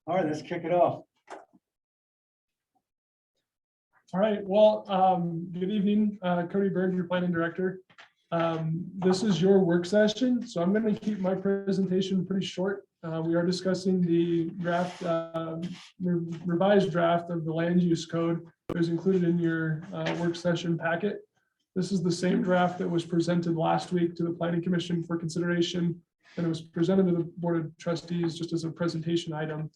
All right, let's kick it off. All right, well, good evening, Cody Berg, your planning director. This is your work session, so I'm going to keep my presentation pretty short. We are discussing the draft, revised draft of the land use code that was included in your work session packet. This is the same draft that was presented last week to the Planning Commission for consideration, and it was presented to the Board of Trustees just as a presentation item.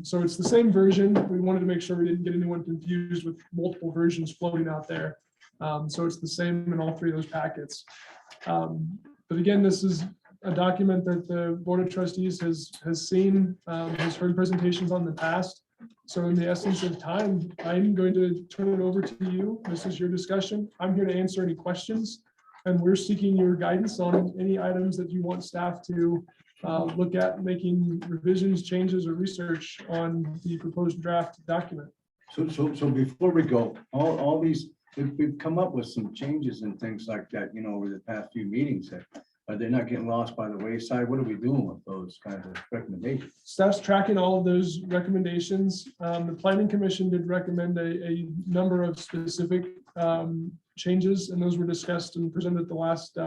So it's the same version. We wanted to make sure we didn't get anyone confused with multiple versions floating out there. So it's the same in all three of those packets. But again, this is a document that the Board of Trustees has seen, has heard presentations on in the past. So in the essence of time, I'm going to turn it over to you. This is your discussion. I'm here to answer any questions, and we're seeking your guidance on any items that you want staff to look at making revisions, changes, or research on the proposed draft document. So before we go, all these, we've come up with some changes and things like that, you know, over the past few meetings. They're not getting lost by the wayside. What are we doing with those kinds of recommendations? Staff's tracking all of those recommendations. The Planning Commission did recommend a number of specific changes, and those were discussed and presented at the last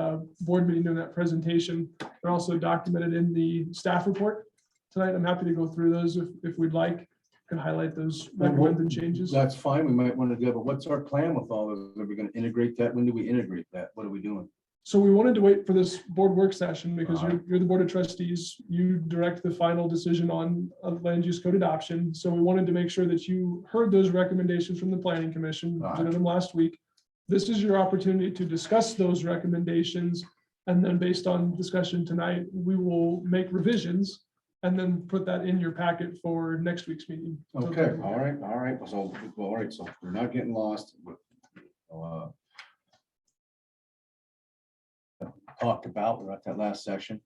board meeting in that presentation. They're also documented in the staff report tonight. I'm happy to go through those if we'd like, and highlight those recommended changes. That's fine. We might want to do, but what's our plan with all of those? Are we going to integrate that? When do we integrate that? What are we doing? So we wanted to wait for this board work session because you're the Board of Trustees. You direct the final decision on a land use code adoption. So we wanted to make sure that you heard those recommendations from the Planning Commission, presented them last week. This is your opportunity to discuss those recommendations. And then based on discussion tonight, we will make revisions and then put that in your packet for next week's meeting. Okay, all right. So, all right, so we're not getting lost. Talked about, we're at that last session.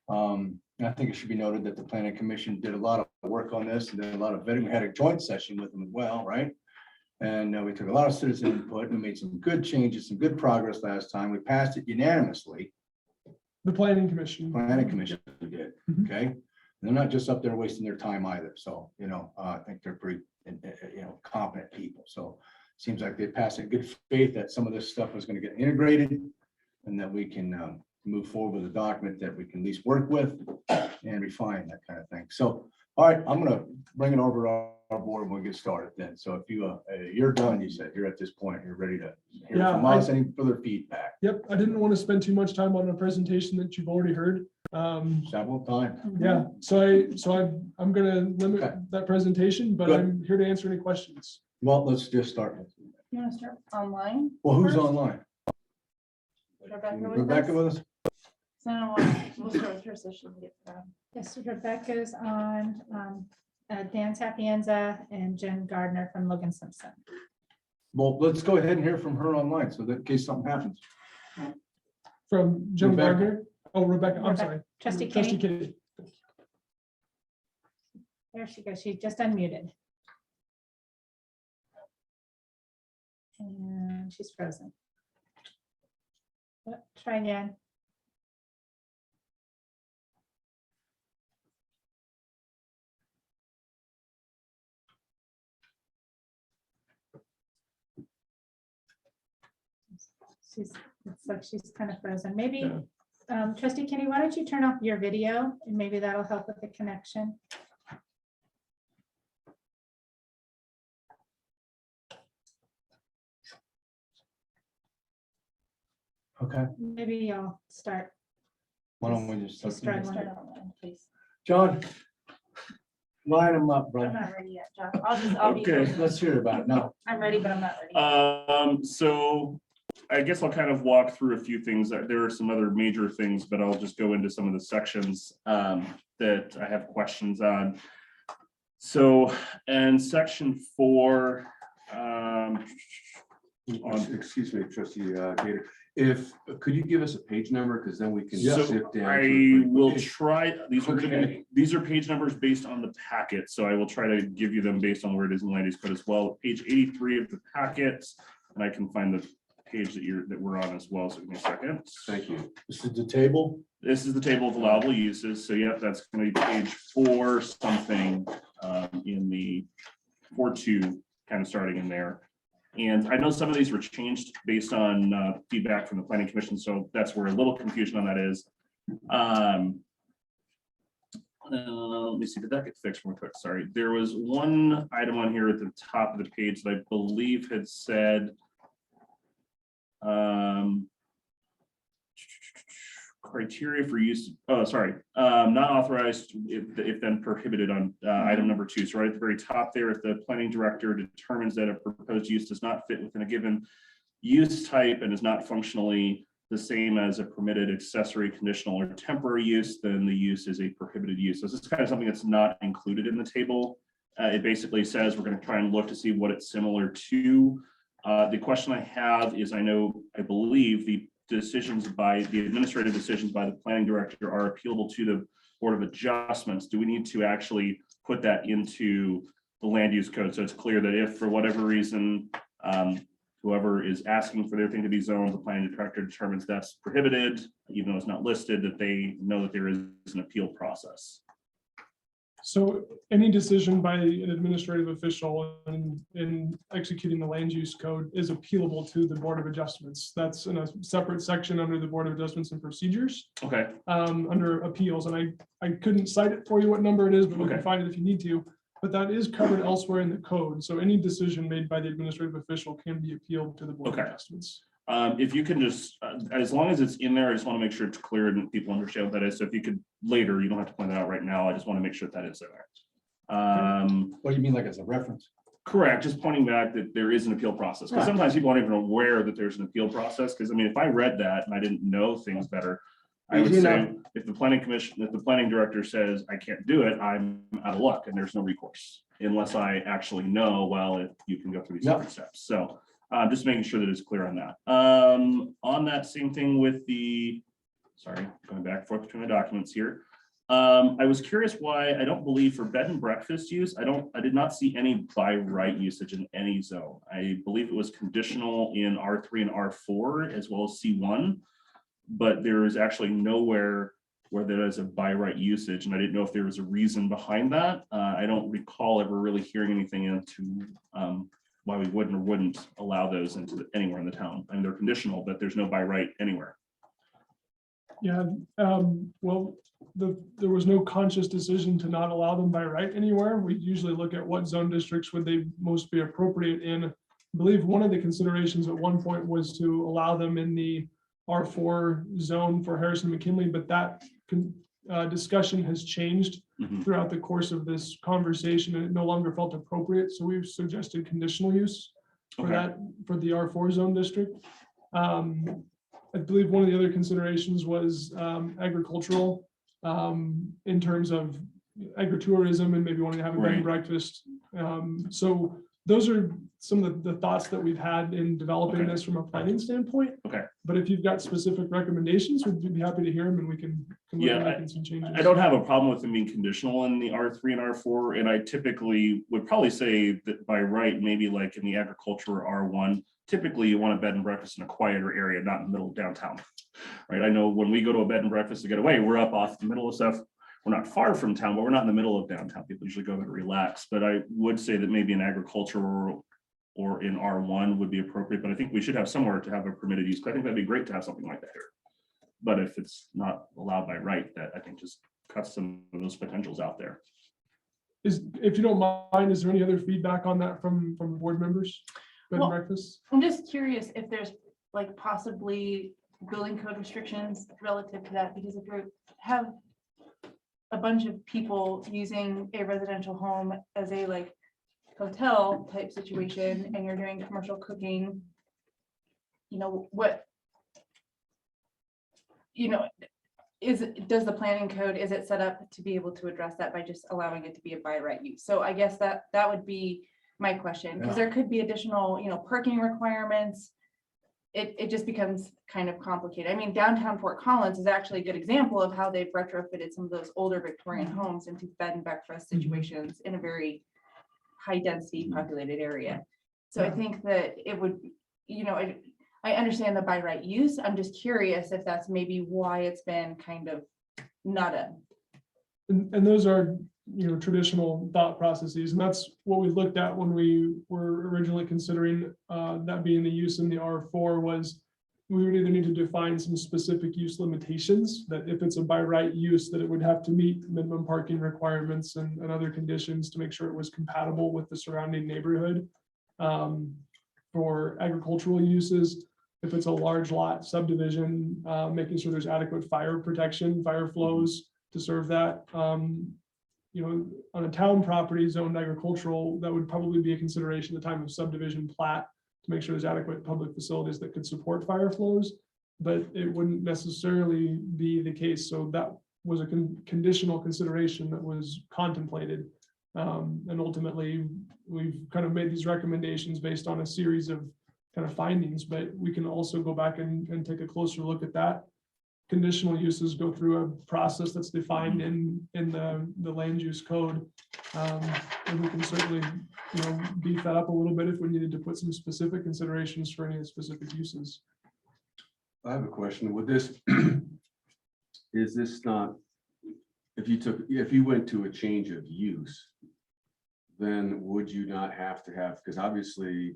I think it should be noted that the Planning Commission did a lot of work on this and did a lot of vetting. We had a joint session with them as well, right? And we took a lot of citizen input and made some good changes, some good progress last time. We passed it unanimously. The Planning Commission. Planning Commission did, Mhm. okay? And they're not just up there wasting their time either. So, you know, I think they're pretty, competent people. So seems like they passed in good faith that some of this stuff was going to get integrated and that we can move forward with a document that we can at least work with and refine that kind of thing. So, all right, I'm going to bring it over to our board when we get started then. So if you're done, you said you're at this point, you're ready to hear from us, any further feedback. Yep, I didn't want to spend too much time on a presentation that you've already heard. Several times. Yeah, I'm gonna limit that presentation, but Good. I'm here to answer any questions. Well, let's just start. You want to start online? Well, who's first? online? Rebecca with us? So we'll start with her so she can get that. Yes, Rebecca's on, Dan Sapienza and Jen Gardner from Logan Simpson. Well, let's go ahead and hear from her online so that in case something happens. From Jim Rebecca. Gardner. Oh, Rebecca, I'm sorry. Trustee Trustee Kinney, Kinney. there she goes, she just unmuted. And she's frozen. Try again. It's like she's kind of frozen. Maybe, Trustee Kinney, why don't you turn off your video and maybe that'll help with the connection. Okay. Maybe I'll start. Why don't we just She's start? struggling. Start online, please. John, line them up, I'm brother. not ready yet, John. I'll be. Okay. Let's hear about it now. I'm ready, but I'm not ready. So I guess I'll kind of walk through a few things. There are some other major things, but I'll just go into some of the sections that I have questions on. So, and section 4, Excuse me, Trustee Gator, could you give us a page number, because then we can so zip down. I will try, Okay. these are page numbers based on the packet, so I will try to give you them based on where it is in land use code as well. Page 83 of the packet, and I can find the page that we're on as well, so give me a second. Thank you. This is the table. This is the table of allowable uses, so yep, that's gonna be page 4 something, in the 4.2, kind of starting in there. And I know some of these were changed based on feedback from the planning commission, so that's where a little confusion on that is. Let me see, did that get fixed real quick? Sorry, there was one item on here at the top of the page that I believe had said criteria for use, not authorized if then prohibited on item number 2. So right at the very top there, if the planning director determines that a proposed use does not fit within a given use type and is not functionally the same as a permitted accessory, conditional, or temporary use, then the use is a prohibited use. So this is kind of something that's not included in the table. It basically says we're going to try and look to see what it's similar to. The question I have is, I believe the administrative decisions by the planning director are appealable to the Board of Adjustments. Do we need to actually put that into the land use code? So it's clear that if for whatever reason, whoever is asking for their thing to be zoned, the planning director determines that's prohibited, even though it's not listed, that they know that there is an appeal process. So any decision by an administrative official in executing the land use code is appealable to the Board of Adjustments. That's in a separate section under the Board of Adjustments and Procedures, Okay, under appeals. And I couldn't cite it for you what number it is, but we can Okay. find it if you need to. But that is covered elsewhere in the code. So any decision made by the administrative official can be appealed to the Board Okay. of Adjustments. if you can just, as long as it's in there, I just want to make sure it's clear and people understand what that is. So if you could later, you don't have to point it out right now. I just want to make sure that is in there. What do you mean, like as a reference? Correct, just pointing back that there is an appeal process, because Right. sometimes people aren't even aware that there's an appeal process, because I mean, if I read that and I didn't know things better, I would Easy say, enough. if the planning commission, if the planning director says I can't do it, I'm out of luck and there's no recourse. Unless I actually know, you can go through these Yep. different steps, so just making sure that it's clear on that. On that same thing with sorry, going back and forth between the documents here. I was curious why, I don't believe for bed and breakfast use, I did not see any by right usage in any zone. I believe it was conditional in R3 and R4 as well as C1, but there is actually nowhere where there is a by right usage, and I didn't know if there was a reason behind that. I don't recall ever really hearing anything into why we wouldn't or wouldn't allow those into anywhere in the town. I mean, they're conditional, but there's no by right anywhere. Yeah, well, there was no conscious decision to not allow them by right anywhere. We usually look at what zone districts would they most be appropriate in. I believe one of the considerations at one point was to allow them in the R4 zone for Harrison McKinley, but that discussion has changed Mhm. throughout the course of this conversation, and it no longer felt appropriate. So we've suggested conditional use for Okay. that, for the R4 zone district. I believe one of the other considerations was agricultural, in terms of agritourism and maybe wanting to have a bed and Right. breakfast. So those are some of the thoughts that we've had in developing Okay. this from a planning standpoint. Okay. But if you've got specific recommendations, we'd be happy to hear them and we can look Yeah, at making some changes. I don't have a problem with them being conditional in the R3 and R4, and I typically would probably say that by right, maybe like in the agriculture R1, typically you want a bed and breakfast in a quieter area, not in the middle of downtown. Right, I know when we go to a bed and breakfast to get away, we're up off the middle of stuff. We're not far from town, but we're not in the middle of downtown. People usually go there to relax, but I would say that maybe in agriculture or in R1 would be appropriate, but I think we should have somewhere to have a permitted use. I think that'd be great to have something like that here. But if it's not allowed by right, that I think just cuts some of those potentials out there. If you don't mind, is there any other feedback on that from board members? Bed and Well, breakfast? I'm just curious if there's like possibly building code restrictions relative to that, because if you have a bunch of people using a residential home as a like hotel type situation and you're doing commercial cooking, does the planning code, is it set up to be able to address that by just allowing it to be a by right use? So I guess that would be my question, because there could be additional, parking requirements. It just becomes kind of complicated. I mean, downtown Fort Collins is actually a good example of how they've retrofitted some of those older Victorian homes into bed and breakfast situations in a very high density populated area. So I think that it would, I understand the by right use. I'm just curious if that's maybe why it's been kind of not a, And those are, traditional thought processes, and that's what we looked at when we were originally considering that being the use in the R4 was we would either need to define some specific use limitations, that if it's a by right use, that it would have to meet minimum parking requirements and other conditions to make sure it was compatible with the surrounding neighborhood. For agricultural uses, if it's a large lot subdivision, making sure there's adequate fire protection, fire flows to serve that. On a town property zoned agricultural, that would probably be a consideration at the time of subdivision plat to make sure there's adequate public facilities that could support fire flows, but it wouldn't necessarily be the case. So that was a conditional consideration that was contemplated. And ultimately, we've kind of made these recommendations based on a series of kind of findings, but we can also go back and take a closer look at that. Conditional uses go through a process that's defined in the land use code. And we can certainly, beef that up a little bit if we needed to put some specific considerations for any of the specific uses. I have a question. Would this, is this not, if you went to a change of use, then would you not have to have, because obviously,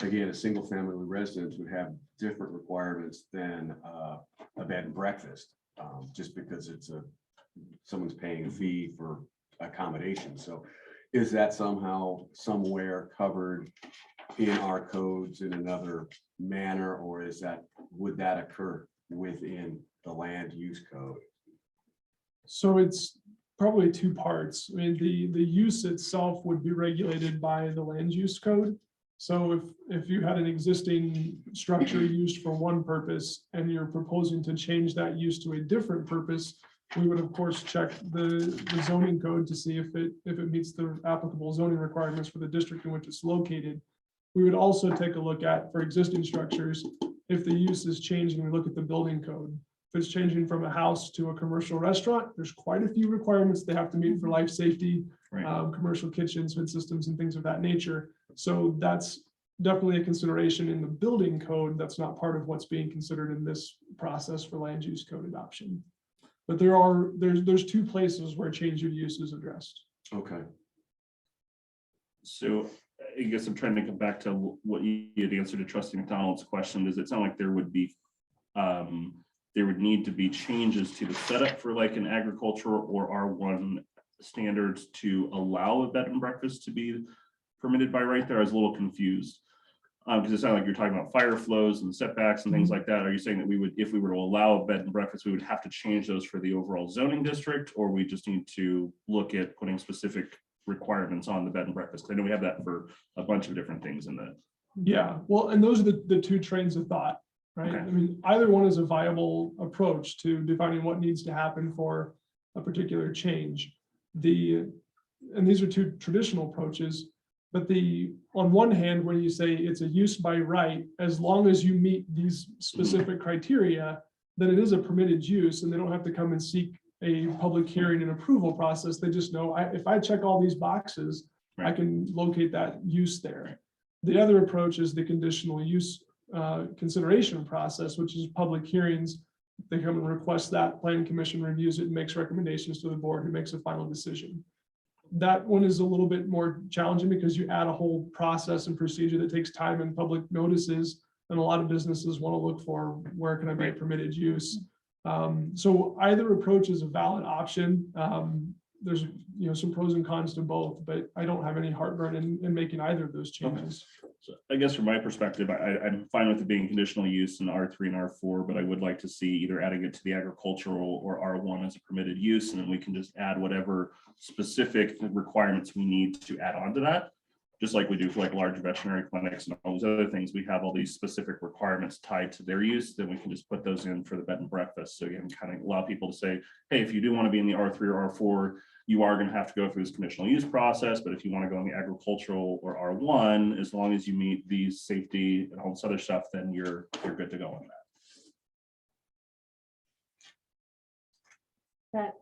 again, a single family residence would have different requirements than a bed and breakfast, just because someone's paying a fee for accommodation. So is that somehow somewhere covered in our codes in another manner, or would that occur within the land use code? So it's probably two parts. I mean, the use itself would be regulated by the land use code. So if you had an existing structure used for one purpose and you're proposing to change that use to a different purpose, we would of course check the zoning code to see if it meets the applicable zoning requirements for the district in which it's located. We would also take a look at, for existing structures, if the use is changing, we look at the building code. If it's changing from a house to a commercial restaurant, there's quite a few requirements they have to meet for life safety, commercial kitchens, food systems, and things of that nature. So that's definitely a consideration in the building code. That's not part of what's being considered in this process for land use code adoption. But there's two places where change of use is addressed. Okay. So I guess I'm trying to come back to what you had answered to Trustee McDonald's question. Does it sound like there would need to be changes to the setup for like an agricultural or R1 standards to allow a bed and breakfast to be permitted by right there? I was a little confused. Because it sounded like you're talking about fire flows and setbacks and things like that. Are you saying that we would, if we were to allow a bed and breakfast, we would have to change those for the overall zoning district, or we just need to look at putting specific requirements on the bed and breakfast? I know we have that for a bunch of different things in that. Yeah, well, and those are the two trains of thought, right? Okay. I mean, either one is a viable approach to defining what needs to happen for a particular change. And these are two traditional approaches. But on one hand, when you say it's a use by right, as long as you meet these specific criteria, then it is a permitted use, and they don't have to come and seek a public hearing and approval process. They just know, if I check all these boxes, I can locate that use there. The other approach is the conditional use consideration process, which is public hearings. They come and request that, planning commission reviews it and makes recommendations to the board, who makes a final decision. That one is a little bit more challenging because you add a whole process and procedure that takes time and public notices. And a lot of businesses want to look for, where can I be a permitted use? So either approach is a valid option. There's some pros and cons to both, but I don't have any heartburn in making either of those changes. So I guess from my perspective, I'm fine with it being conditional use in R3 and R4, but I would like to see either adding it to the agricultural or R1 as a permitted use, and then we can just add whatever specific requirements we need to add on to that. Just like we do for like large veterinary clinics and all those other things, we have all these specific requirements tied to their use, then we can just put those in for the bed and breakfast. So you can kind of allow people to say, hey, if you do want to be in the R3 or R4, you are going to have to go through this conditional use process. But if you want to go in the agricultural or R1, as long as you meet these safety and all this other stuff, then you're good to go on that. That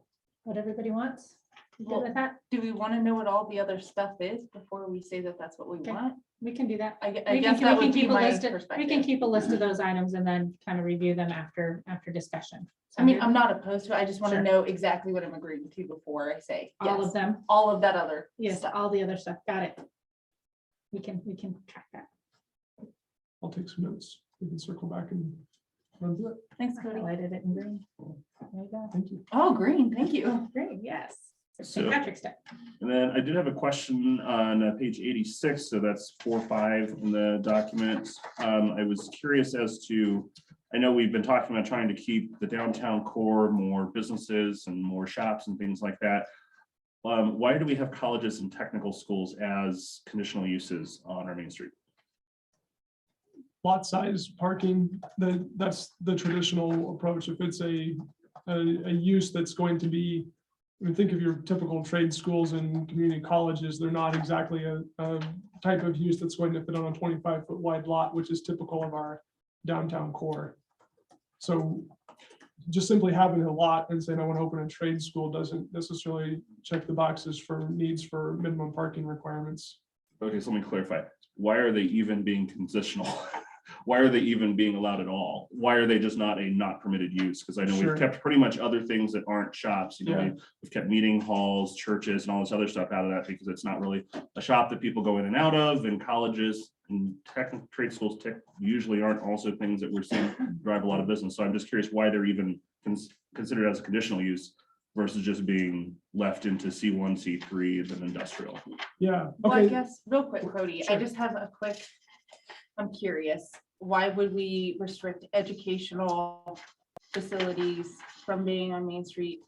what everybody wants? You good with that? Do we want to know what all the other stuff is before we say that that's what we Okay. want? We can do that. I We guess can that would be keep a my list of- We can perspective. keep a list of those items and then kind of review them after discussion. I mean, I'm not opposed to it. I just want to Sure. know exactly what I'm agreeing to before I say All yes. of them. All of that other Yes, stuff. all the other stuff. Got it. We can track that. I'll take some notes. We can circle back and run through it. Thanks, I Cody. highlighted it in green. There you go. Thank you. Oh, green, thank you. Great, yes. So- St. Patrick's Day. And then I did have a question on page 86, so that's 4.5 in the document. I was curious as to, I know we've been talking about trying to keep the downtown core more businesses and more shops and things like that. Why do we have colleges and technical schools as conditional uses on our main street? Lot size, parking, that's the traditional approach. If it's a use that's going to be, I mean, think of your typical trade schools and community colleges, they're not exactly a type of use that's going to fit on a 25-foot wide lot, which is typical of our downtown core. So just simply having a lot and saying, I want to open a trade school doesn't necessarily check the boxes for needs for minimum parking requirements. Okay, so let me clarify. Why are they even being conditional? Why are they even being allowed at all? Why are they just not a not permitted use? Because I know Sure. we've kept pretty much other things that aren't shops. You know, Yeah. we've kept meeting halls, churches, and all this other stuff out of that because it's not really a shop that people go in and out of. And colleges and technical trade schools usually aren't also things that we're seeing drive a lot of business. So I'm just curious why they're even considered as a conditional use versus just being left into C1, C3 and then industrial. Yeah, Well, I okay, guess, real quick, Cody, I Sure. just have a quick, I'm curious, why would we restrict educational facilities from being on Main Street?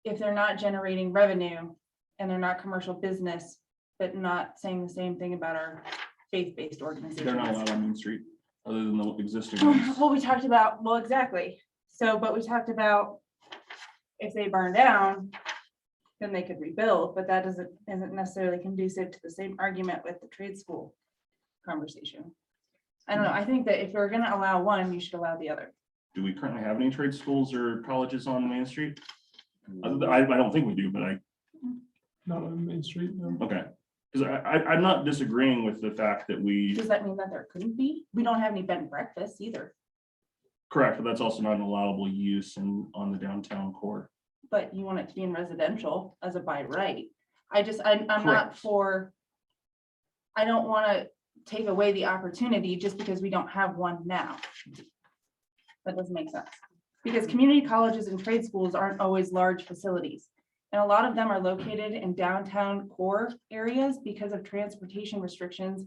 If they're not generating revenue and they're not commercial business, but not saying the same thing about our faith-based organizations. They're not allowed on Main Street other than the existing ones. Well, we talked about, well, exactly. So, but we talked about if they burn down, then they could rebuild, but that isn't necessarily conducive to the same argument with the trade school conversation. I don't know. I think that if we're gonna allow one, you should allow the other. Do we currently have any trade schools or colleges on Main Street? I don't think we do, but not on Main Street, no. okay. Because I'm not disagreeing with the fact that we, Does that mean that there couldn't be? We don't have any bed and breakfasts either, correct, but that's also not an allowable use on the downtown core. but you want it to be in residential as a by right. I'm not Correct. for, I don't want to take away the opportunity just because we don't have one now. That doesn't make sense. Because community colleges and trade schools aren't always large facilities. And a lot of them are located in downtown core areas because of transportation restrictions.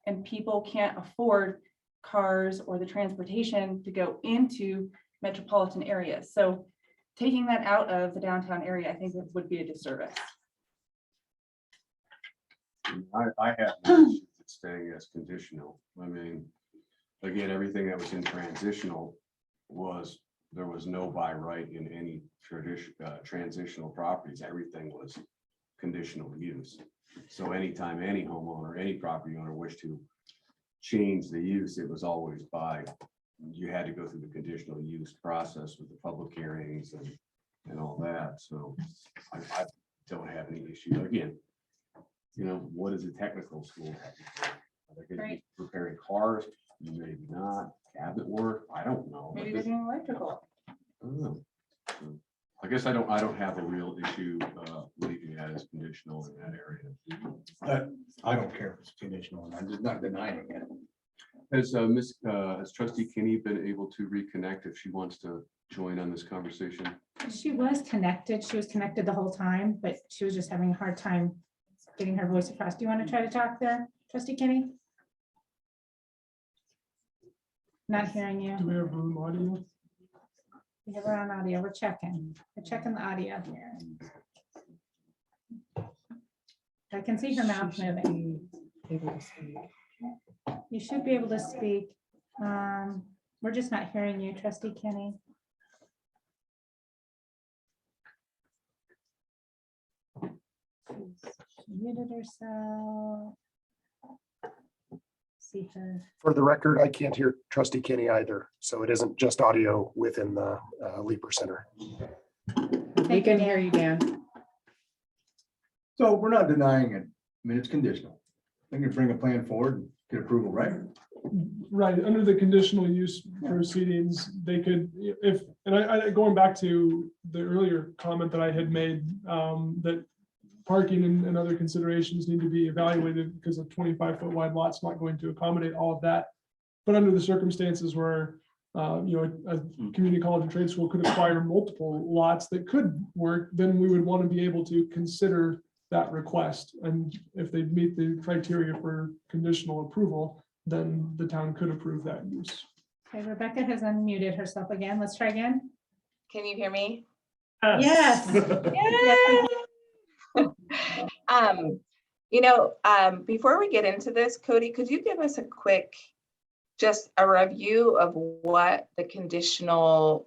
And people can't afford cars or the transportation to go into metropolitan areas. So taking that out of the downtown area, I think it would be a disservice. I have no issue with staying as conditional. I mean, again, everything that was in transitional was, there was no by right in any transitional properties. Everything was conditional use. So anytime any homeowner, any property owner wished to change the use, it was always by, you had to go through the conditional use process with the public hearings and all that. So I don't have any issue. Again, you know, what is a technical school? Are they gonna be Right. repairing cars? Maybe not. Cabinet work? I don't know. Maybe they're doing electrical. I don't know. So, I guess I don't have a real issue leaving that as conditional in that area. I don't care if it's conditional, I'm just not denying it. Has Trustee Kinney been able to reconnect if she wants to join on this conversation? She was connected. She was connected the whole time, but she was just having a hard time getting her voice across. Do you want to try to talk there, Trustee Kinney? Not hearing you. Do we have room audio? We have her on audio. We're checking the audio here. I can see her mouth moving. You should be able to speak. We're just not hearing you, Trustee Kinney. She muted herself. See her. For the record, I can't hear Trustee Kinney either, so it isn't just audio within the Leaper Center. We can hear you, Dan. So we're not denying it. I mean, it's conditional. They can bring a plan forward and get approval, right? Right, under the conditional use proceedings, they could, if, and I, going back to the earlier comment that I had made, that parking and other considerations need to be evaluated because a 25-foot wide lot's not going to accommodate all of that. But under the circumstances where, a community college or trade school could acquire multiple lots that could work, then we would want to be able to consider that request. And if they meet the criteria for conditional approval, then the town could approve that use. Okay, Rebecca has unmuted herself again. Let's try again. Can you hear me? Yes. Before we get into this, Cody, could you give us a quick, just a review of what the conditional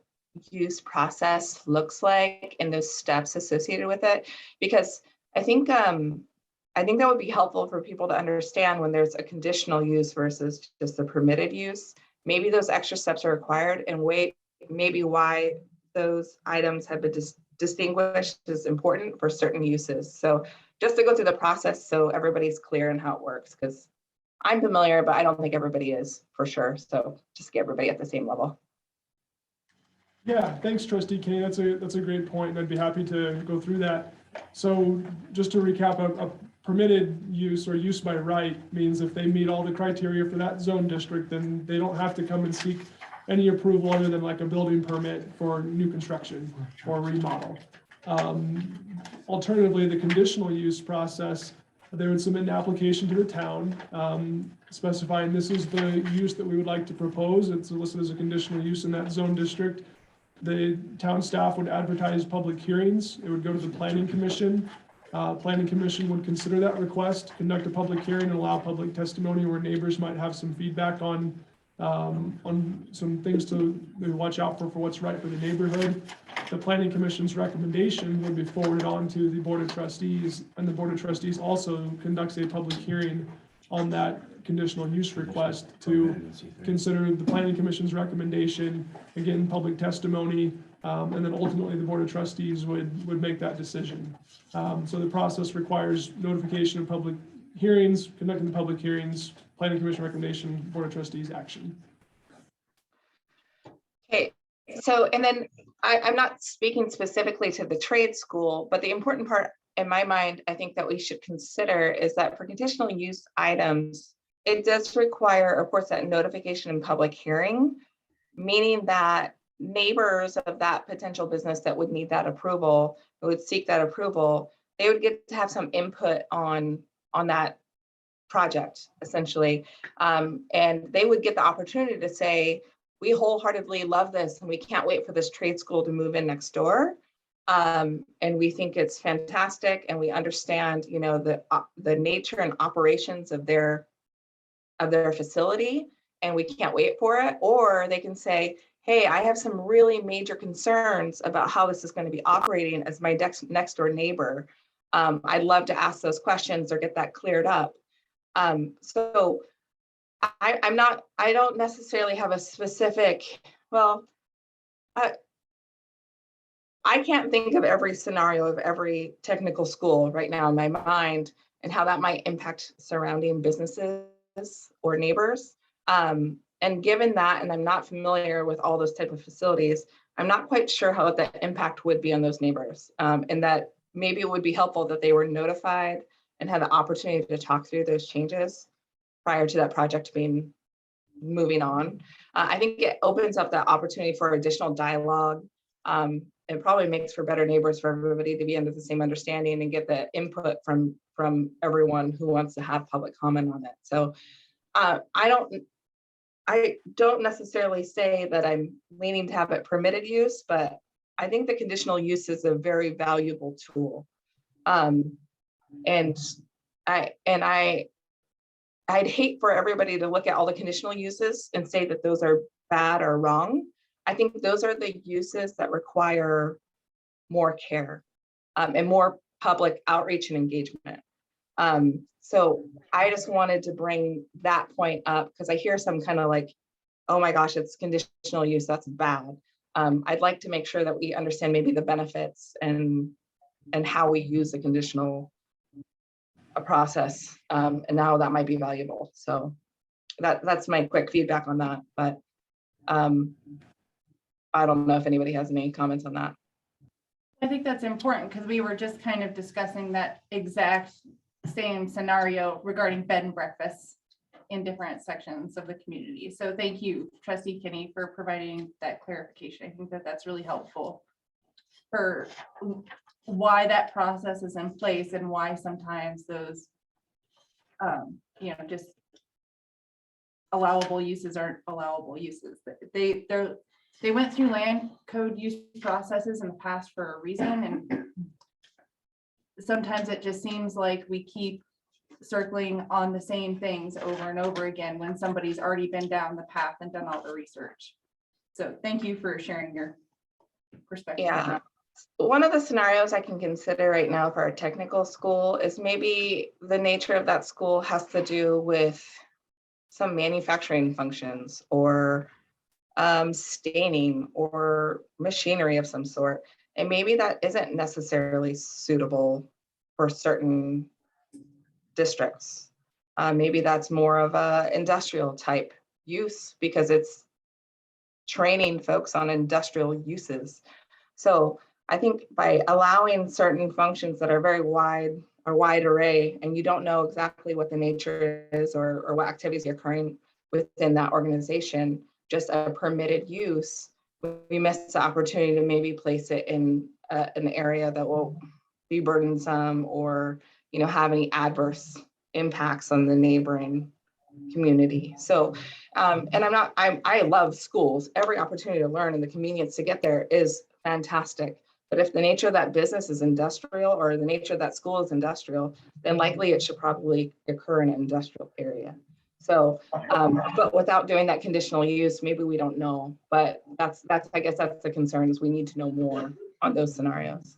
use process looks like and those steps associated with it? Because I think that would be helpful for people to understand when there's a conditional use versus just the permitted use. Maybe those extra steps are required and maybe why those items have been distinguished as important for certain uses. So just to go through the process so everybody's clear on how it works, because I'm familiar, but I don't think everybody is for sure. So just get everybody at the same level. Yeah, thanks, Trustee Kinney. That's a great point, and I'd be happy to go through that. So just to recap, a permitted use or use by right means if they meet all the criteria for that zone district, then they don't have to come and seek any approval other than like a building permit for new construction or remodel. Alternatively, the conditional use process, they would submit an application to the town specifying this is the use that we would like to propose. It's listed as a conditional use in that zone district. The town staff would advertise public hearings. It would go to the planning commission. Planning commission would consider that request, conduct a public hearing, and allow public testimony where neighbors might have some feedback on some things to watch out for what's right for the neighborhood. The planning commission's recommendation would be forwarded on to the board of trustees, and the board of trustees also conducts a public hearing on that conditional use request to consider the planning commission's recommendation, again, public testimony, and then ultimately the board of trustees would make that decision. So the process requires notification of public hearings, conducting the public hearings, planning commission recommendation, board of trustees action. Okay, so, and then I'm not speaking specifically to the trade school, but the important part in my mind, I think that we should consider is that for conditional use items, it does require, of course, that notification and public hearing, meaning that neighbors of that potential business that would need that approval, would seek that approval, they would get to have some input on that project, essentially. And they would get the opportunity to say, we wholeheartedly love this and we can't wait for this trade school to move in next door. And we think it's fantastic and we understand, the nature and operations of their facility and we can't wait for it. Or they can say, hey, I have some really major concerns about how this is going to be operating as my next door neighbor. I'd love to ask those questions or get that cleared up. So I don't necessarily have a specific, I can't think of every scenario of every technical school right now in my mind and how that might impact surrounding businesses or neighbors. And given that, and I'm not familiar with all those type of facilities, I'm not quite sure how that impact would be on those neighbors. And that maybe it would be helpful that they were notified and had the opportunity to talk through those changes prior to that project moving on. I think it opens up the opportunity for additional dialogue. It probably makes for better neighbors for everybody to be under the same understanding and get the input from everyone who wants to have public comment on it. So I don't necessarily say that I'm leaning to have it permitted use, but I think the conditional use is a very valuable tool. And I'd hate for everybody to look at all the conditional uses and say that those are bad or wrong. I think those are the uses that require more care and more public outreach and engagement. So I just wanted to bring that point up because I hear some kind of like, oh my gosh, it's conditional use, that's bad. I'd like to make sure that we understand maybe the benefits and how we use the conditional a process. And now that might be valuable. So that's my quick feedback on that, but I don't know if anybody has any comments on that. I think that's important because we were just kind of discussing that exact same scenario regarding bed and breakfasts in different sections of the community. So thank you, Trustee Kinney, for providing that clarification. I think that that's really helpful for why that process is in place and why sometimes those, just allowable uses aren't allowable uses. They went through land code use processes in the past for a reason, and sometimes it just seems like we keep circling on the same things over and over again when somebody's already been down the path and done all the research. So thank you for sharing your perspective. Yeah. One of the scenarios I can consider right now for a technical school is maybe the nature of that school has to do with some manufacturing functions or staining or machinery of some sort. And maybe that isn't necessarily suitable for certain districts. Maybe that's more of a industrial type use because it's training folks on industrial uses. So I think by allowing certain functions that are very wide array, and you don't know exactly what the nature is or what activities are occurring within that organization, just a permitted use, we miss the opportunity to maybe place it in an area that will be burdensome or have any adverse impacts on the neighboring community. So, and I love schools. Every opportunity to learn and the convenience to get there is fantastic. But if the nature of that business is industrial or the nature of that school is industrial, then likely it should probably occur in an industrial area. So, but without doing that conditional use, maybe we don't know. But I guess that's the concern, is we need to know more on those scenarios.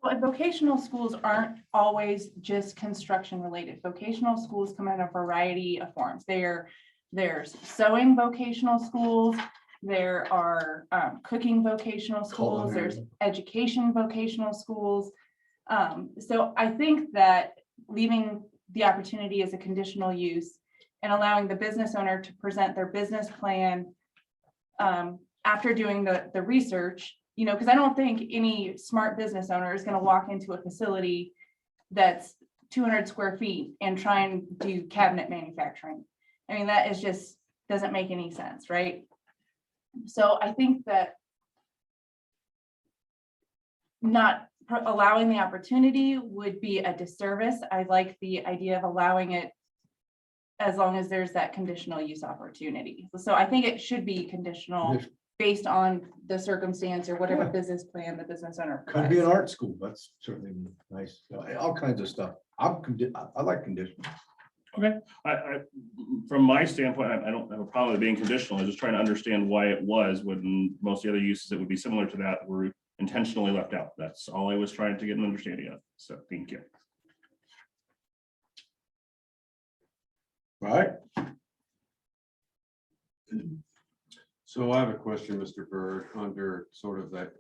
Well, and vocational schools aren't always just construction related. Vocational schools come in a variety of forms. There's sewing vocational schools. There are cooking vocational schools. There's education vocational schools. So I think that leaving the opportunity as a conditional use and allowing the business owner to present their business plan after doing the research, because I don't think any smart business owner is going to walk into a facility that's 200 square feet and try and do cabinet manufacturing. I mean, that is just doesn't make any sense, right? So I think that not allowing the opportunity would be a disservice. I like the idea of allowing it as long as there's that conditional use opportunity. So I think it should be conditional based on the circumstance or whatever business plan the business owner Could be an provides. art school. That's certainly nice. All kinds of stuff. I like conditional. I from my standpoint, I don't have a problem with being conditional. I'm just trying to understand why it was when most of the other uses that would be similar to that were intentionally left out. That's all I was trying to get an understanding of. So thank you. Right? So I have a question, Mr. Berg, under sort of that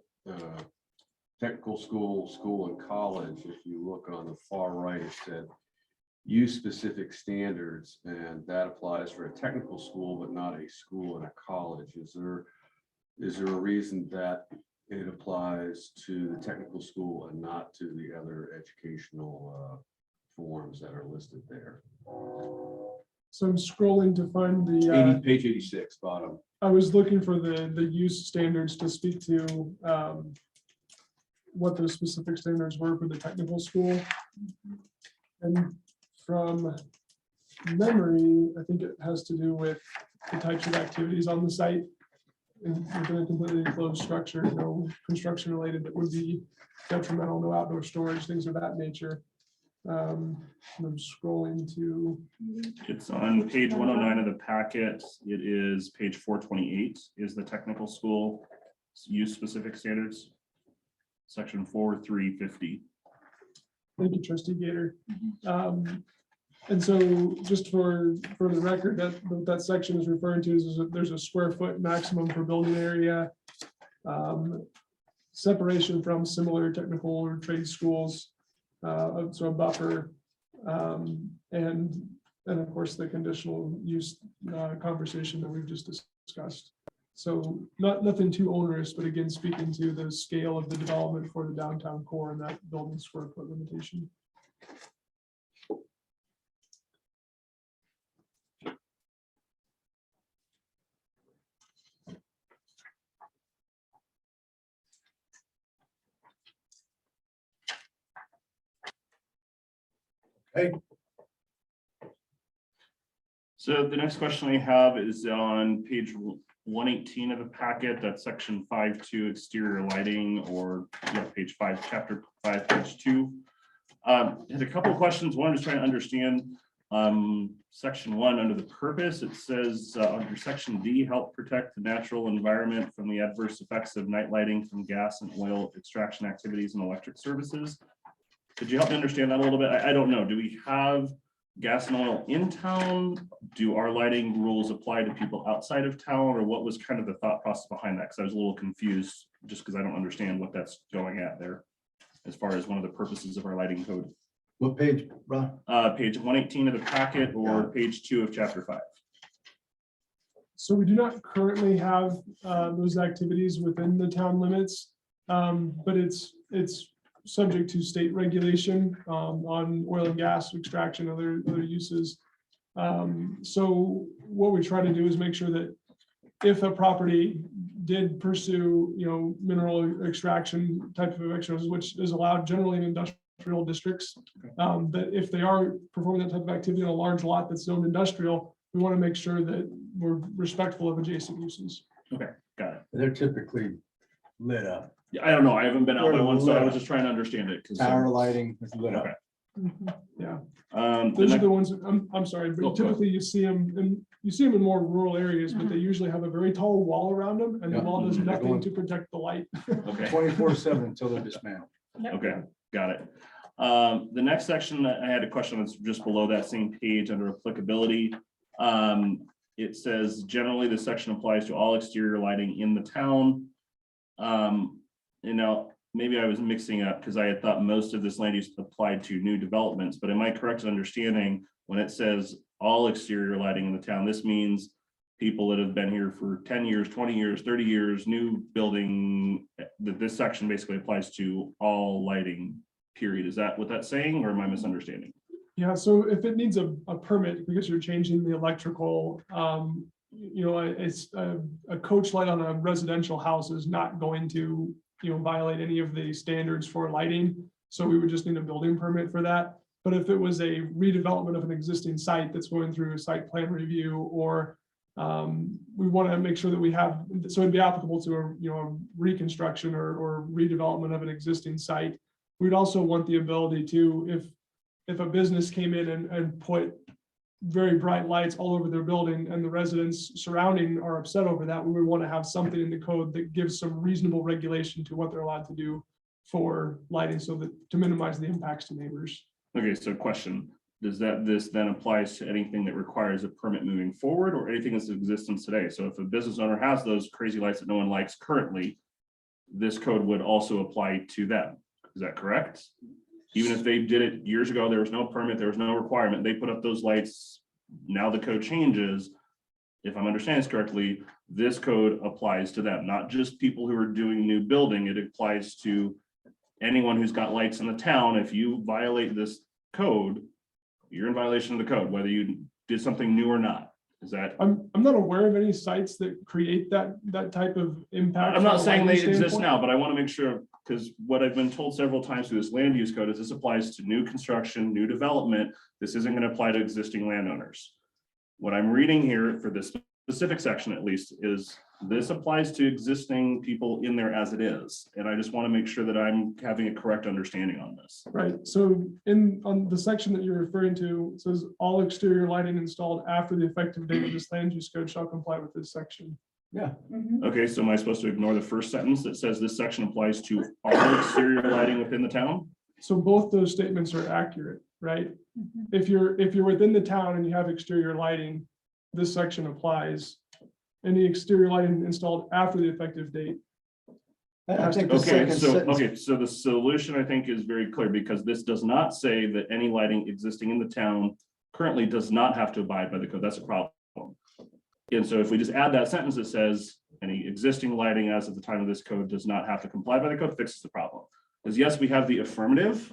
technical school and college. If you look on the far right, it said use specific standards, and that applies for a technical school, but not a school and a college. Is there a reason that it applies to the technical school and not to the other educational forms that are listed there? So I'm scrolling to find the, Page 86, bottom. I was looking for the use standards to speak to what the specific standards were for the technical school. And from memory, I think it has to do with the types of activities on the site. And within a completely enclosed structure, no construction related that would be detrimental, no outdoor storage, things of that nature. I'm scrolling to. It's on page 109 of the packet. It is page 428 is the technical school use specific standards. Section 4350. Thank you, Trustee Gator. And so just for the record, that section is referring to is there's a square foot maximum for building area. Separation from similar technical or trade schools. So a buffer And of course, the conditional use conversation that we've just discussed. So nothing too onerous, but again, speaking to the scale of the development for the downtown core and that building square foot limitation. Okay, So the next question I have is on page 118 of the packet, that's section 5.2 exterior lighting, or yeah, page 5, chapter 5, page 2. Had a couple of questions. One, just trying to understand section 1 under the purpose. It says under section D, help protect the natural environment from the adverse effects of night lighting from gas and oil extraction activities and electric services. Could you help me understand that a little bit? I don't know. Do we have gas and oil in town? Do our lighting rules apply to people outside of town, or what was kind of the thought process behind that? Because I was a little confused just because I don't understand what that's going at there as far as one of the purposes of our lighting code. what page, Ron? Page 118 of the packet or page 2 of chapter 5. So we do not currently have those activities within the town limits, but it's subject to state regulation on oil and gas extraction, other uses. So what we try to do is make sure that if a property did pursue, mineral extraction type of actions, which is allowed generally in industrial districts, that if they are performing that type of activity on a large lot that's zoned industrial, we want to make sure that we're respectful of adjacent uses. Okay, got it. They're typically lit up. Yeah, I don't know. I haven't been out by They're one, so I lit was up. just trying to understand it. Tower lighting is lit up. Okay. Yeah, The those are next- the ones, I'm sorry, Oh, but go typically you see them in more rural areas, but they usually have a very tall wall around them, and the Yeah. wall does Mhm. nothing to protect the light. Okay. 24/7 until they're dismantled. Okay, got it. The next section, I had a question that's just below that same page under applicability. It says generally this section applies to all exterior lighting in the town. Maybe I was mixing up because I had thought most of this land use applied to new developments, but am I correct in understanding when it says all exterior lighting in the town, this means people that have been here for 10 years, 20 years, 30 years, new building, that this section basically applies to all lighting, period. Is that what that's saying, or am I misunderstanding? Yeah, so if it needs a permit because you're changing the electrical, it's a coach light on a residential house is not going to, violate any of the standards for lighting. So we would just need a building permit for that. But if it was a redevelopment of an existing site that's going through a site plan review, or we want to make sure that we have, so it'd be applicable to a reconstruction or redevelopment of an existing site. We'd also want the ability to, if a business came in and put very bright lights all over their building and the residents surrounding are upset over that, we would want to have something in the code that gives some reasonable regulation to what they're allowed to do for lighting, so that to minimize the impacts to neighbors. Okay, so question, this then applies to anything that requires a permit moving forward, or anything that's in existence today? So if a business owner has those crazy lights that no one likes currently, this code would also apply to them. Is that correct? Even if they did it years ago, there was no permit, there was no requirement, they put up those lights, now the code changes. If I'm understanding this correctly, this code applies to them, not just people who are doing new building. It applies to anyone who's got lights in the town. If you violate this code, you're in violation of the code, whether you did something new or not. Is that? I'm not aware of any sites that create that type of impact. I'm from not a saying they lighting exist standpoint. now, but I want to make sure, because what I've been told several times through this land use code is this applies to new construction, new development. This isn't going to apply to existing landowners. What I'm reading here for this specific section, at least, is this applies to existing people in there as it is. And I just want to make sure that I'm having a correct understanding on this. Right, so on the section that you're referring to, it says all exterior lighting installed after the effective date of this land use code shall comply with this section. Yeah, Okay, so am I supposed to ignore the first sentence that says this section applies to all exterior lighting within the town? So both those statements are accurate, right? If you're within the town and you have exterior lighting, this section applies. Any exterior lighting installed after the effective date I think the Okay, second so, sentence, okay, so the solution I think is very clear because this does not say that any lighting existing in the town currently does not have to abide by the code. That's a problem. And so if we just add that sentence that says any existing lighting as of the time of this code does not have to comply by the code, fixes the problem. Because yes, we have the affirmative.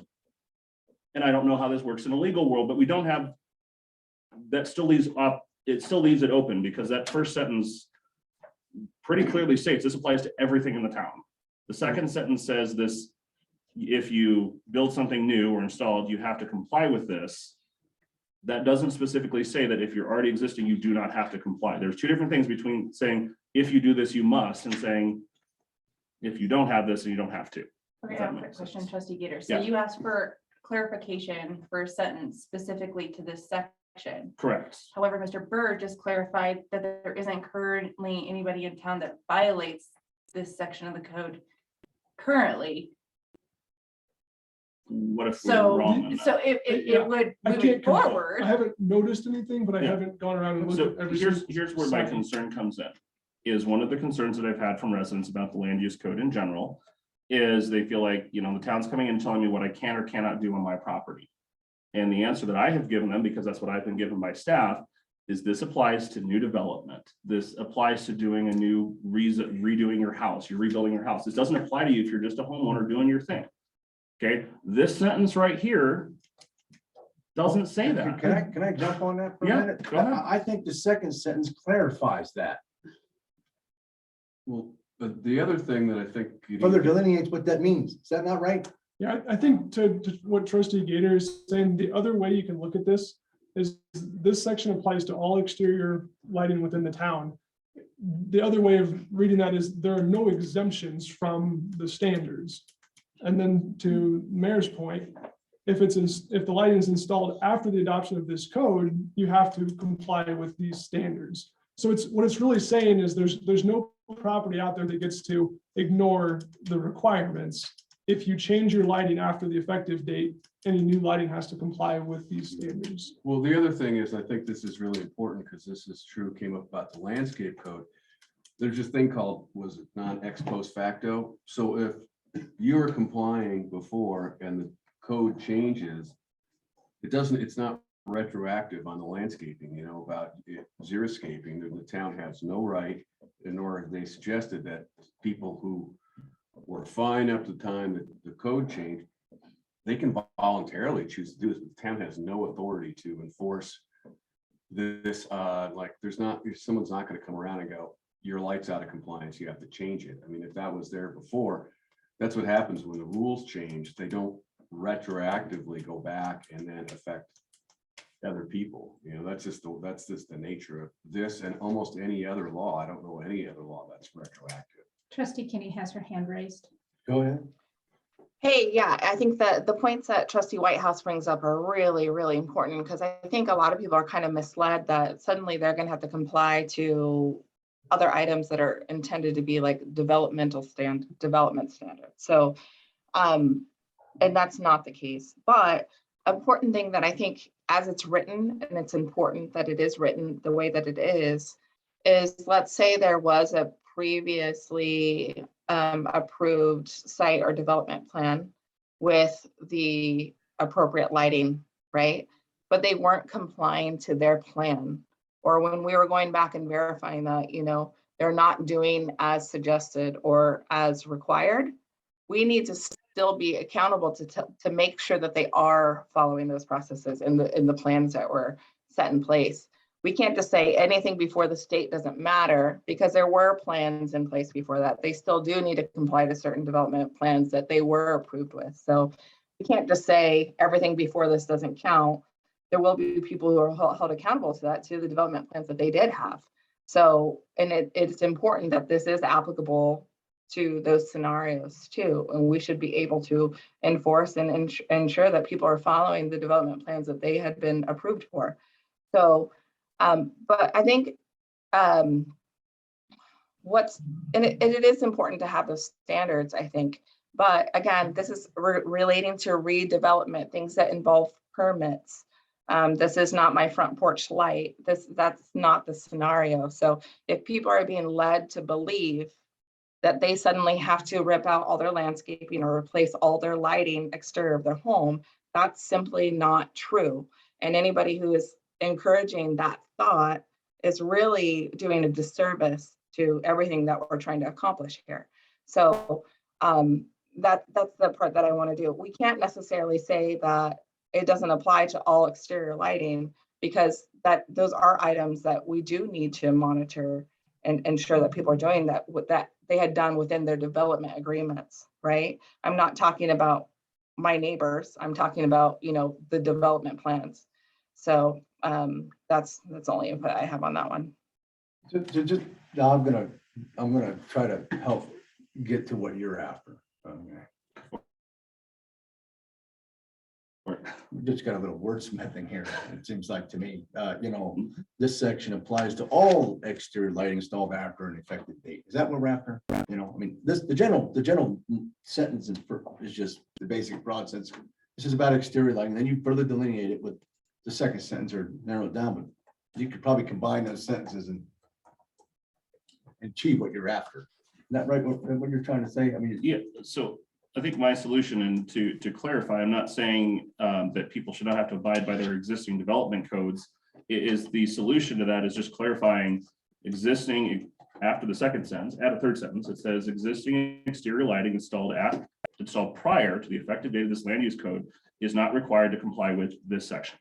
And I don't know how this works in a legal world, but we don't have, that still leaves up, it still leaves it open because that first sentence pretty clearly states this applies to everything in the town. The second sentence says this, if you build something new or installed, you have to comply with this. That doesn't specifically say that if you're already existing, you do not have to comply. There's two different things between saying, if you do this, you must, and saying, if you don't have this, and you don't have to. Okay, I have a quick question, Trustee Gator. So Yeah. you asked for clarification for a sentence specifically to this section. Correct. However, Mr. Byrd just clarified that there isn't currently anybody in town that violates this section of the code currently. What if we're So, wrong on that? so Yeah, it would, I moving can't confirm. forward. I haven't noticed anything, but I Yeah. haven't gone around and So looked at every. here's where my sign. concern comes in, is one of the concerns that I've had from residents about the land use code in general. Is they feel like, you know, the town's coming in and telling me what I can or cannot do on my property. And the answer that I have given them, because that's what I've been given by staff, is this applies to new development. This applies to doing a new redoing your house, you're rebuilding your house. This doesn't apply to you if you're just a homeowner doing your thing. Okay, this sentence right here doesn't say that. can I jump on that for a Yeah, minute? go ahead. I think the second sentence clarifies that, Well, but the other thing that I think. further delineates what that means. Is that not right? Yeah, I think to what Trustee Gator is saying, the other way you can look at this is this section applies to all exterior lighting within the town. The other way of reading that is there are no exemptions from the standards. And then to Mayor's point, if the lighting is installed after the adoption of this code, you have to comply with these standards. So what it's really saying is there's no property out there that gets to ignore the requirements. If you change your lighting after the effective date, any new lighting has to comply with these standards. Well, the other thing is, I think this is really important because this is true, came up about the landscape code. There's this thing called, was it non-ex post facto? So if you are complying before and the code changes, it's not retroactive on the landscaping, you know, about xeriscaping, the town has no right, nor have they suggested that people who were fine up to the time that the code changed, they can voluntarily choose to do this. The town has no authority to enforce this, like someone's not gonna come around and go, your light's out of compliance, you have to change it. I mean, if that was there before, that's what happens when the rules change. They don't retroactively go back and then affect other people. You know, that's just the nature of this and almost any other law. I don't know any other law that's retroactive. Trustee Kinney has her hand raised. Go ahead. Hey, yeah, I think that the points that Trustee Whitehouse brings up are really, really important because I think a lot of people are kind of misled that suddenly they're going to have to comply to other items that are intended to be like development standards. So, and that's not the case. But important thing that I think as it's written, and it's important that it is written the way that it is let's say there was a previously approved site or development plan with the appropriate lighting, right? But they weren't complying to their plan. Or when we were going back and verifying that, you know, they're not doing as suggested or as required, we need to still be accountable to make sure that they are following those processes in the plans that were set in place. We can't just say anything before the state doesn't matter because there were plans in place before that. They still do need to comply to certain development plans that they were approved with. So we can't just say everything before this doesn't count. There will be people who are held accountable to that, to the development plans that they did have. So, and it's important that this is applicable to those scenarios too. And we should be able to enforce and ensure that people are following the development plans that they had been approved for. So, but I think it is important to have those standards, I think. But again, this is relating to redevelopment, things that involve permits. This is not my front porch light. That's not the scenario. So if people are being led to believe that they suddenly have to rip out all their landscaping or replace all their lighting exterior of their home. That's simply not true. And anybody who is encouraging that thought is really doing a disservice to everything that we're trying to accomplish here. So that's the part that I want to do. We can't necessarily say that it doesn't apply to all exterior lighting, because those are items that we do need to monitor and ensure that people are doing that with that they had done within their development agreements, right? I'm not talking about my neighbors. I'm talking about, the development plans. So that's the only input I have on that one. Just, now I'm gonna try to help get to what you're after. Okay. We just got a little wordsmithing here, it seems like to me. This section applies to all exterior lighting installed after an effective date. Is that what we're after? The general sentence is just the basic broad sense. This is about exterior lighting. Then you further delineate it with the second sentence or narrow it down, but you could probably combine those sentences and achieve what you're after. Isn't that right? What you're trying to say? Yeah, so I think my solution, and to clarify, I'm not saying that people should not have to abide by their existing development codes. The solution to that is just clarifying existing after the second sentence, add a third sentence. It says existing exterior lighting installed prior to the effective date of this land use code is not required to comply with this section.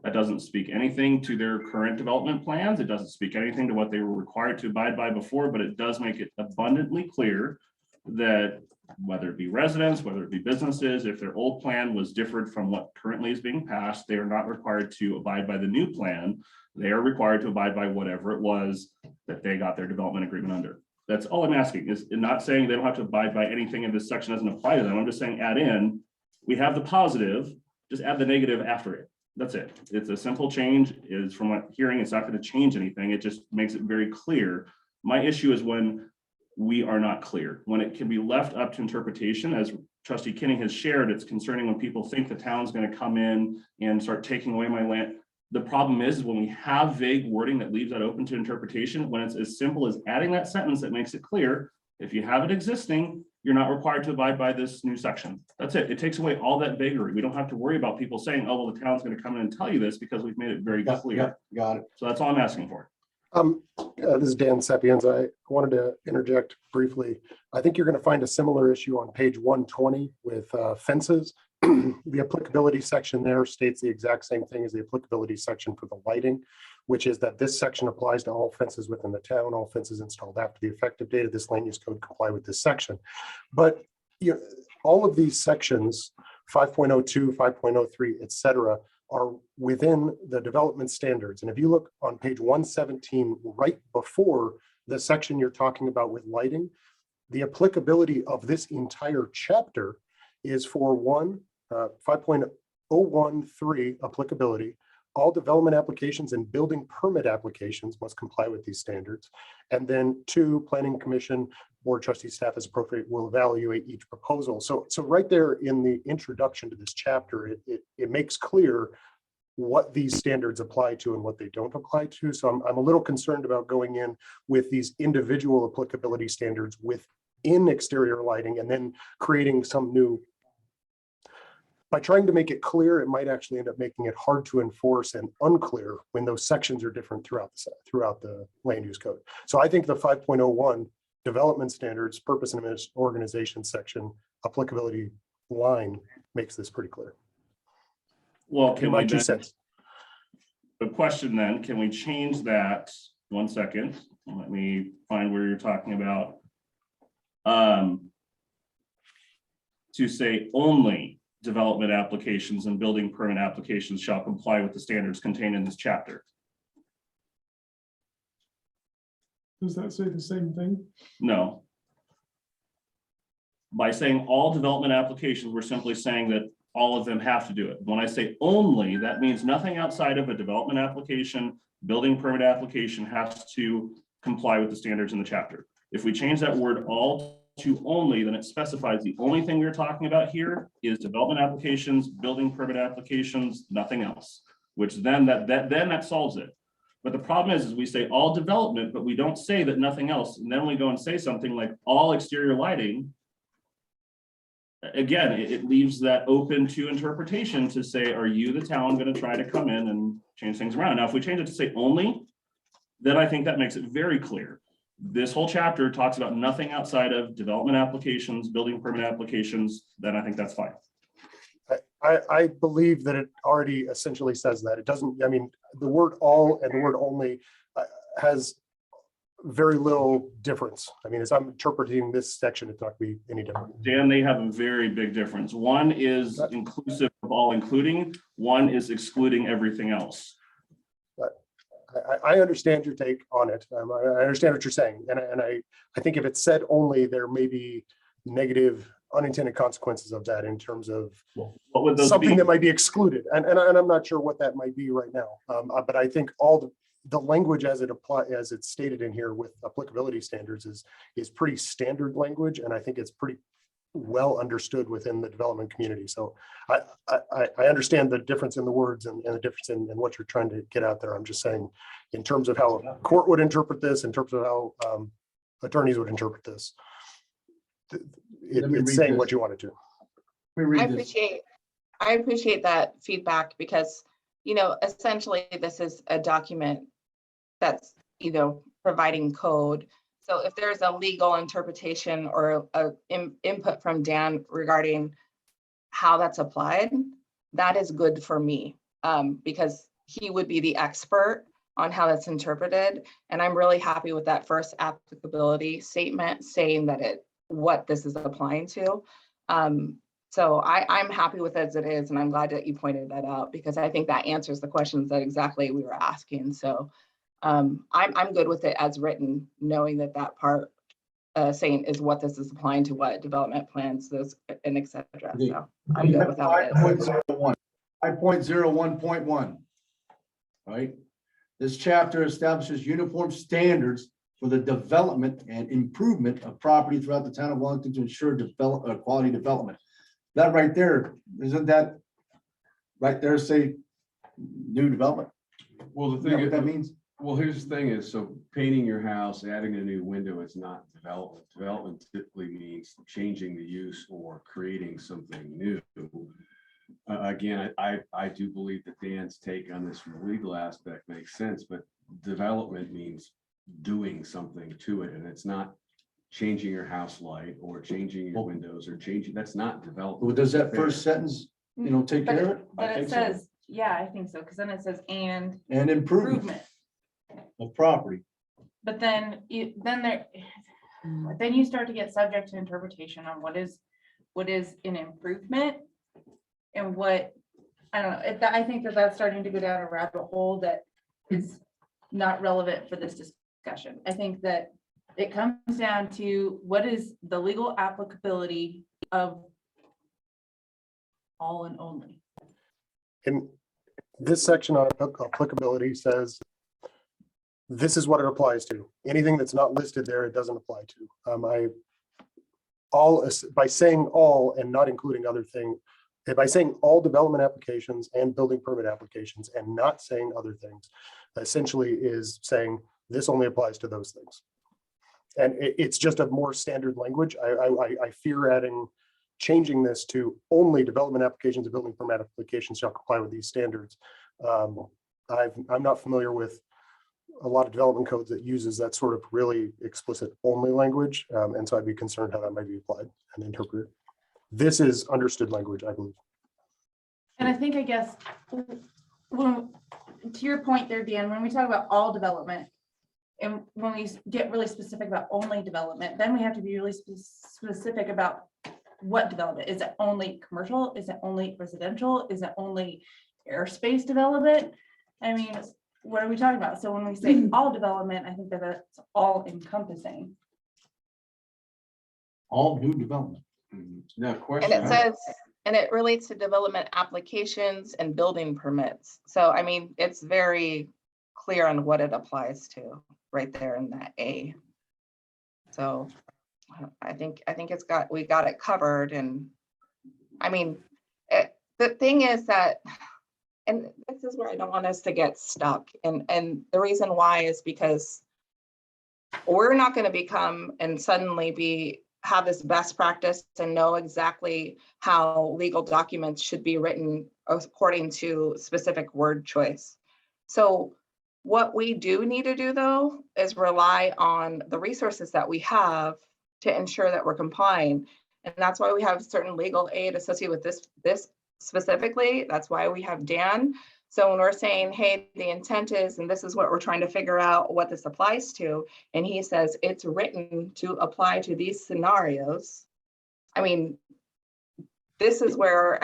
That doesn't speak anything to their current development plans. It doesn't speak anything to what they were required to abide by before, but it does make it abundantly clear that whether it be residents, whether it be businesses, if their old plan was different from what currently is being passed, they are not required to abide by the new plan. They are required to abide by whatever it was that they got their development agreement under. That's all I'm asking, is not saying they don't have to abide by anything in this section doesn't apply to them. I'm just saying add in, we have the positive, just add the negative after it. That's it. It's a simple change. Is from what hearing, it's not going to change anything. It just makes it very clear. My issue is when we are not clear, when it can be left up to interpretation. As Trustee Kinney has shared, it's concerning when people think the town's going to come in and start taking away my land. The problem is when we have vague wording that leaves that open to interpretation, when it's as simple as adding that sentence that makes it clear, if you have it existing, you're not required to abide by this new section. That's it. It takes away all that vagary. We don't have to worry about people saying, oh, well, the town's going to come in and tell you this, because we've made it very clear. Got it. So that's all I'm asking for. This is Dan Sapienza. I wanted to interject briefly. I think you're going to find a similar issue on page 120 with fences. The applicability section there states the exact same thing as the applicability section for the lighting, which is that this section applies to all fences within the town. All fences installed after the effective date of this land use code comply with this section. But all of these sections, 5.02, 5.03, et cetera, are within the development standards. And if you look on page 117, right before the section you're talking about with lighting, the applicability of this entire chapter is for 5.013 applicability. All development applications and building permit applications must comply with these standards. And then 2, Planning Commission, Board Trustee staff as appropriate will evaluate each proposal. So right there in the introduction to this chapter, it makes clear what these standards apply to and what they don't apply to. So I'm a little concerned about going in with these individual applicability standards within exterior lighting and then creating some new. By trying to make it clear, it might actually end up making it hard to enforce and unclear when those sections are different throughout the land use code. So I think the 5.01 development standards, purpose and organization section applicability line makes this pretty clear. Well, can My we 2 then, cents. the question then, can we change that? 1 second. Let me find where you're talking about. To say only development applications and building permit applications shall comply with the standards contained in this chapter. Does that say the same thing? No. By saying all development applications, we're simply saying that all of them have to do it. When I say only, that means nothing outside of a development application, building permit application has to comply with the standards in the chapter. If we change that word all to only, then it specifies the only thing we're talking about here is development applications, building permit applications, nothing else, which then that solves it. But the problem is we say all development, but we don't say that nothing else. And then we go and say something like all exterior lighting. Again, it leaves that open to interpretation to say, are you the town going to try to come in and change things around? Now, if we change it to say only, then I think that makes it very clear. This whole chapter talks about nothing outside of development applications, building permit applications, then I think that's fine. I believe that it already essentially says that. It doesn't, I mean, the word all and the word only has very little difference. I mean, as I'm interpreting this section, it's not going to be any different. Dan, they have a very big difference. One is inclusive of all including, one is excluding everything else. I understand your take on it. I understand what you're saying. And I think if it's said only, there may be negative unintended consequences of that in terms of What would those something be? that might be excluded. And I'm not sure what that might be right now. But I think all the language as it's stated in here with applicability standards is pretty standard language. And I think it's pretty well understood within the development community. So I understand the difference in the words and the difference in what you're trying to get out there. I'm just saying in terms of how a court would interpret this, in terms of how attorneys would interpret this, Let me it's read saying this. what you want it to. Let me I read this. appreciate that feedback because, you know, essentially this is a document that's, you know, providing code. So if there's a legal interpretation or a input from Dan regarding how that's applied, that is good for me because he would be the expert on how that's interpreted. And I'm really happy with that first applicability statement saying that what this is applying to. So I'm happy with it as it is, and I'm glad that you pointed that out because I think that answers the questions that exactly we were asking. So I'm good with it as written, knowing that part saying is what this is applying to what development plans, those and et cetera. So I'm good with how it is. 5.01, 5.01.1. Right? This chapter establishes uniform standards for the development and improvement of property throughout the town of Wellington to ensure quality development. That right there, isn't that right there say new development? Well, the Is that what thing, that means? well, here's the thing is, so painting your house, adding a new window is not development. Development typically means changing the use or creating something new. Again, I do believe that Dan's take on this from a legal aspect makes sense, but development means doing something to it, and it's not changing your house light or changing your windows or changing, that's not development. Well, does that first sentence, take But care of it, it? but I it think so. says, yeah, I think so, because then it says and And improvement improvement. of property. But then then you start to get subject to interpretation on what is an improvement and what, I don't know, I think that's starting to go down a rabbit hole that is not relevant for this discussion. I think that it comes down to what is the legal applicability of all and only. And this section on applicability says this is what it applies to. Anything that's not listed there, it doesn't apply to. By saying all and not including other things, by saying all development applications and building permit applications and not saying other things, essentially is saying this only applies to those things. And it's just a more standard language. I fear changing this to only development applications and building permit applications shall comply with these standards. I'm not familiar with a lot of development codes that uses that sort of really explicit only language. And so I'd be concerned how that might be applied and interpreted. This is understood language, I believe. And I guess, to your point there, Dan, when we talk about all development, and when we get really specific about only development, then we have to be really specific about what development. Is it only commercial? Is it only residential? Is it only airspace development? I mean, what are we talking about? So when we say all development, I think that that's all encompassing. All new development. Now, And question. it says, and it relates to development applications and building permits. So, I mean, it's very clear on what it applies to right there in that A. So I think we got it covered. And I mean, the thing is that, and this this is where I don't want us to get stuck. And the reason why is because we're not going to become and suddenly have this best practice and know exactly how legal documents should be written according to specific word choice. So what we do need to do, though, is rely on the resources that we have to ensure that we're complying. And that's why we have certain legal aid associated with this specifically. That's why we have Dan. So when we're saying, hey, the intent is, and this is what we're trying to figure out what this applies to, and he says it's written to apply to these scenarios. I mean, this is where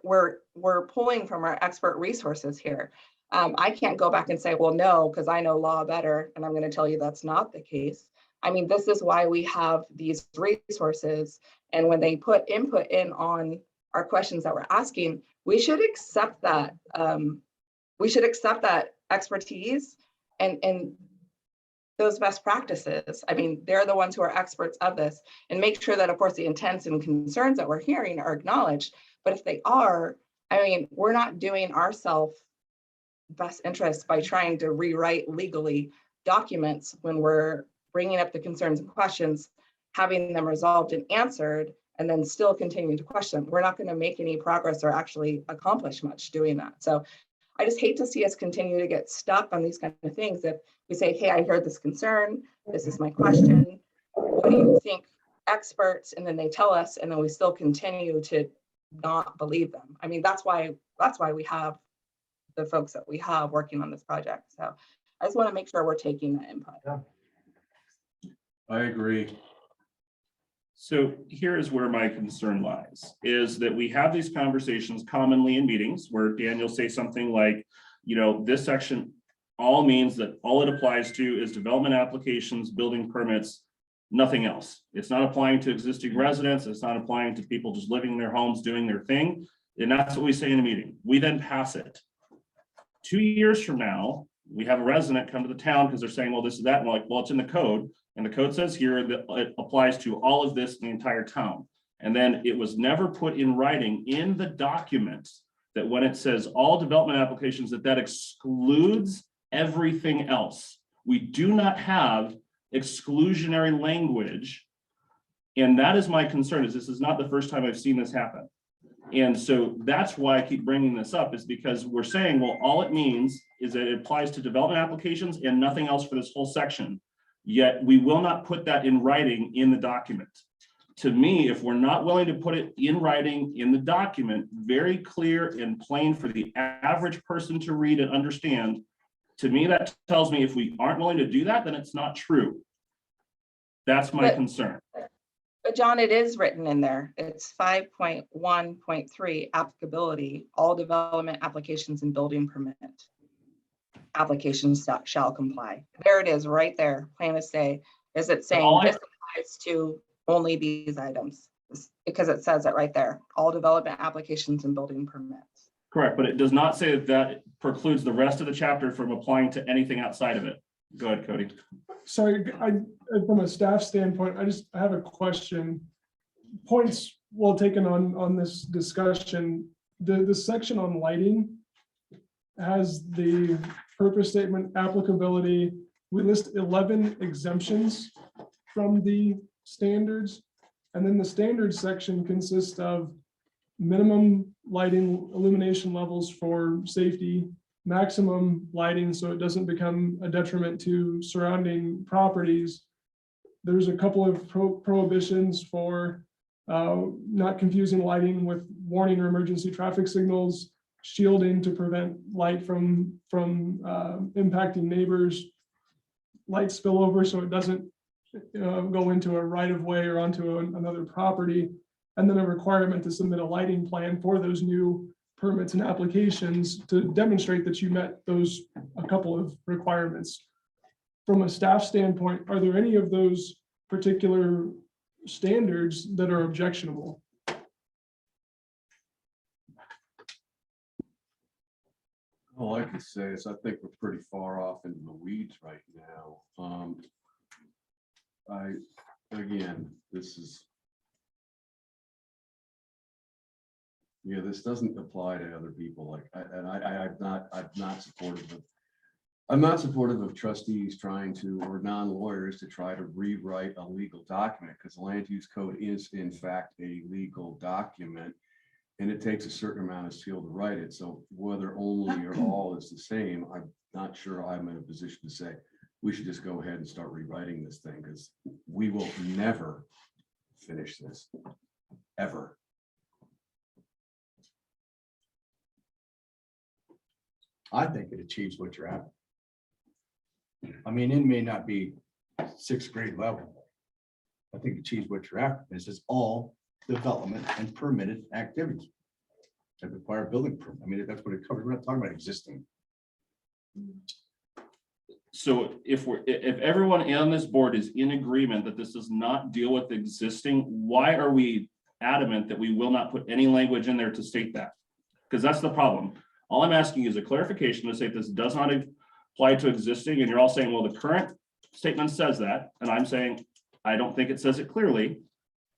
we're pulling from our expert resources here. I can't go back and say, well, no, because I know law better, and I'm going to tell you that's not the case. I mean, this is why we have these resources, and when they put input in on our questions that we're asking, we should accept that. We should accept that expertise and those best practices. I mean, they're the ones who are experts of this, and make sure that, of course, the intents and concerns that we're hearing are acknowledged. But if they are, I mean, we're not doing ourselves best interest by trying to rewrite legally documents when we're bringing up the concerns and questions, having them resolved and answered, and then still continuing to question. We're not going to make any progress or actually accomplish much doing that. So I just hate to see us continue to get stuck on these kind of things. If we say, hey, I heard this concern, this is my question, what do you think, experts? And then they tell us, and then we still continue to not believe them. I mean, that's why we have the folks that we have working on this project. So I just want to make sure we're taking that input. Yeah. I agree. So here is where my concern lies, is that we have these conversations commonly in meetings where Daniel say something like, you know, this section all means that all it applies to is development applications, building permits, nothing else. It's not applying to existing residents. It's not applying to people just living in their homes, doing their thing. And that's what we say in a meeting. We then pass it. 2 years from now, we have a resident come to the town because they're saying, well, this is that. And we're like, well, it's in the code. And the code says here that it applies to all of this in the entire town. And then it was never put in writing in the document that when it says all development applications, that excludes everything else. We do not have exclusionary language. And that is my concern, is this is not the first time I've seen this happen. And so that's why I keep bringing this up, is because we're saying, well, all it means is that it applies to development applications and nothing else for this whole section. Yet we will not put that in writing in the document. To me, if we're not willing to put it in writing in the document, very clear and plain for the average person to read and understand, to me, that tells me if we aren't willing to do that, then it's not true. That's my concern. But John, it is written in there. It's 5.1.3 applicability, all development applications and building permit applications that shall comply. There it is right there, plain as day. Is it saying this applies to only these items? Because it says it right there, all development applications and building permits. Correct, but it does not say that that precludes the rest of the chapter from applying to anything outside of it. Go ahead, Cody. Sorry, from a staff standpoint, I have a question. Points well taken on this discussion. The section on lighting has the purpose statement, applicability. We list 11 exemptions from the standards. And then the standards section consists of minimum lighting illumination levels for safety, maximum lighting so it doesn't become a detriment to surrounding properties. There's a couple of prohibitions for not confusing lighting with warning or emergency traffic signals, shielding to prevent light from impacting neighbors, light spillover so it doesn't go into a right of way or onto another property, and then a requirement to submit a lighting plan for those new permits and applications to demonstrate that you met those a couple of requirements. From a staff standpoint, are there any of those particular standards that are objectionable? All I can say is I think we're pretty far off into the weeds right now. Yeah, this doesn't apply to other people, like, I'm not supportive of trustees trying to, or non-lawyers to try to rewrite a legal document, because the land use code is in fact a legal document. And it takes a certain amount of skill to write it, so whether only or all is the same, I'm not sure I'm in a position to say, we should just go ahead and start rewriting this thing, because we will never finish this, ever. I think it achieves what you're after. I mean, it may not be sixth grade level. I think it achieves what you're after. This is all development and permitted activities that require building permit. I mean, that's what it covers. We're not talking about existing. So if everyone on this board is in agreement that this does not deal with existing, why are we adamant that we will not put any language in there to state that? Because that's the problem. All I'm asking is a clarification to say this does not apply to existing, and you're all saying, well, the current statement says that, and I'm saying, I don't think it says it clearly,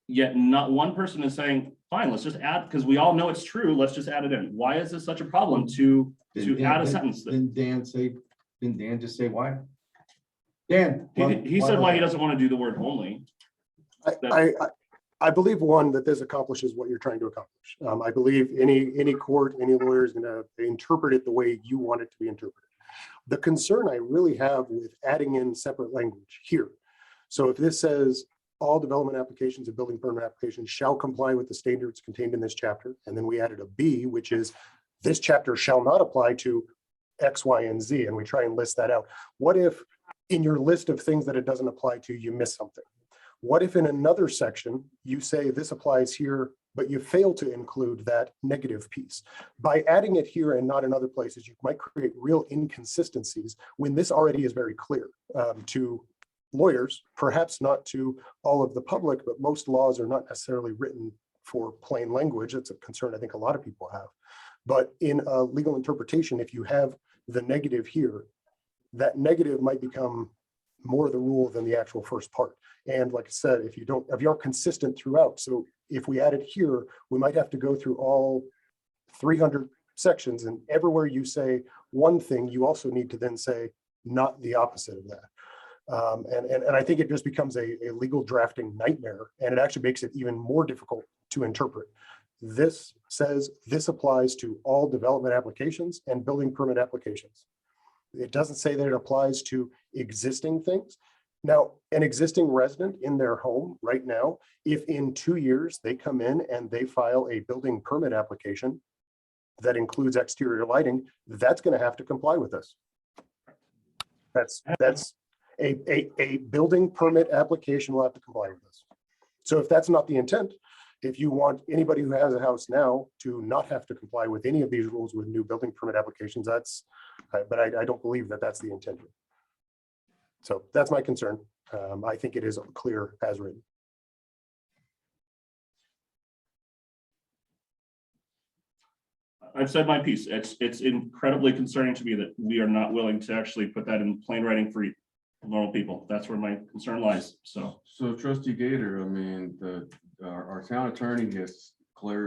yet not one person is saying, fine, let's just add, because we all know it's true, let's just add it in. Why is this such a problem to add a sentence? Didn't Dan just say why? Dan. He said why he doesn't want to do the word only. I believe, one, that this accomplishes what you're trying to accomplish. I believe any court, any lawyer is going to interpret it the way you want it to be interpreted. The concern I really have with adding in separate language here. So if this says all development applications and building permit applications shall comply with the standards contained in this chapter, and then we added a B, which is this chapter shall not apply to X, Y, and Z, and we try and list that out. What if in your list of things that it doesn't apply to, you miss something? What if in another section, you say this applies here, but you fail to include that negative piece? By adding it here and not in other places, you might create real inconsistencies when this already is very clear to lawyers, perhaps not to all of the public, but most laws are not necessarily written for plain language. It's a concern I think a lot of people have. But in a legal interpretation, if you have the negative here, that negative might become more the rule than the actual first part. And like I said, if you aren't consistent throughout, so if we add it here, we might have to go through all 300 sections, and everywhere you say one thing, you also need to then say not the opposite of that. And I think it just becomes a legal drafting nightmare, and it actually makes it even more difficult to interpret. This says this applies to all development applications and building permit applications. It doesn't say that it applies to existing things. Now, an existing resident in their home right now, if in 2 years they come in and they file a building permit application that includes exterior lighting, that's going to have to comply with this. That's a building permit application will have to comply with this. So if that's not the intent, if you want anybody who has a house now to not have to comply with any of these rules with new building permit applications, but I don't believe that that's the intent. So that's my concern. I think it is clear as written. I've said my piece. It's incredibly concerning to me that we are not willing to actually put that in plain writing for normal people. That's where my concern lies. So Trustee Gator, I mean, our town attorney has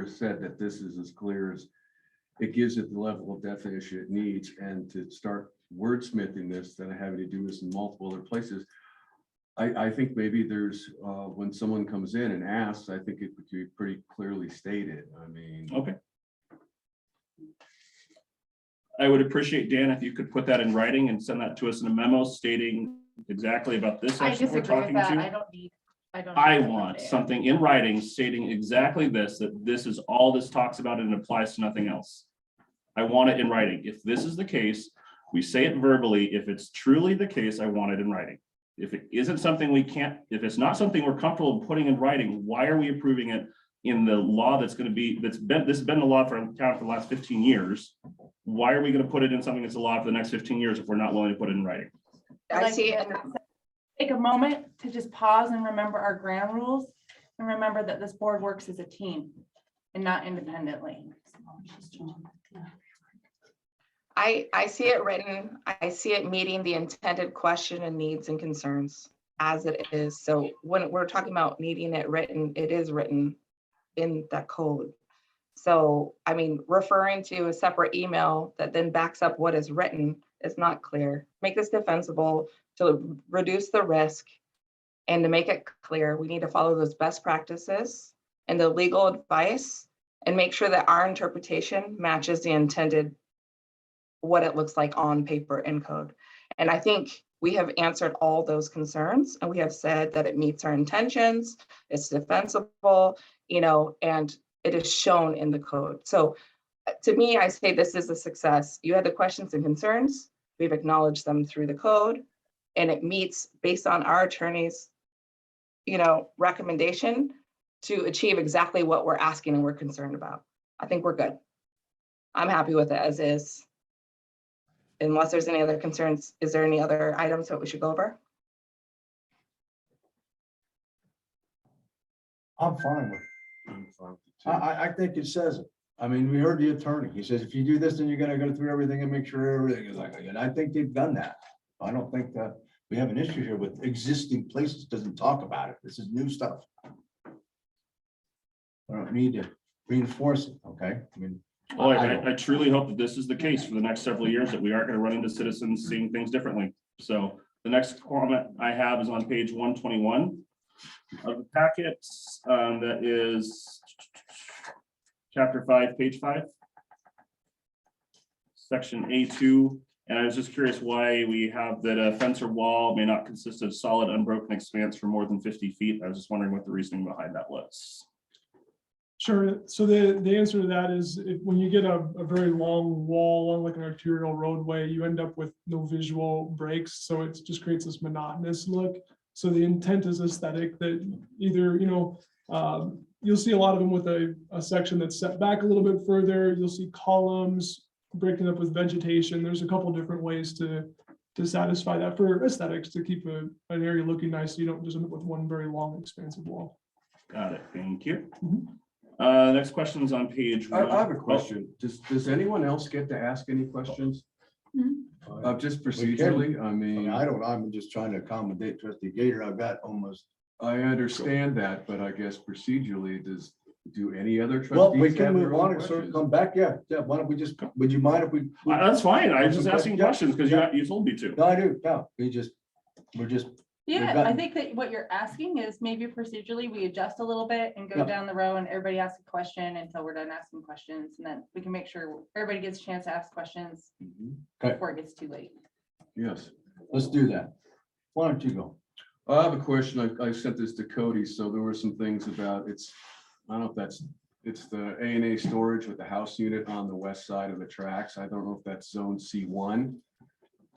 said that this is as clear as it gives it the level of definition it needs, and to start wordsmithing this, then having to do this in multiple other places. I think maybe there's when someone comes in and asks, I think it would be pretty clearly stated. I mean, okay. I would appreciate, Dan, if you could put that in writing and send that to us in a memo stating exactly about this I section we're disagree with talking that. to. I I want something in writing stating exactly this, that this is all this talks about and it applies to nothing else. I want it in writing. If this is the case, we say it verbally. If it's truly the case, I want it in writing. If it isn't something we can't, if it's not something we're comfortable putting in writing, why are we approving it in the law that's going to be, this has been the law for town for the last 15 years. Why are we going to put it in something that's a law for the next 15 years if we're not willing to put it in writing? I see. Take a moment to just pause and remember our ground rules and remember that this board works as a team and not independently. I see it written. I see it meeting the intended question and needs and concerns as it is. So when we're talking about needing it written, it is written in that code. So, I mean, referring to a separate email that then backs up what is written is not clear. Make this defensible to reduce the risk. And to make it clear, we need to follow those best practices and the legal advice and make sure that our interpretation matches the intended, what it looks like on paper in code. And I think we have answered all those concerns, and we have said that it meets our intentions, it's defensible, and it is shown in the code. So to me, I say this is a success. You had the questions and concerns, we've acknowledged them through the code, and it meets based on our attorney's recommendation to achieve exactly what we're asking and we're concerned about. I think we're good. I'm happy with it as is. Unless there's any other concerns, is there any other items that we should go over? I'm fine with it. I think it says it. I mean, we heard the attorney. He says, if you do this, then you're gonna go through everything and make sure everything is like, and I think they've done that. I don't think that we have an issue here with existing places, doesn't talk about it. This is new stuff. I don't need to reinforce it, okay? I mean, Well, I truly hope that this is the case for the next several years, that we aren't going to run into citizens seeing things differently. So the next comment I have is on page 121 of the packet. That is chapter 5, page 5, section A2. And I was just curious why we have that a fence or wall may not consist of solid unbroken expanse for more than 50 feet. I was just wondering what the reasoning behind that was. Sure. So the answer to that is when you get a very long wall along like an arterial roadway, you end up with no visual breaks. So it just creates this monotonous look. So the intent is aesthetic, that either, you'll see a lot of them with a section that's set back a little bit further. You'll see columns breaking up with vegetation. There's a couple different ways to satisfy that for aesthetics, to keep an area looking nice. So you don't just end up with one very long expansive wall. Got it. Thank you. Mhm. Next question is on page I 1. have a question. Does anyone else get to ask any questions? Just procedurally, I mean, I'm just trying to accommodate Trustee Gator. I've got almost. I understand that, but I guess procedurally, do any other Well, we trustees can have their move on own and sort of questions? come back. Yeah, why don't we just, would you mind if we? That's fine. I was just asking Yeah. questions because you told me to. No, I do. No, we're just. Yeah, I gotten- think that what you're asking is maybe procedurally, we adjust a little bit and go Yeah. down the row and everybody asks a question until we're done asking questions. And then we can make sure everybody gets a chance to ask questions Okay, before it gets too late. Yes. let's do that. Why don't you go? I have a question. I sent this to Cody, so there were some things about I don't know if it's the A&A storage with the house unit on the west side of the tracks. I don't know if that's zone C1.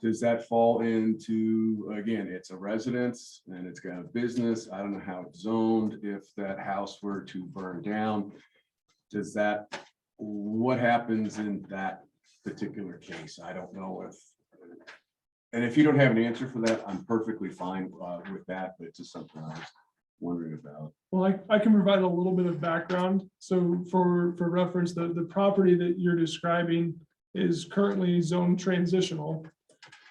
Does that fall into, again, it's a residence and it's got a business. I don't know how it's zoned. If that house were to burn down, what happens in that particular case? I don't know and if you don't have an answer for that, I'm perfectly fine with that, but it's just something I was wondering about. Well, I can provide a little bit of background. So for reference, the property that you're describing is currently zone transitional.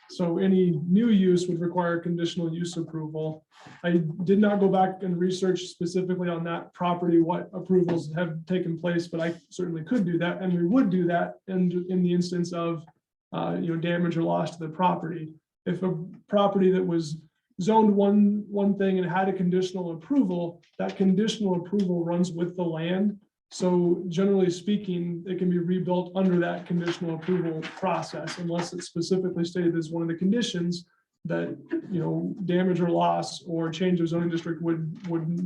So any new use would require conditional use approval. I did not go back and research specifically on that property, what approvals have taken place, but I certainly could do that. And we would do that in the instance of damage or loss to the property. If a property that was zoned one thing and had a conditional approval, that conditional approval runs with the land. So generally speaking, it can be rebuilt under that conditional approval process unless it's specifically stated as one of the conditions that, damage or loss or change of zoning district would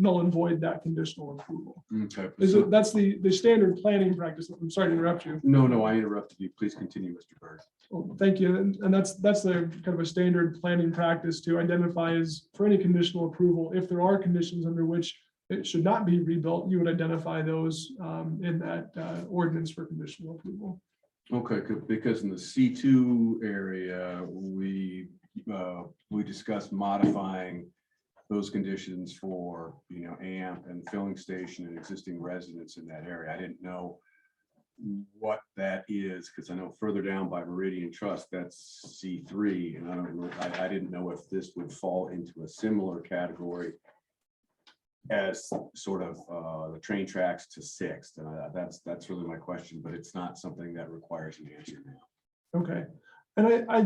null and void that conditional approval. Okay. That's the standard planning practice. I'm sorry to interrupt you. No, I interrupted you. Please continue, Mr. Bird. Well, thank you. And that's the kind of a standard planning practice to identify as for any conditional approval. If there are conditions under which it should not be rebuilt, you would identify those in that ordinance for conditional approval. Okay, because in the C2 area, we discussed modifying those conditions for, AMP and filling station and existing residents in that area. I didn't know what that is, because I know further down by Meridian Trust, that's C3, and I didn't know if this would fall into a similar category as sort of the train tracks to Sixth, and that's really my question, but it's not something that requires an answer now. Okay, and I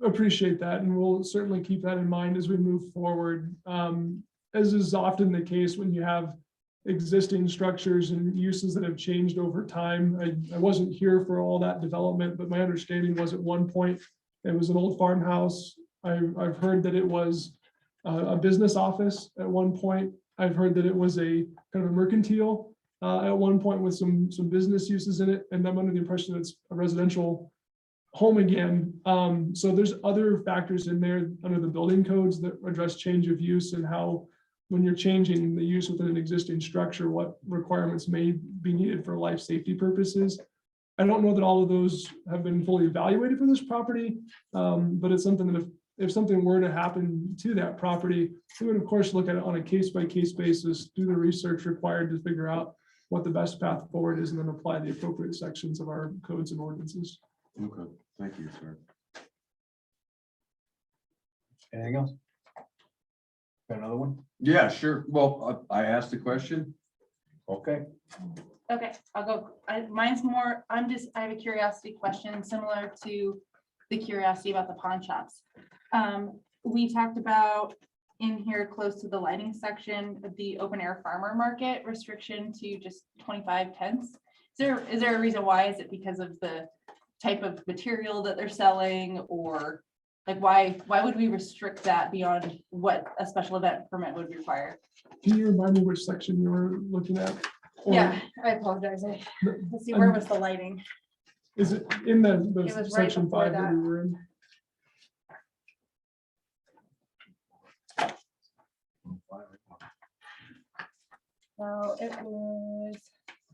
appreciate that, and we'll certainly keep that in mind as we move forward. As is often the case when you have existing structures and uses that have changed over time. I wasn't here for all that development, but my understanding was at one point, it was an old farmhouse. I've heard that it was a business office at one point. I've heard that it was a kind of a mercantile at one point with some business uses in it, and I'm under the impression that it's a residential home again. So there's other factors in there under the building codes that address change of use and how, when you're changing the use within an existing structure, what requirements may be needed for life safety purposes. I don't know that all of those have been fully evaluated for this property, but it's something that if something were to happen to that property, we would of course look at it on a case-by-case basis, do the research required to figure out what the best path forward is, and then apply the appropriate sections of our codes and ordinances. Okay, thank you, sir. Anything else? Got another one? Yeah, sure. Well, I asked the question. Okay. Okay, I'll go. Mine's more, I have a curiosity question similar to the curiosity about the pawn shops. We talked about in here close to the lighting section, the open air farmer market restriction to just 25 tents. Is there a reason why? Is it because of the type of material that they're selling, or like why would we restrict that beyond what a special event permit would require? Can you remind me which section you were looking at? Or Yeah, I apologize. Let's see, where was the lighting? is it in the was right section before 5 that that. we were in? So it was,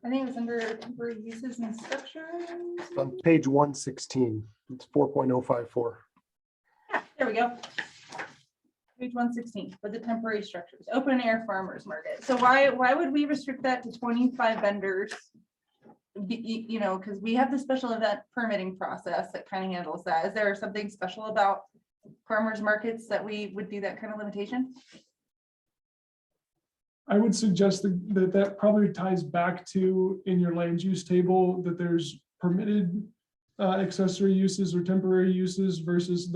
I think it was under temporary uses and structures. On page 116, it's 4.054. Yeah, there we go. Page 116 for the temporary structures, open air farmers market. So why would we restrict that to 25 vendors? You know, because we have the special event permitting process that kind of handles that. Is there something special about farmers markets that we would do that kind of limitation? I would suggest that probably ties back to in your land use table that there's permitted accessory uses or temporary uses versus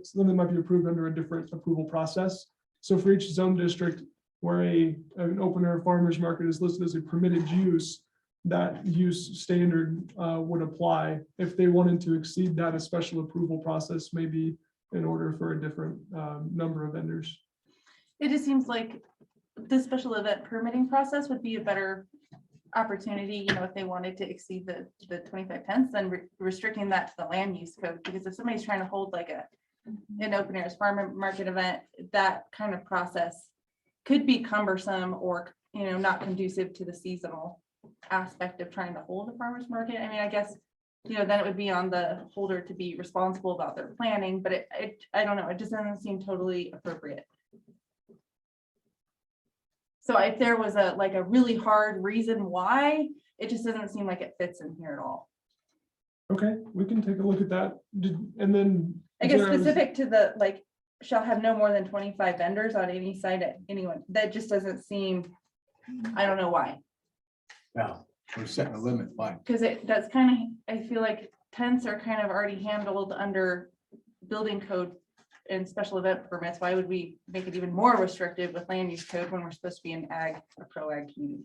something that might be approved under a different approval process. So for each zone district where an open air farmers market is listed as a permitted use, that use standard would apply. If they wanted to exceed that, a special approval process may be in order for a different number of vendors. It just seems like the special event permitting process would be a better opportunity, you know, if they wanted to exceed the 25 tents, than restricting that to the land use code. Because if somebody's trying to hold like an open air farm market event, that kind of process could be cumbersome or, you know, not conducive to the seasonal aspect of trying to hold a farmer's market. I mean, I guess, you know, then it would be on the holder to be responsible about their planning, but I don't know, it just doesn't seem totally appropriate. So if there was a really hard reason why, it just doesn't seem like it fits in here at all. Okay, we can take a look at that. And then I guess specific to the shall have no more than 25 vendors on any site at anyone. That just doesn't seem, I don't know why. Yeah, we're setting a limit, fine. Because that's kind of, I feel like tents are kind of already handled under building code and special event permits. Why would we make it even more restrictive with land use code when we're supposed to be an ag or pro ag community?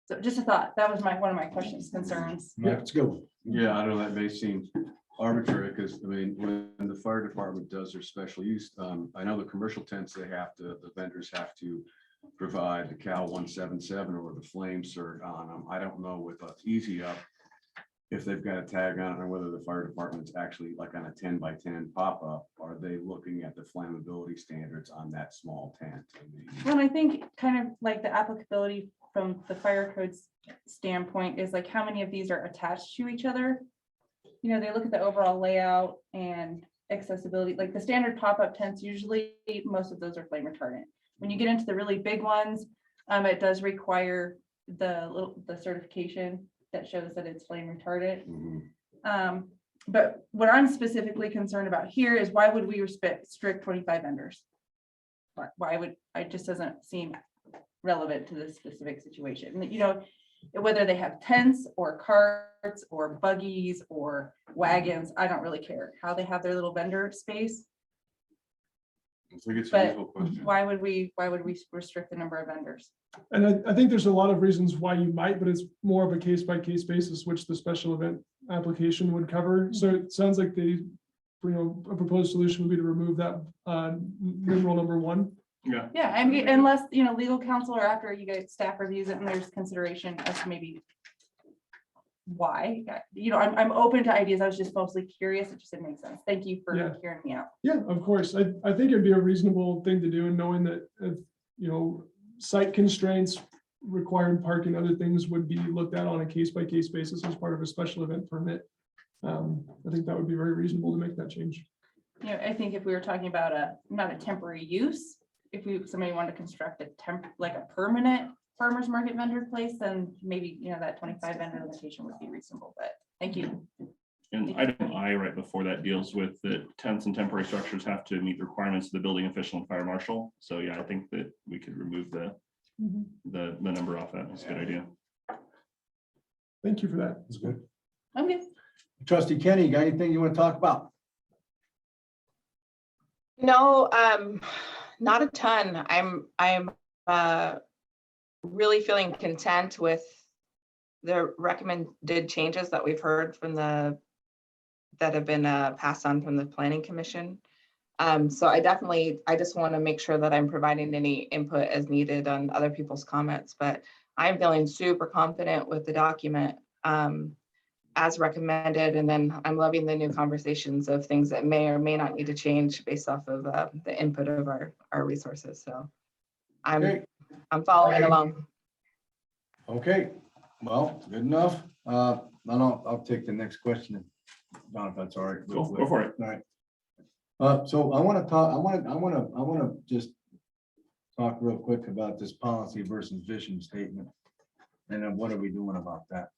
So just a thought, that was one of my questions, concerns. Yeah, it's good. Yeah, I know that may seem arbitrary, because I mean, when the fire department does their special use, I know the commercial tents, the vendors have to provide the Cal 177 or the flame cert on them. I don't know with Easy Up if they've got a tag on it, or whether the fire department's actually like on a 10 by 10 pop-up. Are they looking at the flammability standards on that small tent? I mean, Well, I think kind of like the applicability from the fire codes standpoint is like how many of these are attached to each other. You know, they look at the overall layout and accessibility, like the standard pop-up tents, usually most of those are flame retardant. When you get into the really big ones, it does require the certification that shows that it's flame retardant. But what I'm specifically concerned about here is why would we restrict 25 vendors? Why would, it just doesn't seem relevant to this specific situation. You know, whether they have tents or carts or buggies or wagons, I don't really care how they have their little vendor space. I think it's a But reasonable question. why would we restrict the number of vendors? And I think there's a lot of reasons why you might, but it's more of a case by case basis, which the special event application would cover. So it sounds like a proposed solution would be to remove that numeral number 1. Yeah. Yeah, I mean, unless, you know, legal counsel or after you guys staff reviews it and there's consideration as to maybe why, you know, I'm open to ideas. I was just mostly curious. It just didn't make sense. Thank you for Yeah. hearing me out. Yeah, of course. I think it'd be a reasonable thing to do, and knowing that, if, you know, site constraints requiring parking, other things would be looked at on a case by case basis as part of a special event permit. I think that would be very reasonable to make that change. You know, I think if we were talking about not a temporary use, if somebody wanted to construct like a permanent farmer's market vendor place, then maybe, you know, that 25 vendor limitation would be reasonable, but thank you. And item I right before that deals with that tents and temporary structures have to meet the requirements of the building official and fire marshal. So yeah, I think that we could remove the number off that. That's a good idea. Thank you for that. That's good. Okay. Trustee Kinney, you got anything you want to talk about? No, not a ton. I'm really feeling content with the recommended changes that we've heard from that have been passed on from the Planning Commission. So I just want to make sure that I'm providing any input as needed on other people's comments, but I'm feeling super confident with the document as recommended. And then I'm loving the new conversations of things that may or may not need to change based off of the input of our resources. So Okay. I'm following along. Okay, well, good enough. I'll take the next question. Don, if that's all right. Go for it. All right. So I want to talk, I want to just talk real quick about this policy versus vision statement. And then what are we doing about that?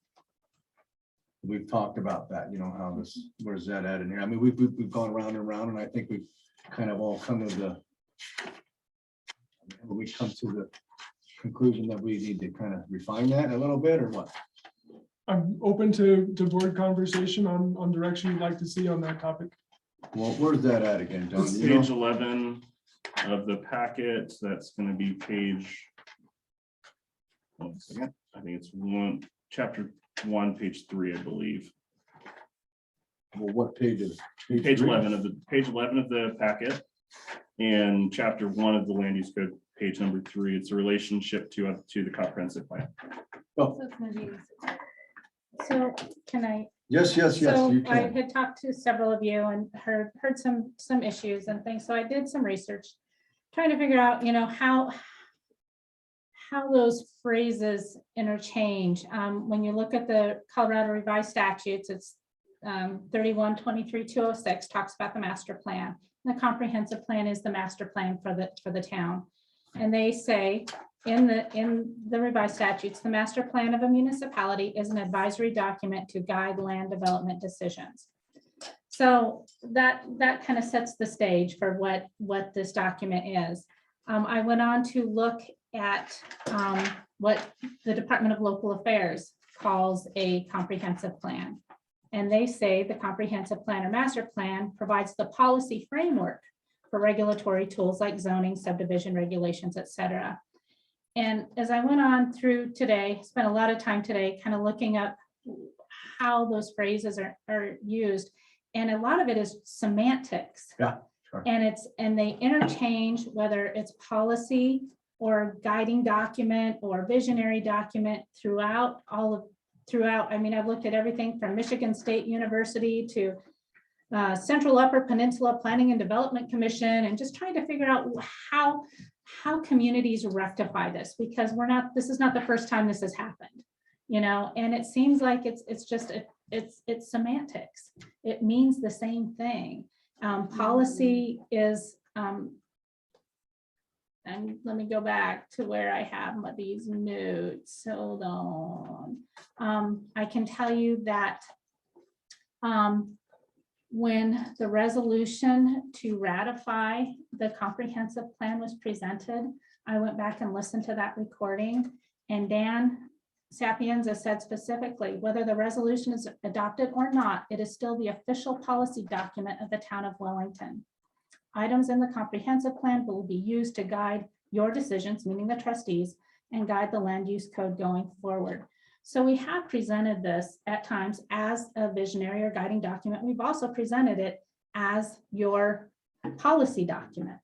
We've talked about that, you know, how this, where's that at in here? I mean, we've gone around and around, and I think we've kind of all come to the conclusion that we need to kind of refine that a little bit, or what? I'm open to board conversation on direction you'd like to see on that topic. Well, where's that at again, Don? It's Do you know? page 11 of the packet. That's going to be page. One second. I think it's chapter 1, page 3, I believe. Well, what page is? Page 3? 11 of the packet, and chapter 1 of the land use code, page number 3. It's a relationship to the comprehensive plan. Oh, So it's gonna be- So can I? yes, you So I can. had talked to several of you and heard some issues and things. So I did some research, trying to figure out, you know, how those phrases interchange. When you look at the Colorado Revised Statutes, it's 3123-206 talks about the master plan. The comprehensive plan is the master plan for the town. And they say in the revised statutes, the master plan of a municipality is an advisory document to guide land development decisions. So that kind of sets the stage for what this document is. I went on to look at what the Department of Local Affairs calls a comprehensive plan. And they say the comprehensive plan or master plan provides the policy framework for regulatory tools like zoning, subdivision regulations, et cetera. And as I went on through today, spent a lot of time today kind of looking up how those phrases are used. And a lot of it is semantics. Yeah, sure. And they interchange, whether it's policy or guiding document or visionary document throughout. I mean, I've looked at everything from Michigan State University to Central Upper Peninsula Planning and Development Commission, and just trying to figure out how communities rectify this, because this is not the first time this has happened, you know, and it seems like it's semantics. It means the same thing. Policy is, and let me go back to where I have these notes. Hold on. I can tell you that when the resolution to ratify the comprehensive plan was presented, I went back and listened to that recording, and Dan Sapienza said specifically, whether the resolution is adopted or not, it is still the official policy document of the town of Wellington. Items in the comprehensive plan will be used to guide your decisions, meaning the trustees, and guide the land use code going forward. So we have presented this at times as a visionary or guiding document. We've also presented it as your policy document.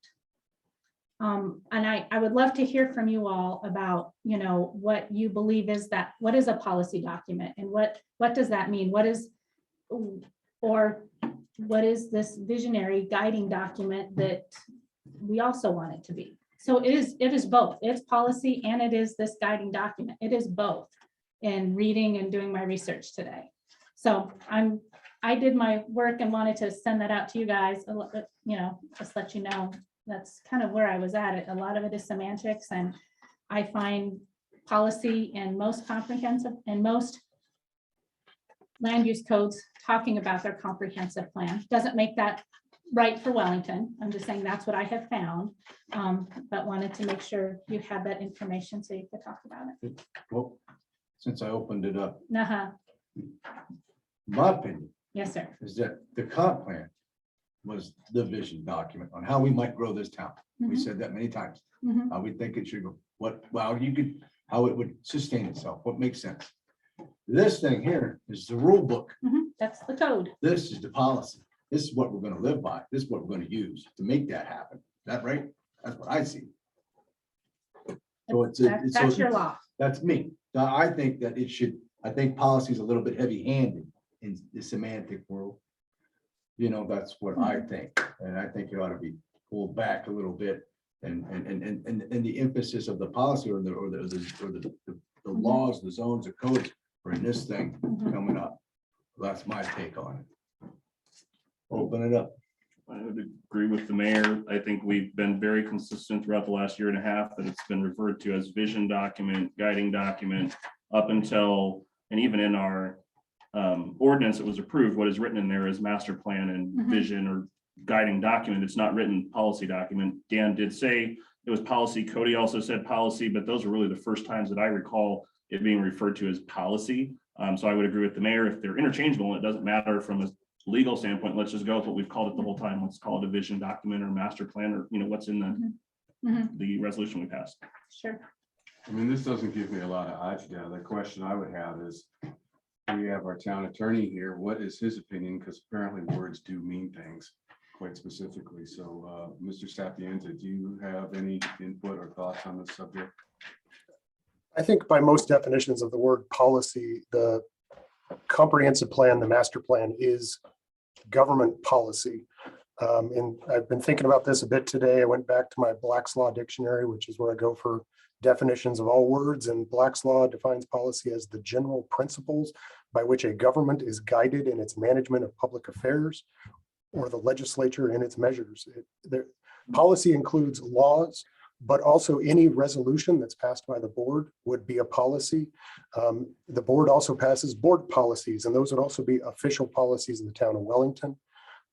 And I would love to hear from you all about, what you believe is that, what is a policy document, and what does that mean? What is this visionary guiding document that we also want it to be? So it is both. It's policy and it is this guiding document. It is both in reading and doing my research today. So I did my work and wanted to send that out to you guys, just let you know. That's kind of where I was at. A lot of it is semantics, and I find policy in most comprehensive and most land use codes talking about their comprehensive plan. Doesn't make that right for Wellington. I'm just saying that's what I have found, but wanted to make sure you had that information so you could talk about it. Well, since I opened it up, Uh-huh. my opinion Yes, sir. is that the comp plan was the vision document on how we might grow this town. We Mhm. said that many times. Mhm. How we think it should go, how it would sustain itself, what makes sense. This thing here is the rule book. Mhm. That's the code. This is the policy. This is what we're gonna live by. This is what we're gonna use to make that happen. Is that right? That's what I see. So That's your law. That's me. Now, I think that I think policy is a little bit heavy-handed in the semantic world. That's what I think, and I think it ought to be pulled back a little bit, and the emphasis of the policy or the laws, the zones, the codes are in this thing coming up. That's my take on it. Open it up. I would agree with the mayor. I think we've been very consistent throughout the last year and a half that it's been referred to as vision document, guiding document, up until, and even in our ordinance that was approved, what is written in there is master plan and Mhm. vision or guiding document. It's not written policy document. Dan did say it was policy. Cody also said policy, but those are really the first times that I recall it being referred to as policy. So I would agree with the mayor. If they're interchangeable, it doesn't matter from a legal standpoint. Let's just go with what we've called it the whole time. Let's call it a vision document or master plan, or what's in Mhm. the resolution we passed. Sure. I mean, this doesn't give me a lot of agita. The question I would have is, we have our town attorney here. What is his opinion? Because apparently words do mean things quite specifically. So, Mr. Sapienza, do you have any input or thoughts on this subject? I think by most definitions of the word policy, the comprehensive plan, the master plan is government policy. And I've been thinking about this a bit today. I went back to my Black's Law Dictionary, which is where I go for definitions of all words, and Black's Law defines policy as the general principles by which a government is guided in its management of public affairs, or the legislature in its measures. Policy includes laws, but also any resolution that's passed by the board would be a policy. The board also passes board policies, and those would also be official policies in the town of Wellington.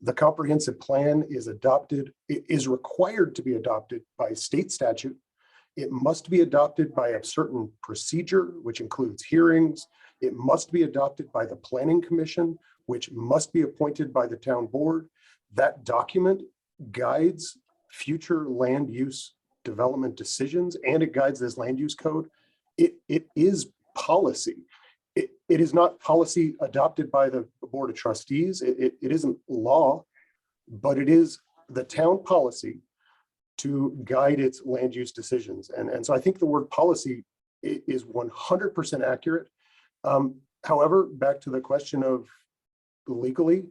The comprehensive plan is required to be adopted by state statute. It must be adopted by a certain procedure, which includes hearings. It must be adopted by the planning commission, which must be appointed by the town board. That document guides future land use development decisions, and it guides this land use code. It is policy. It is not policy adopted by the board of trustees. It isn't law, but it is the town policy to guide its land use decisions. And so I think the word policy is 100% accurate. However, back to the question of legally,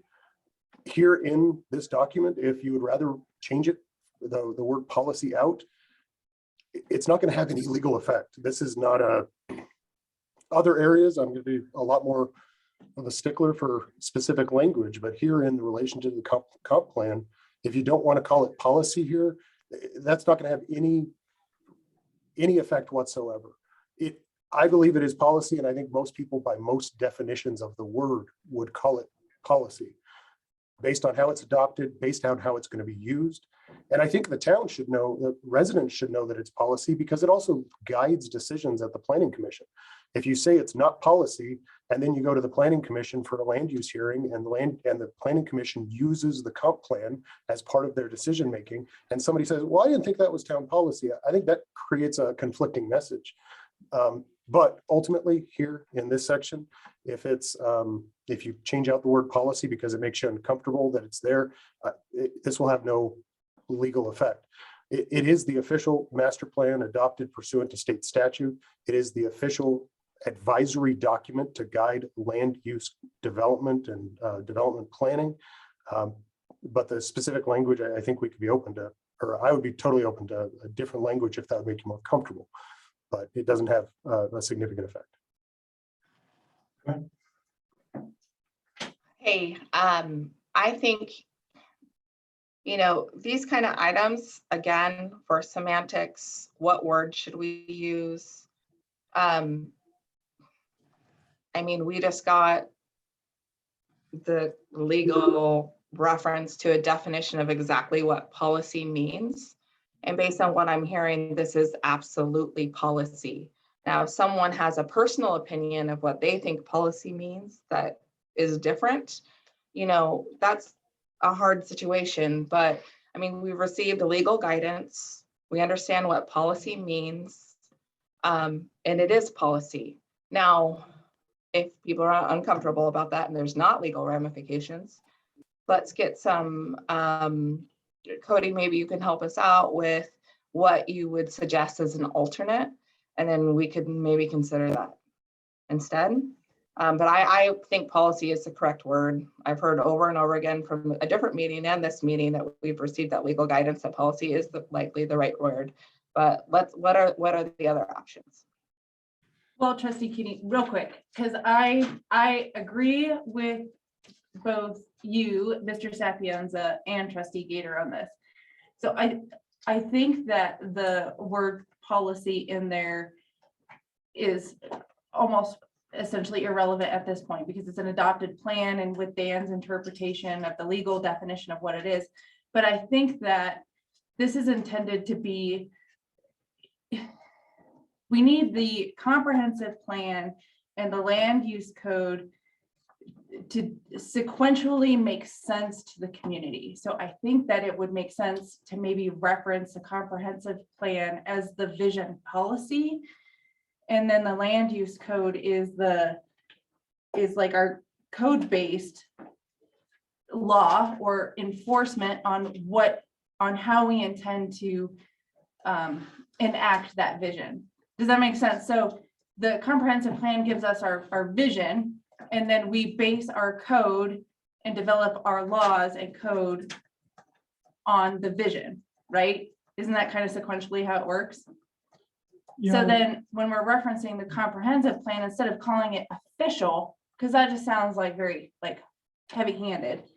here in this document, if you would rather change it, the word policy out, it's not going to have any legal effect. This is not other areas. I'm going to be a lot more of a stickler for specific language, but here in relation to the comp plan, if you don't want to call it policy here, that's not going to have any effect whatsoever. I believe it is policy, and I think most people by most definitions of the word would call it policy. based on how it's adopted, based on how it's going to be used. And I think the town should know, the residents should know that it's policy because it also guides decisions at the planning commission. If you say it's not policy, and then you go to the planning commission for a land use hearing and the planning commission uses the comp plan as part of their decision making, and somebody says, well, I didn't think that was town policy. I think that creates a conflicting message. But ultimately here in this section, if you change out the word policy because it makes you uncomfortable that it's there, this will have no legal effect. It is the official master plan adopted pursuant to state statute. It is the official advisory document to guide land use development and development planning. But the specific language, I think we could be open to, or I would be totally open to a different language if that would make you more comfortable. But it doesn't have a significant effect. Hey, I think, these kind of items, again, for semantics, what word should we use? I mean, we just got the legal reference to a definition of exactly what policy means. And based on what I'm hearing, this is absolutely policy. Now, if someone has a personal opinion of what they think policy means that is different, that's a hard situation. But I mean, we've received legal guidance. We understand what policy means, and it is policy. Now, if people are uncomfortable about that and there's not legal ramifications, let's get some, Cody, maybe you can help us out with what you would suggest as an alternate, and then we could maybe consider that instead. But I think policy is the correct word. I've heard over and over again from a different meeting and this meeting that we've received that legal guidance that policy is likely the right word. But what are the other options? Well, Trustee Kinney, real quick, because I agree with both you, Mr. Sapienza, and Trustee Gator on this. So I think that the word policy in there is almost essentially irrelevant at this point because it's an adopted plan and with Dan's interpretation of the legal definition of what it is. But I think that this is intended to be, we need the comprehensive plan and the land use code to sequentially make sense to the community. So I think that it would make sense to maybe reference the comprehensive plan as the vision policy. And then the land use code is like our code-based law or enforcement on how we intend to enact that vision. Does that make sense? So the comprehensive plan gives us our vision, and then we base our code and develop our laws and code on the vision, right? Isn't that kind of sequentially how it works? So then when we're referencing the comprehensive plan, instead of calling it official, because that just sounds like very heavy-handed.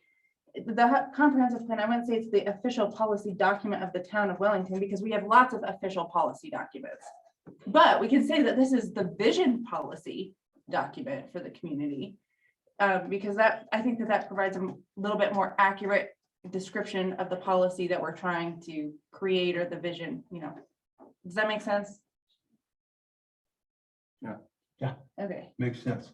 The comprehensive plan, I wouldn't say it's the official policy document of the town of Wellington because we have lots of official policy documents. But we can say that this is the vision policy document for the community because I think that provides a little bit more accurate description of the policy that we're trying to create or the vision, Does that make sense? Yeah. Okay. Makes sense.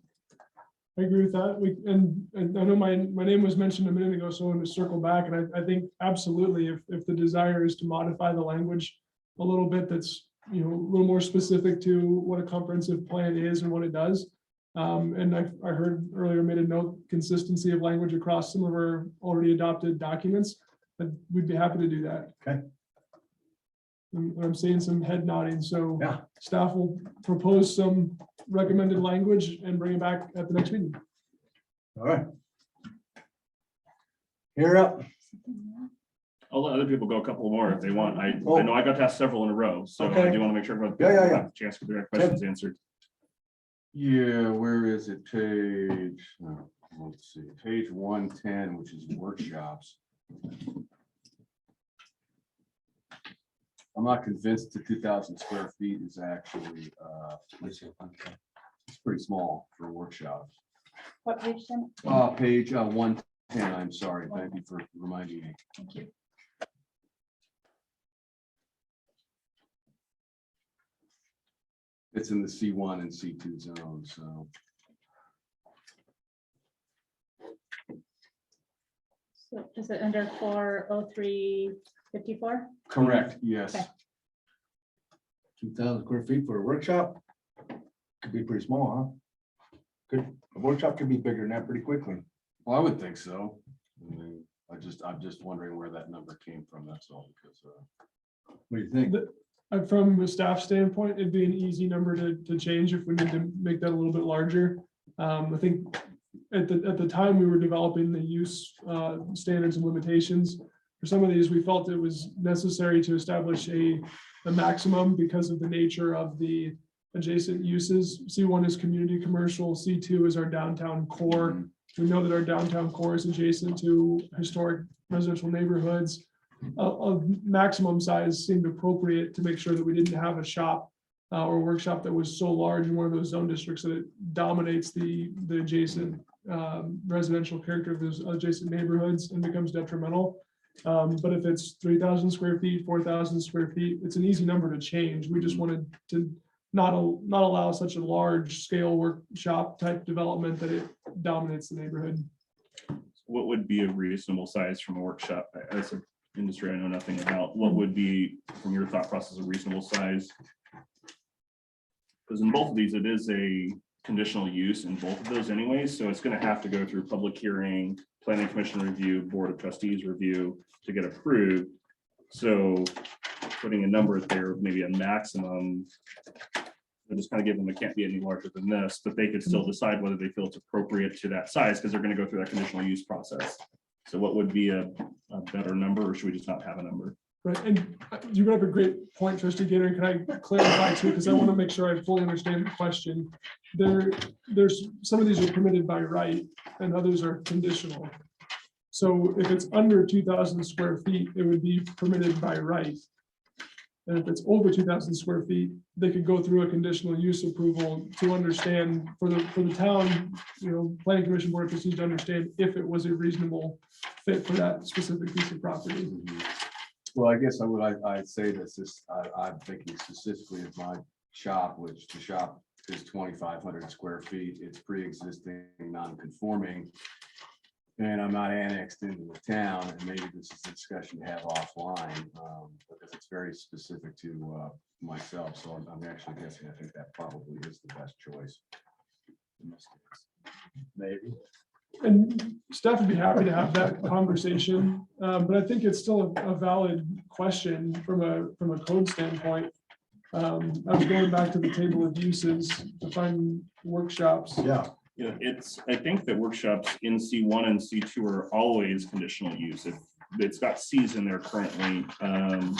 I agree with that. And I know my name was mentioned a minute ago, so I want to circle back. And I think absolutely, if the desire is to modify the language a little bit, that's a little more specific to what a comprehensive plan is and what it does. And I heard earlier made a note consistency of language across some of our already adopted documents, but we'd be happy to do that. Okay. I'm seeing some head nodding, so Yeah. staff will propose some recommended language and bring it back at the next meeting. All right. You're up. I'll let other people go a couple more if they want. I know I got to ask several in a row, so I Okay. do want to make sure everyone Yeah. have a chance to get their questions answered. Yeah, where is it? Let's see, page 110, which is workshops. I'm not convinced the 2,000 square feet is actually, it's pretty small for workshops. What page? Page 110. Hannah, I'm sorry. Thank you for reminding me. Thank you. It's in the C1 and C2 zones, so. So is it under 40354? Correct, yes. Okay. 2,000 square feet for a workshop. Could be pretty small, huh? A workshop could be bigger than that pretty quickly. Well, I would think so. I mean, I'm just wondering where that number came from, that's all, because, What do you think? From a staff standpoint, it'd be an easy number to change if we need to make that a little bit larger. I think at the time we were developing the use standards and limitations. For some of these, we felt it was necessary to establish a maximum because of the nature of the adjacent uses. C1 is community commercial, C2 is our downtown core. We know that our downtown core is adjacent to historic residential neighborhoods. A maximum size seemed appropriate to make sure that we didn't have a shop or workshop that was so large in one of those zone districts that it dominates the adjacent residential character of those adjacent neighborhoods and becomes detrimental. But if it's 3,000 square feet, 4,000 square feet, it's an easy number to change. We just wanted to not allow such a large scale workshop type development that it dominates the neighborhood. What would be a reasonable size from a workshop? As an industry I know nothing about, what would be, from your thought process, a reasonable size? Because in both of these, it is a conditional use in both of those anyways, so it's going to have to go through public hearing, planning commission review, board of trustees review to get approved. So putting a number there, maybe a maximum, they're just kind of give them, it can't be any larger than this, but they could still decide whether they feel it's appropriate to that size because they're going to go through that conditional use process. So what would be a better number, or should we just not have a number? Right, and you brought up a great point, Trustee Kinney. Can I clarify too, because I want to make sure I fully understand the question. There's some of these are permitted by right and others are conditional. So if it's under 2,000 square feet, it would be permitted by right. And if it's over 2,000 square feet, they could go through a conditional use approval to understand for the town, planning commission board of trustees to understand if it was a reasonable fit for that specific piece of property. Well, I guess I'd say this is, I'm thinking specifically of my shop, which the shop is 2,500 square feet. It's pre-existing, non-conforming. And I'm not annexed into the town, and maybe this is a discussion to have offline, because it's very specific to myself. So I'm actually guessing, I think that probably is the best choice in this case. Maybe. And staff would be happy to have that conversation, but I think it's still a valid question from a code standpoint. I was going back to the table of uses to find workshops. Yeah. Yeah, I think that workshops in C1 and C2 are always conditional use. It's got Cs in there currently. So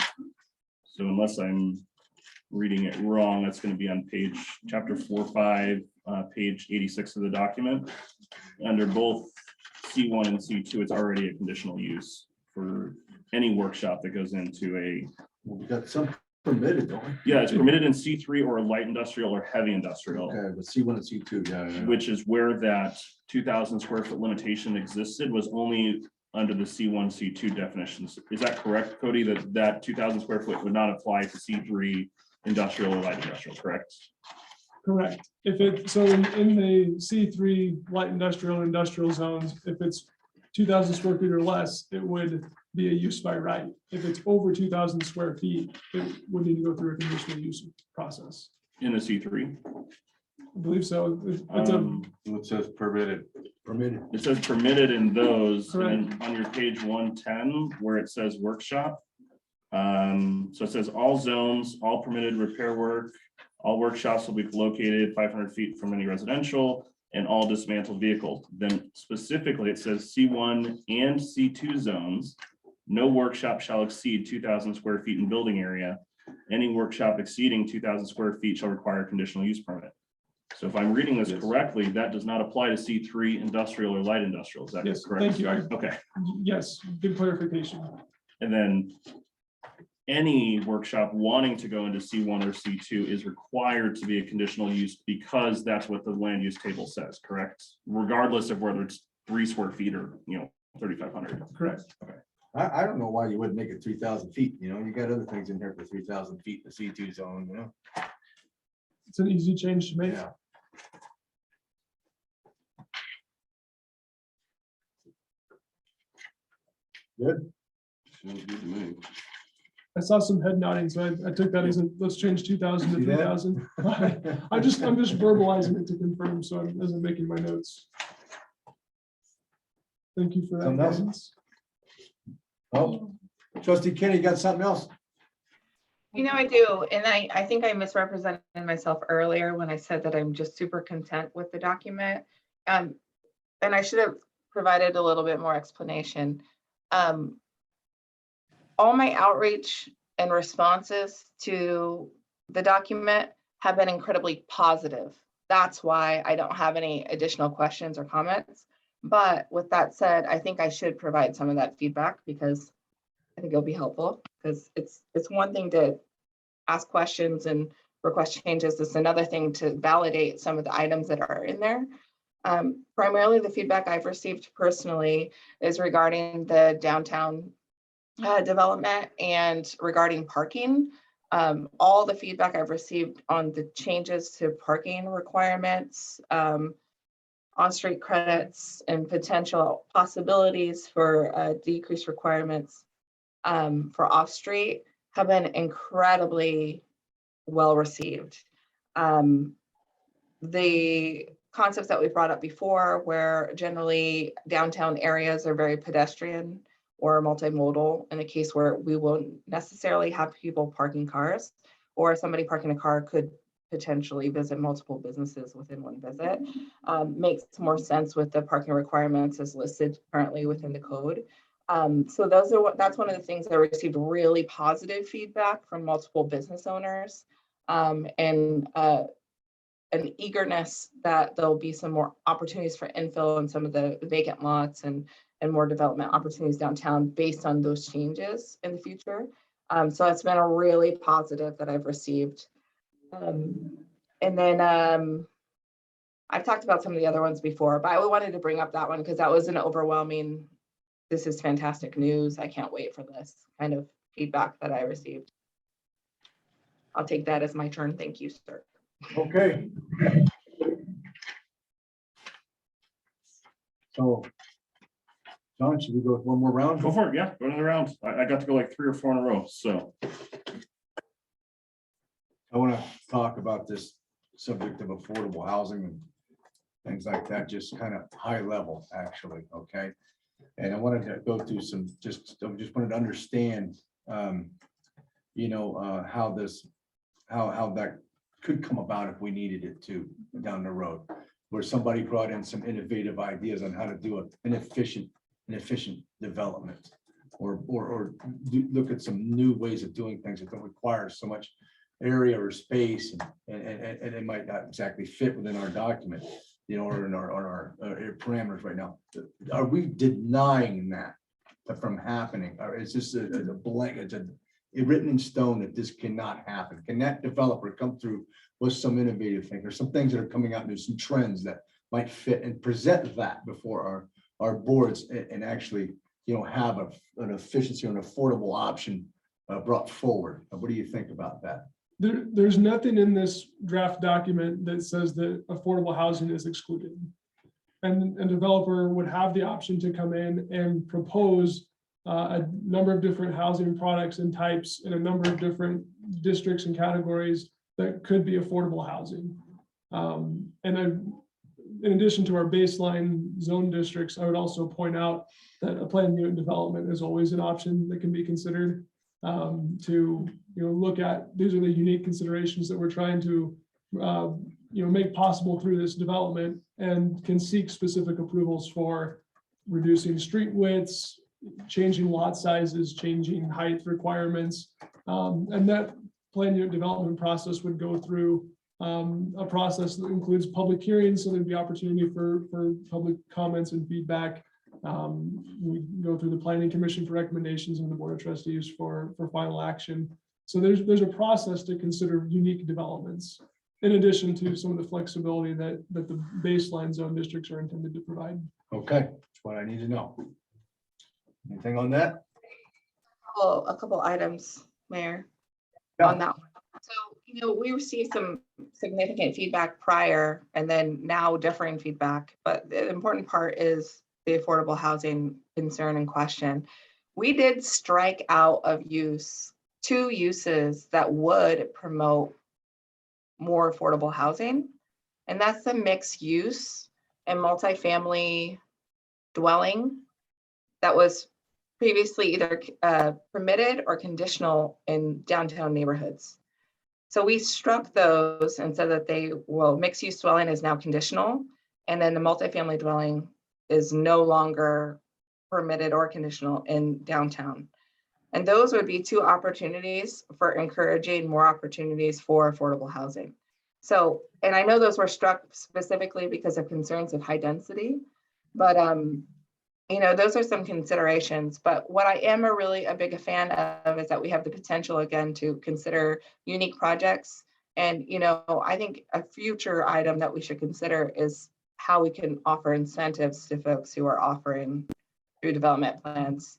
unless I'm reading it wrong, that's going to be on chapter 4.5, page 86 of the document. Under both C1 and C2, it's already a conditional use for any workshop that goes into We got some permitted, don't we? yeah, it's permitted in C3 or light industrial or heavy industrial. Okay, but C1 and C2, yeah. Which is where that 2,000 square foot limitation existed, was only under the C1, C2 definitions. Is that correct, Cody, that 2,000 square foot would not apply to C3 industrial or light industrial, correct? Correct. If it, so in the C3 light industrial and industrial zones, if it's 2,000 square feet or less, it would be a use by right. If it's over 2,000 square feet, it would need to go through a conditional use process. In the C3? I believe so. It says permitted. Permitted. It says permitted in those, and then on your page 110, where it says workshop. So it says all zones, all permitted repair work, all workshops will be located 500 feet from any residential, and all dismantled vehicles. Then specifically, it says C1 and C2 zones, no workshop shall exceed 2,000 square feet in building area. Any workshop exceeding 2,000 square feet shall require a conditional use permit. So if I'm reading this Yes. correctly, that does not apply to C3 industrial or light industrial. Is that Yes, correct? thank you. Okay. Yes, good clarification. And then any workshop wanting to go into C1 or C2 is required to be a conditional use because that's what the land use table says, correct? Regardless of whether it's 3 square feet or, 3,500. Correct. I don't know why you wouldn't make it 3,000 feet, you know, you got other things in here for 3,000 feet, the C2 zone, you know? It's an easy change to make. Yeah. Good. Sounds good to me. I saw some head nodding, so I took that as a, let's change 2,000 to See that? 3,000. I'm just verbalizing it to confirm, so I wasn't making my notes. Thank you for that Something else? guidance. Oh, Trustee Kinney, you got something else? You know, I do, and I think I misrepresented myself earlier when I said that I'm just super content with the document. And I should have provided a little bit more explanation. All my outreach and responses to the document have been incredibly positive. That's why I don't have any additional questions or comments. But with that said, I think I should provide some of that feedback because I think it'll be helpful, because it's one thing to ask questions and request changes. It's another thing to validate some of the items that are in there. Primarily the feedback I've received personally is regarding the downtown development and regarding parking. All the feedback I've received on the changes to parking requirements, on-street credits, and potential possibilities for decreased requirements for off-street have been incredibly well received. The concepts that we brought up before, where generally downtown areas are very pedestrian or multimodal, in a case where we won't necessarily have people parking cars, or somebody parking a car could potentially visit multiple businesses within one visit, makes more sense with the parking requirements as listed currently within the code. So that's one of the things I received really positive feedback from multiple business owners, and an eagerness that there'll be some more opportunities for infill in some of the vacant lots and more development opportunities downtown based on those changes in the future. So it's been a really positive that I've received. And then I've talked about some of the other ones before, but I wanted to bring up that one because that was an overwhelming, this is fantastic news, I can't wait for this kind of feedback that I received. I'll take that as my turn. Thank you, sir. Okay. So, John, should we go with one more round? Go for it. Yeah, go another round. I got to go like 3 or 4 in a row. So I want to talk about this subject of affordable housing and things like that, just kind of high level, actually, okay? And I wanted to go through some, just wanted to understand, you know, how that could come about if we needed it to down the road, where somebody brought in some innovative ideas on how to do an efficient development, or look at some new ways of doing things that don't require so much area or space, and it might not exactly fit within our document, you know, or in our parameters right now. Are we denying that from happening, or is this a blank, it's written in stone that this cannot happen? Can that developer come through with some innovative thing, or some things that are coming out, there's some trends that might fit, and present that before our boards, and actually, you know, have an efficiency or an affordable option brought forward? What do you think about that? There's nothing in this draft document that says that affordable housing is excluded. And a developer would have the option to come in and propose a number of different housing products and types in a number of different districts and categories that could be affordable housing. In addition to our baseline zone districts, I would also point out that a planned unit development is always an option that can be considered, to, you know, look at. These are the unique considerations that we're trying to you know, make possible through this development, and can seek specific approvals for reducing street widths, changing lot sizes, changing height requirements, and that planned unit development process would go through a process that includes public hearings, so there'd be opportunity for public comments and feedback. We go through the planning commission for recommendations and the board of trustees for final action. So there's a process to consider unique developments, in addition to some of the flexibility that the baseline zone districts are intended to provide. Okay, that's what I need to know. Anything on that? A couple items, Mayor, Yeah. on that. So, we received some significant feedback prior and then now differing feedback, but the important part is the affordable housing concern and question. We did strike out of use 2 uses that would promote more affordable housing. And that's the mixed use and multifamily dwelling that was previously either permitted or conditional in downtown neighborhoods. So we struck those and said that mixed use dwelling is now conditional, and then the multifamily dwelling is no longer permitted or conditional in downtown. And those would be 2 opportunities for encouraging more opportunities for affordable housing. So, and I know those were struck specifically because of concerns of high density, but those are some considerations. But what I am really a big fan of is that we have the potential again to consider unique projects. And I think a future item that we should consider is how we can offer incentives to folks who are offering through development plans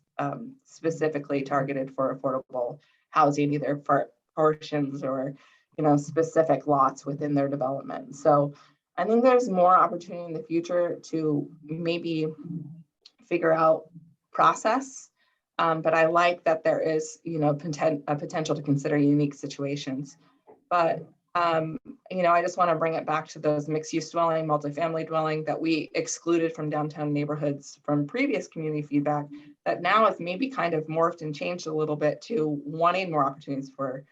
specifically targeted for affordable housing, either for portions or specific lots within their development. So I think there's more opportunity in the future to maybe figure out process, but I like that there is a potential to consider unique situations. But I just want to bring it back to those mixed use dwelling, multifamily dwelling that we excluded from downtown neighborhoods from previous community feedback, that now has maybe kind of morphed and changed a little bit to wanting more opportunities for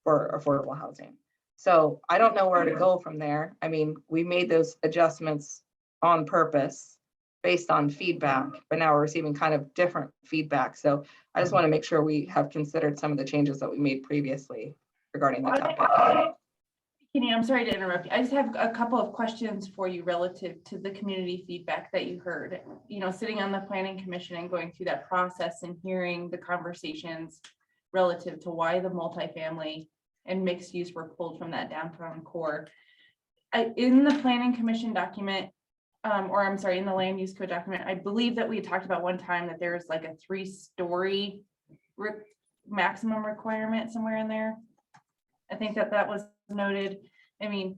affordable housing. So I don't know where to go from there. I mean, we made those adjustments on purpose based on feedback, but now we're receiving kind of different feedback. So I just want to make sure we have considered some of the changes that we made previously regarding that topic. Kenny, I'm sorry to interrupt you. I just have a couple of questions for you relative to the community feedback that you heard. Sitting on the planning commission and going through that process and hearing the conversations relative to why the multifamily and mixed use were pulled from that downtown core. In the planning commission document, in the land use code document, I believe that we had talked about one time that there's like a 3-story maximum requirement somewhere in there. I think that was noted. I mean,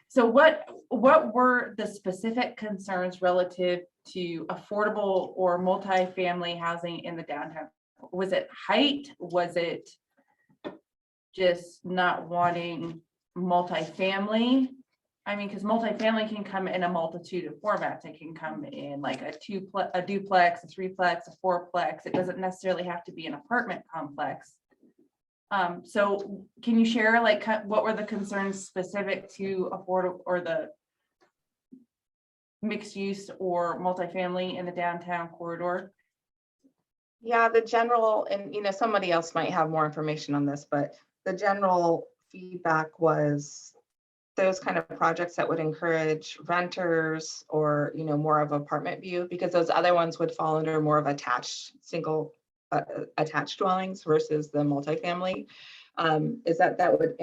so what were the specific concerns relative to affordable or multifamily housing in the downtown? Was it height? Was it just not wanting multifamily? I mean, because multifamily can come in a multitude of formats. It can come in like a duplex, a 3-plex, a 4-plex. It doesn't necessarily have to be an apartment complex. So can you share like what were the concerns specific to affordable or the mixed use or multifamily in the downtown corridor? Yeah, the general, and somebody else might have more information on this, but the general feedback was those kind of projects that would encourage renters or more of apartment view, because those other ones would fall under more of attached attached dwellings versus the multifamily, is that would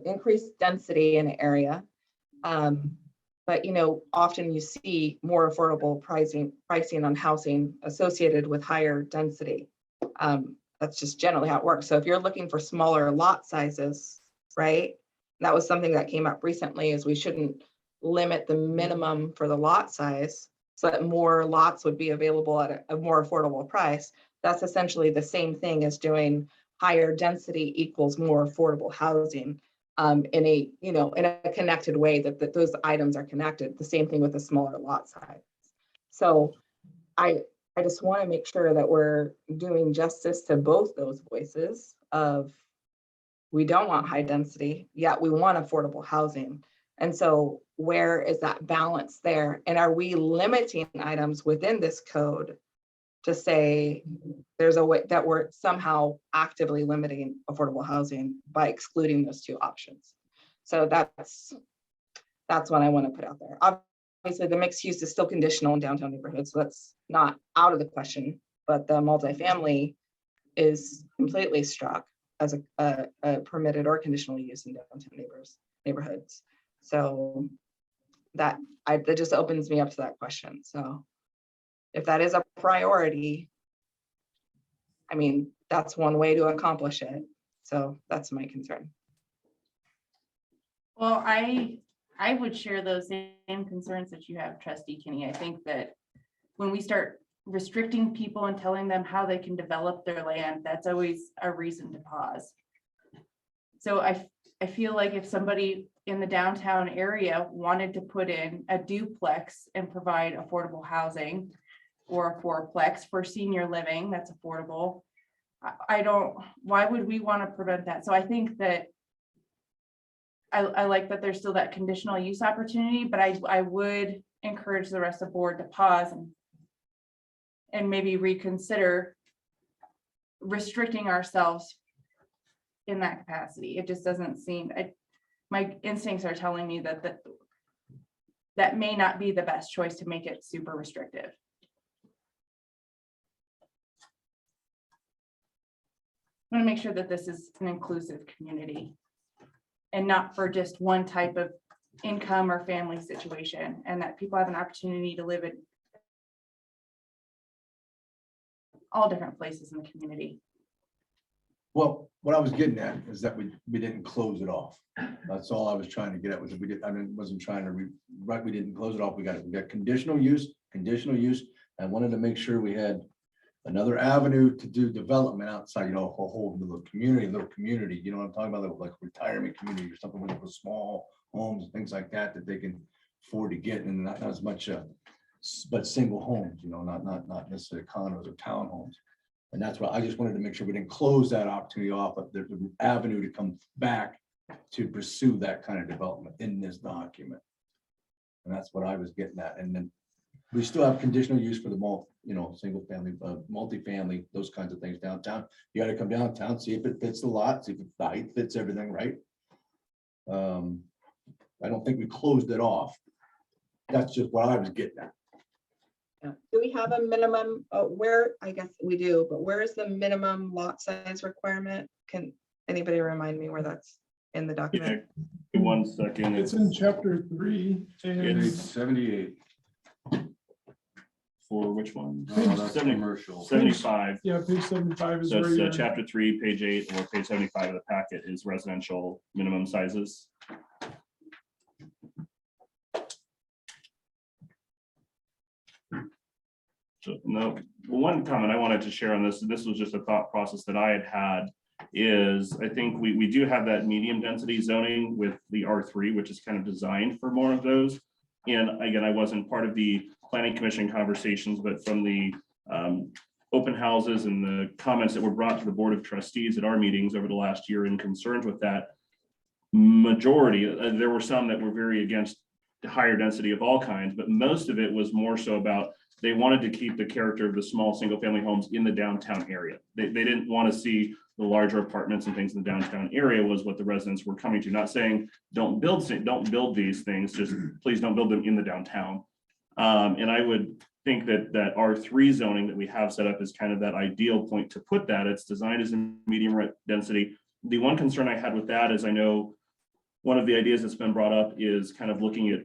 increase density in an area. But often you see more affordable pricing on housing associated with higher density. That's just generally how it works. So if you're looking for smaller lot sizes, right? That was something that came up recently, is we shouldn't limit the minimum for the lot size so that more lots would be available at a more affordable price. That's essentially the same thing as doing higher density equals more affordable housing in a connected way that those items are connected. The same thing with a smaller lot size. So I just want to make sure that we're doing justice to both those voices of we don't want high density, yet we want affordable housing. And so where is that balance there? And are we limiting items within this code to say there's a way that we're somehow actively limiting affordable housing by excluding those 2 options? So that's what I want to put out there. Obviously, the mixed use is still conditional in downtown neighborhoods, so that's not out of the question, but the multifamily is completely struck as a permitted or conditional use in downtown neighborhoods. So that just opens me up to that question. So if that is a priority, I mean, that's one way to accomplish it. So that's my concern. Well, I would share those same concerns that you have, Trustee Kinney. I think that when we start restricting people and telling them how they can develop their land, that's always a reason to pause. So I feel like if somebody in the downtown area wanted to put in a duplex and provide affordable housing or a fourplex for senior living that's affordable, I don't, why would we want to prevent that? So I think that I like that there's still that conditional use opportunity, but I would encourage the rest of the board to pause and maybe reconsider restricting ourselves in that capacity. It just doesn't seem, my instincts are telling me that that may not be the best choice to make it super restrictive. I want to make sure that this is an inclusive community and not for just one type of income or family situation, and that people have an opportunity to live in all different places in the community. Well, what I was getting at is that we didn't close it off. That's all I was trying to get at, was that we did, wasn't trying to we didn't close it off. We got conditional use. I wanted to make sure we had another avenue to do development outside, a whole little community, you know what I'm talking about, like retirement community or something with small homes and things like that they can afford to get, and not as much, but single homes, not necessarily condos or townhomes. And that's why I just wanted to make sure we didn't close that opportunity off, but there's an avenue to come back to pursue that kind of development in this document. And that's what I was getting at. And then we still have conditional use for the single family, multifamily, those kinds of things downtown. You got to come downtown, see if it fits the lot, see if the height fits everything, right? I don't think we closed it off. That's just what I was getting at. Yeah. Do we have a minimum, where, I guess we do, but where is the minimum lot size requirement? Can anybody remind me where that's in the document? Yeah, 1 second. It's in chapter 3 and Page 78. For which one? That's 70 commercial. 75. yeah, page 75 is So where it's you're. chapter 3, page 8, or page 75 of the packet is residential minimum sizes. So, no, one comment I wanted to share on this, and this was just a thought process that I had, is I think we do have that medium density zoning with the R3, which is kind of designed for more of those. And again, I wasn't part of the planning commission conversations, but from the open houses and the comments that were brought to the board of trustees at our meetings over the last year and concerns with that majority, there were some that were very against the higher density of all kinds, but most of it was more so about they wanted to keep the character of the small single family homes in the downtown area. They didn't want to see the larger apartments and things in the downtown area was what the residents were coming to. Not saying don't build these things, just please don't build them in the downtown. And I would think that R3 zoning that we have set up is kind of that ideal point to put that. It's designed as a medium density. The one concern I had with that is I know one of the ideas that's been brought up is kind of looking at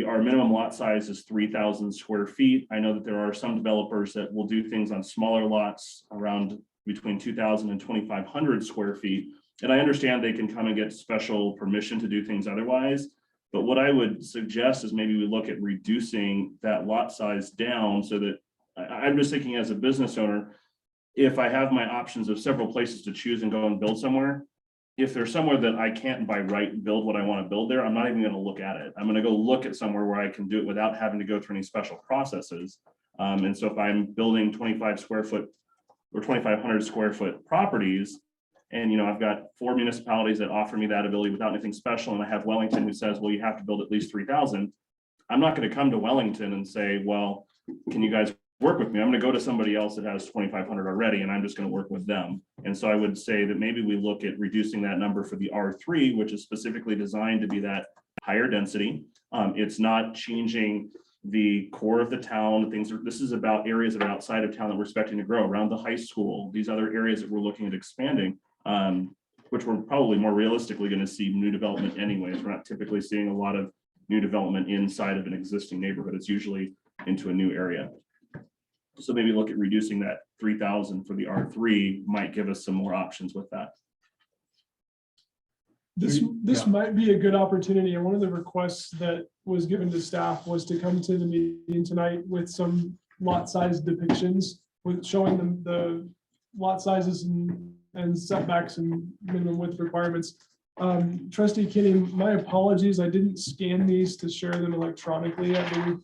our minimum lot size is 3,000 square feet. I know that there are some developers that will do things on smaller lots around between 2,000 and 2,500 square feet. And I understand they can come and get special permission to do things otherwise. But what I would suggest is maybe we look at reducing that lot size down so that I'm just thinking as a business owner, if I have my options of several places to choose and go and build somewhere, if there's somewhere that I can't by right build what I want to build there, I'm not even going to look at it. I'm going to go look at somewhere where I can do it without having to go through any special processes. And so if I'm building 25 square foot or 2,500 square foot properties, and I've got 4 municipalities that offer me that ability without anything special, and I have Wellington who says, well, you have to build at least 3,000. I'm not going to come to Wellington and say, well, can you guys work with me? I'm going to go to somebody else that has 2,500 already, and I'm just going to work with them. And so I would say that maybe we look at reducing that number for the R3, which is specifically designed to be that higher density. It's not changing the core of the town. This is about areas that are outside of town that we're expecting to grow around the high school. These other areas that we're looking at expanding, which we're probably more realistically going to see new development anyways. We're not typically seeing a lot of new development inside of an existing neighborhood. It's usually into a new area. So maybe look at reducing that 3,000 for the R3 might give us some more options with that. This Yeah. might be a good opportunity, and one of the requests that was given to staff was to come to the meeting tonight with some lot size depictions, with showing them the lot sizes and setbacks and minimum width requirements. Trustee Kinney, my apologies, I didn't scan these to share them electronically.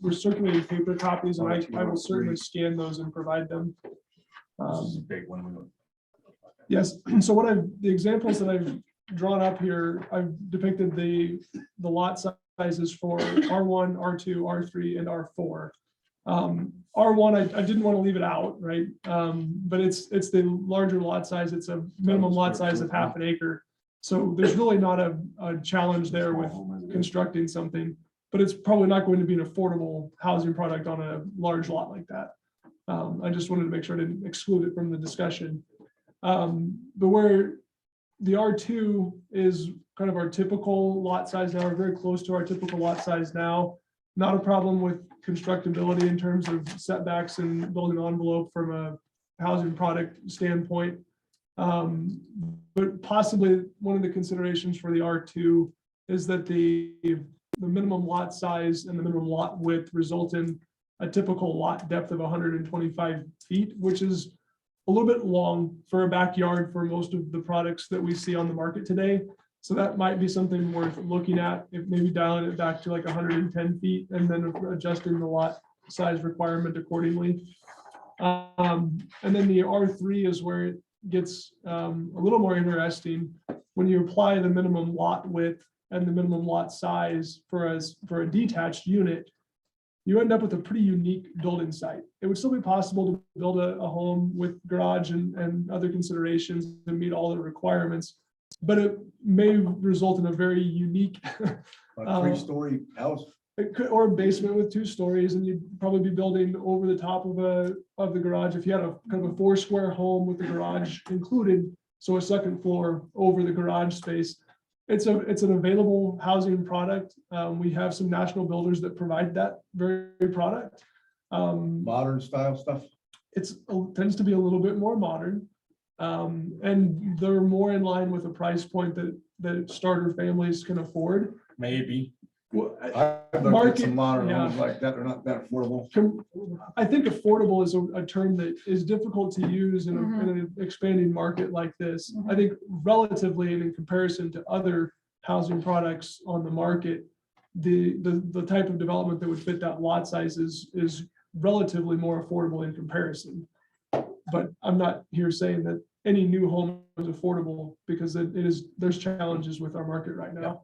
We're circulating paper copies, and I will certainly scan those and provide them. This is a big one. We don't- Yes, so the examples that I've drawn up here, I've depicted the lot sizes for R1, R2, R3, and R4. R1, I didn't want to leave it out, right? But it's the larger lot size. It's a minimum lot size of half an acre. So there's really not a challenge there with constructing something, but it's probably not going to be an affordable housing product on a large lot like that. I just wanted to make sure I didn't exclude it from the discussion. But where the R2 is kind of our typical lot size now, or very close to our typical lot size now. Not a problem with constructability in terms of setbacks and building envelope from a housing product standpoint. But possibly one of the considerations for the R2 is that the minimum lot size and the minimum lot width result in a typical lot depth of 125 feet, which is a little bit long for a backyard for most of the products that we see on the market today. So that might be something worth looking at, if maybe dialing it back to like 110 feet and then adjusting the lot size requirement accordingly. And then the R3 is where it gets a little more interesting. When you apply the minimum lot width and the minimum lot size for a detached unit, you end up with a pretty unique building site. It would still be possible to build a home with garage and other considerations and meet all the requirements, but it may result in a very unique A 3-story house. it could, or a basement with 2 stories, and you'd probably be building over the top of the garage. If you had a kind of a 4-square home with the garage included, so a second floor over the garage space. It's an available housing product. We have some national builders that provide that very product. Modern style stuff. Tends to be a little bit more modern. And they're more in line with a price point that starter families can afford. Maybe. Well, I've looked at Market, some modern yeah. homes like that. They're not that affordable. I think affordable is a term that is difficult to use in an expanding market like this. I think relatively and in comparison to other housing products on the market, the type of development that would fit that lot size is relatively more affordable in comparison. But I'm not here saying that any new home is affordable, because there's challenges with our market right now.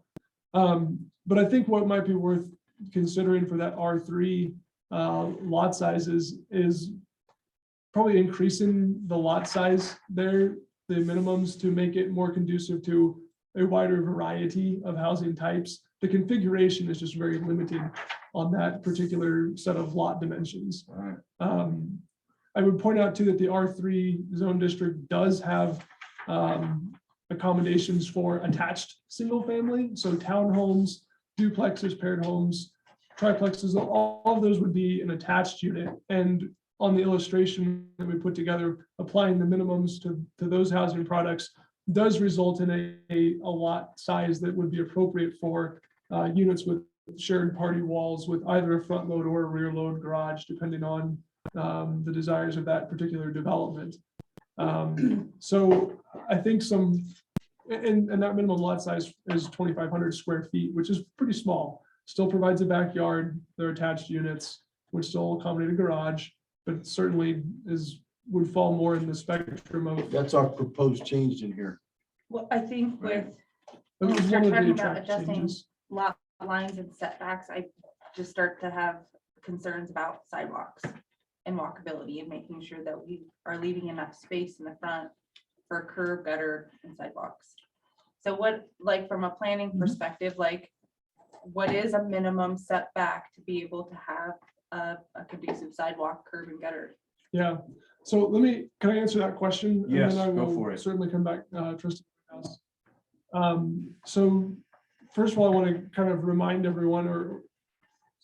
But I think what might be worth considering for that R3 lot sizes is probably increasing the lot size there, the minimums, to make it more conducive to a wider variety of housing types. The configuration is just very limiting on that particular set of lot dimensions. All right. I would point out too that the R3 zone district does have accommodations for attached single family, so townhomes, duplexes, paired homes, triplexes, all of those would be an attached unit. And on the illustration that we put together, applying the minimums to those housing products does result in a lot size that would be appropriate for units with shared party walls with either a front load or a rear load garage, depending on the desires of that particular development. So I think and that minimum lot size is 2,500 square feet, which is pretty small. Still provides a backyard. They're attached units, would still accommodate a garage, but certainly would fall more in the spectrum of. That's our proposed change in here. Well, I think with, It when was we start one of the talking about attract adjusting changes. lot lines and setbacks, I just start to have concerns about sidewalks and walkability, and making sure that we are leaving enough space in the front for curb, gutter, and sidewalks. So what, like, from a planning perspective, like, what is a minimum setback to be able to have a conducive sidewalk, curb, and gutter? Yeah, so can I answer that question? And Yes, then I go will for it. certainly come back, Trustee House. So first of all, I want to kind of remind everyone, or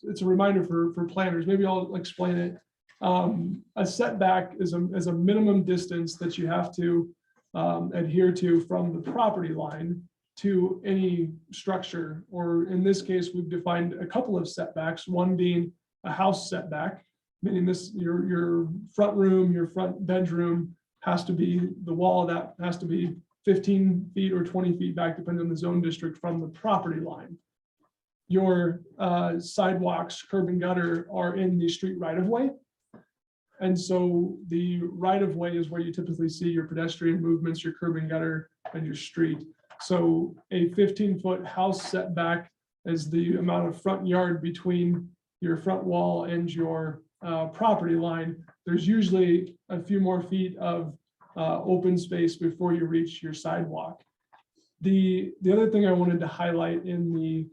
it's a reminder for planners, maybe I'll explain it. a setback is a minimum distance that you have to adhere to from the property line to any structure, or in this case, we've defined a couple of setbacks, one being a house setback, meaning this, your front room, your front bedroom has to be, the wall of that has to be 15 feet or 20 feet back, depending on the zone district, from the property line. Your sidewalks, curb and gutter are in the street right of way. And so the right of way is where you typically see your pedestrian movements, your curb and gutter, and your street. So a 15-foot house setback is the amount of front yard between your front wall and your property line. There's usually a few more feet of open space before you reach your sidewalk. The other thing I wanted to highlight in the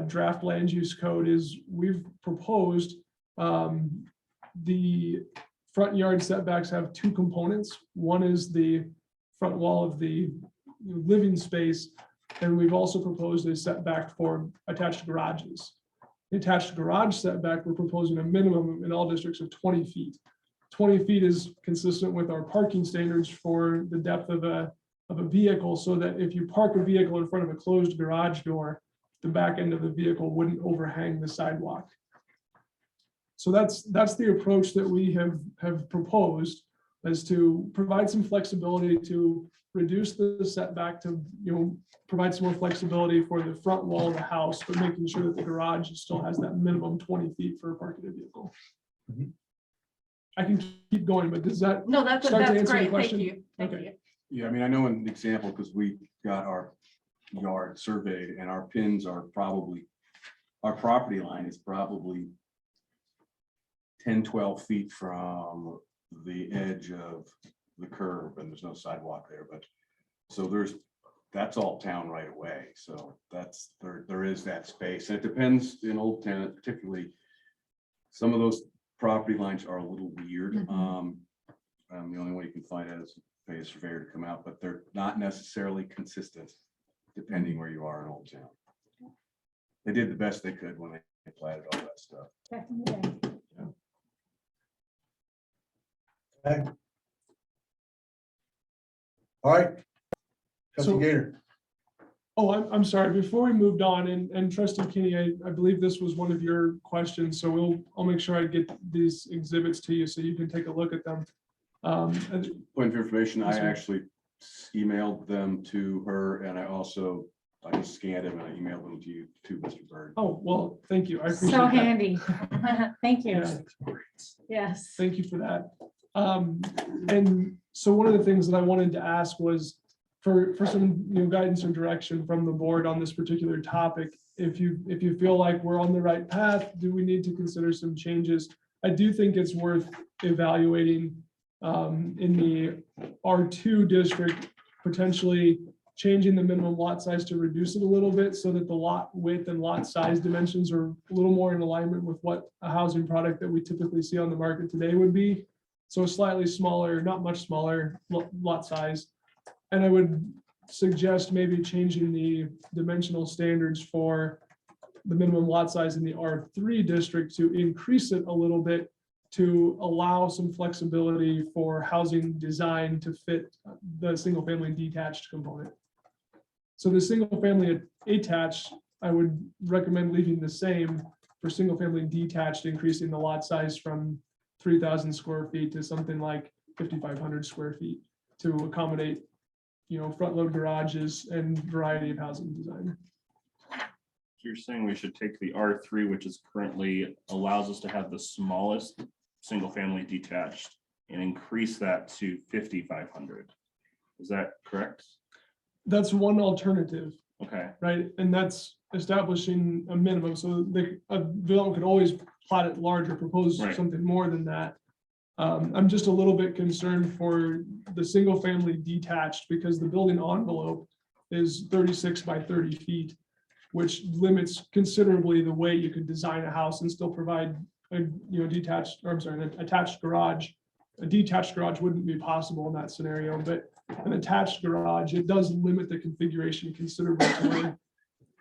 draft land use code is we've proposed the front yard setbacks have two components. One is the front wall of the living space, and we've also proposed a setback for attached garages. The attached garage setback, we're proposing a minimum in all districts of 20 feet. 20 feet is consistent with our parking standards for the depth of a vehicle, so that if you park a vehicle in front of a closed garage door, the back end of the vehicle wouldn't overhang the sidewalk. So that's the approach that we have proposed, is to provide some flexibility to reduce the setback, to provide some more flexibility for the front wall of the house, but making sure that the garage still has that minimum 20 feet for parking a vehicle. Mhm. I can keep going, but does that? No, that's Start to answer the great. Thank question? you. Thank Okay. you. Yeah, I mean, I know an example, because we got our yard surveyed and our pins are probably, our property line is probably 10, 12 feet from the edge of the curb, and there's no sidewalk there, but so that's all town right away. So there is that space. And it depends in Old Town, particularly, some of those property lines are a little weird. The only way you can find out is pay a surveyor to come out, but they're not necessarily consistent depending where you are in Old Town. They did the best they could when they platted all that stuff. Back in the day. All right. Trustee So- Gator. Oh, I'm sorry, before we moved on, and Trustee Kinney, I believe this was one of your questions, so I'll make sure I get these exhibits to you so you can take a look at them. And- Point of information, I Yes, sir. actually emailed them to her, and I just scanned them and I emailed them to you, to Mr. Bird. Oh, well, thank you. I appreciate So that. handy. Thank you. Yeah. Yes. Thank you for that. And so one of the things that I wanted to ask was for some guidance or direction from the board on this particular topic. If you feel like we're on the right path, do we need to consider some changes? I do think it's worth evaluating in the R2 district, potentially changing the minimum lot size to reduce it a little bit so that the lot width and lot size dimensions are a little more in alignment with what a housing product that we typically see on the market today would be. So a slightly smaller, not much smaller lot size. And I would suggest maybe changing the dimensional standards for the minimum lot size in the R3 district to increase it a little bit to allow some flexibility for housing design to fit the single family detached component. So the single family attached, I would recommend leaving the same for single family detached, increasing the lot size from 3,000 square feet to something like 5,500 square feet to accommodate, front load garages and variety of housing design. You're saying we should take the R3, which is currently allows us to have the smallest single family detached, and increase that to 5,500. Is that correct? That's one alternative, Okay, right? And that's establishing a minimum. So a development could always plot it larger, propose Right. something more than that. I'm just a little bit concerned for the single family detached because the building envelope is 36 by 30 feet, which limits considerably the way you could design a house and still provide an attached garage. A detached garage wouldn't be possible in that scenario, but an attached garage, it does limit the configuration considerably to where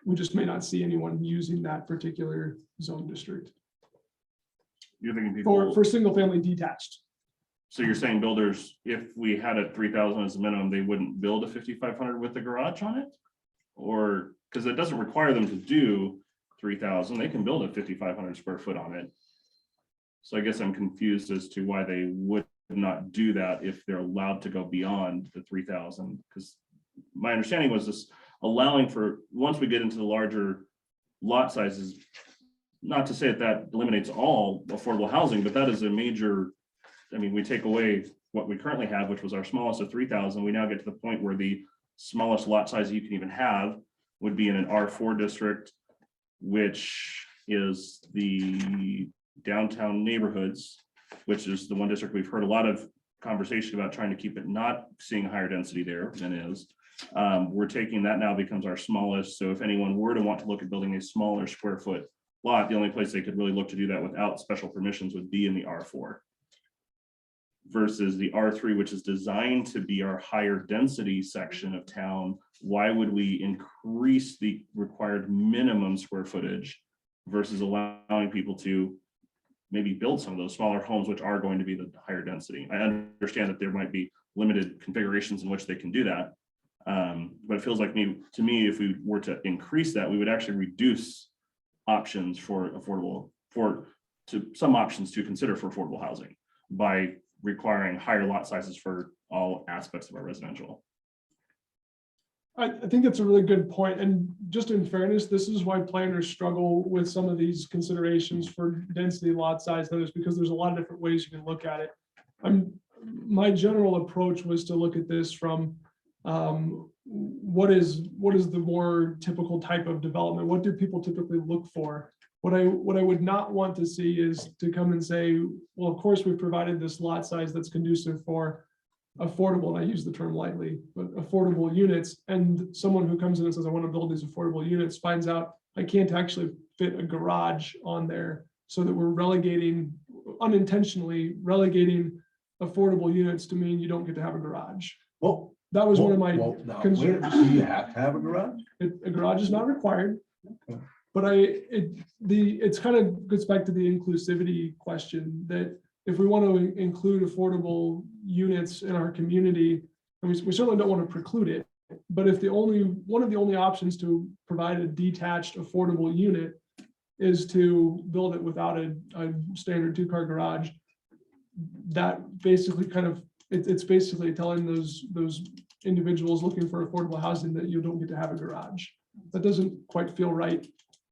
we just may not see anyone using that particular zone district. You're thinking people. for single family detached. So you're saying builders, if we had a 3,000 as a minimum, they wouldn't build a 5,500 with the garage on it? Or, because it doesn't require them to do 3,000, they can build a 5,500 square foot on it. So I guess I'm confused as to why they would not do that if they're allowed to go beyond the 3,000. Because my understanding was this allowing for, once we get into the larger lot sizes, not to say that that eliminates all affordable housing, but that is a major, I mean, we take away what we currently have, which was our smallest of 3,000. We now get to the point where the smallest lot size you can even have would be in an R4 district, which is the downtown neighborhoods, which is the one district we've heard a lot of conversation about trying to keep it not seeing higher density there than is. We're taking that now becomes our smallest. So if anyone were to want to look at building a smaller square foot lot, the only place they could really look to do that without special permissions would be in the R4. Versus the R3, which is designed to be our higher density section of town. Why would we increase the required minimum square footage versus allowing people to maybe build some of those smaller homes, which are going to be the higher density? I understand that there might be limited configurations in which they can do that. But it feels like to me, if we were to increase that, we would actually reduce options for affordable, some options to consider for affordable housing by requiring higher lot sizes for all aspects of our residential. I think that's a really good point. And just in fairness, this is why planners struggle with some of these considerations for density lot size, that is because there's a lot of different ways you can look at it. My general approach was to look at this from what is the more typical type of development? What do people typically look for? What I would not want to see is to come and say, well, of course, we've provided this lot size that's conducive for affordable, and I use the term lightly, but affordable units. And someone who comes in and says, I want to build these affordable units, finds out I can't actually fit a garage on there, so that we're unintentionally relegating affordable units to mean you don't get to have a garage. Well, That was one of my now, concerns. do you have to have a garage? A garage is not required. Okay. But it's kind of goes back to the inclusivity question, that if we want to include affordable units in our community, and we certainly don't want to preclude it, but if one of the only options to provide a detached affordable unit is to build it without a standard 2-car garage, that basically it's basically telling those individuals looking for affordable housing that you don't get to have a garage. That doesn't quite feel right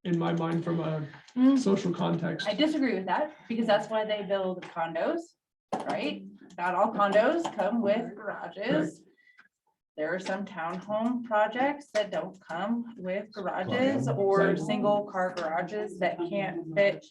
in my mind from a social context. I disagree with that, because that's why they build condos, right? Not all condos come with garages. There are some townhome projects that don't come with garages, or Right. single car garages that can't fit.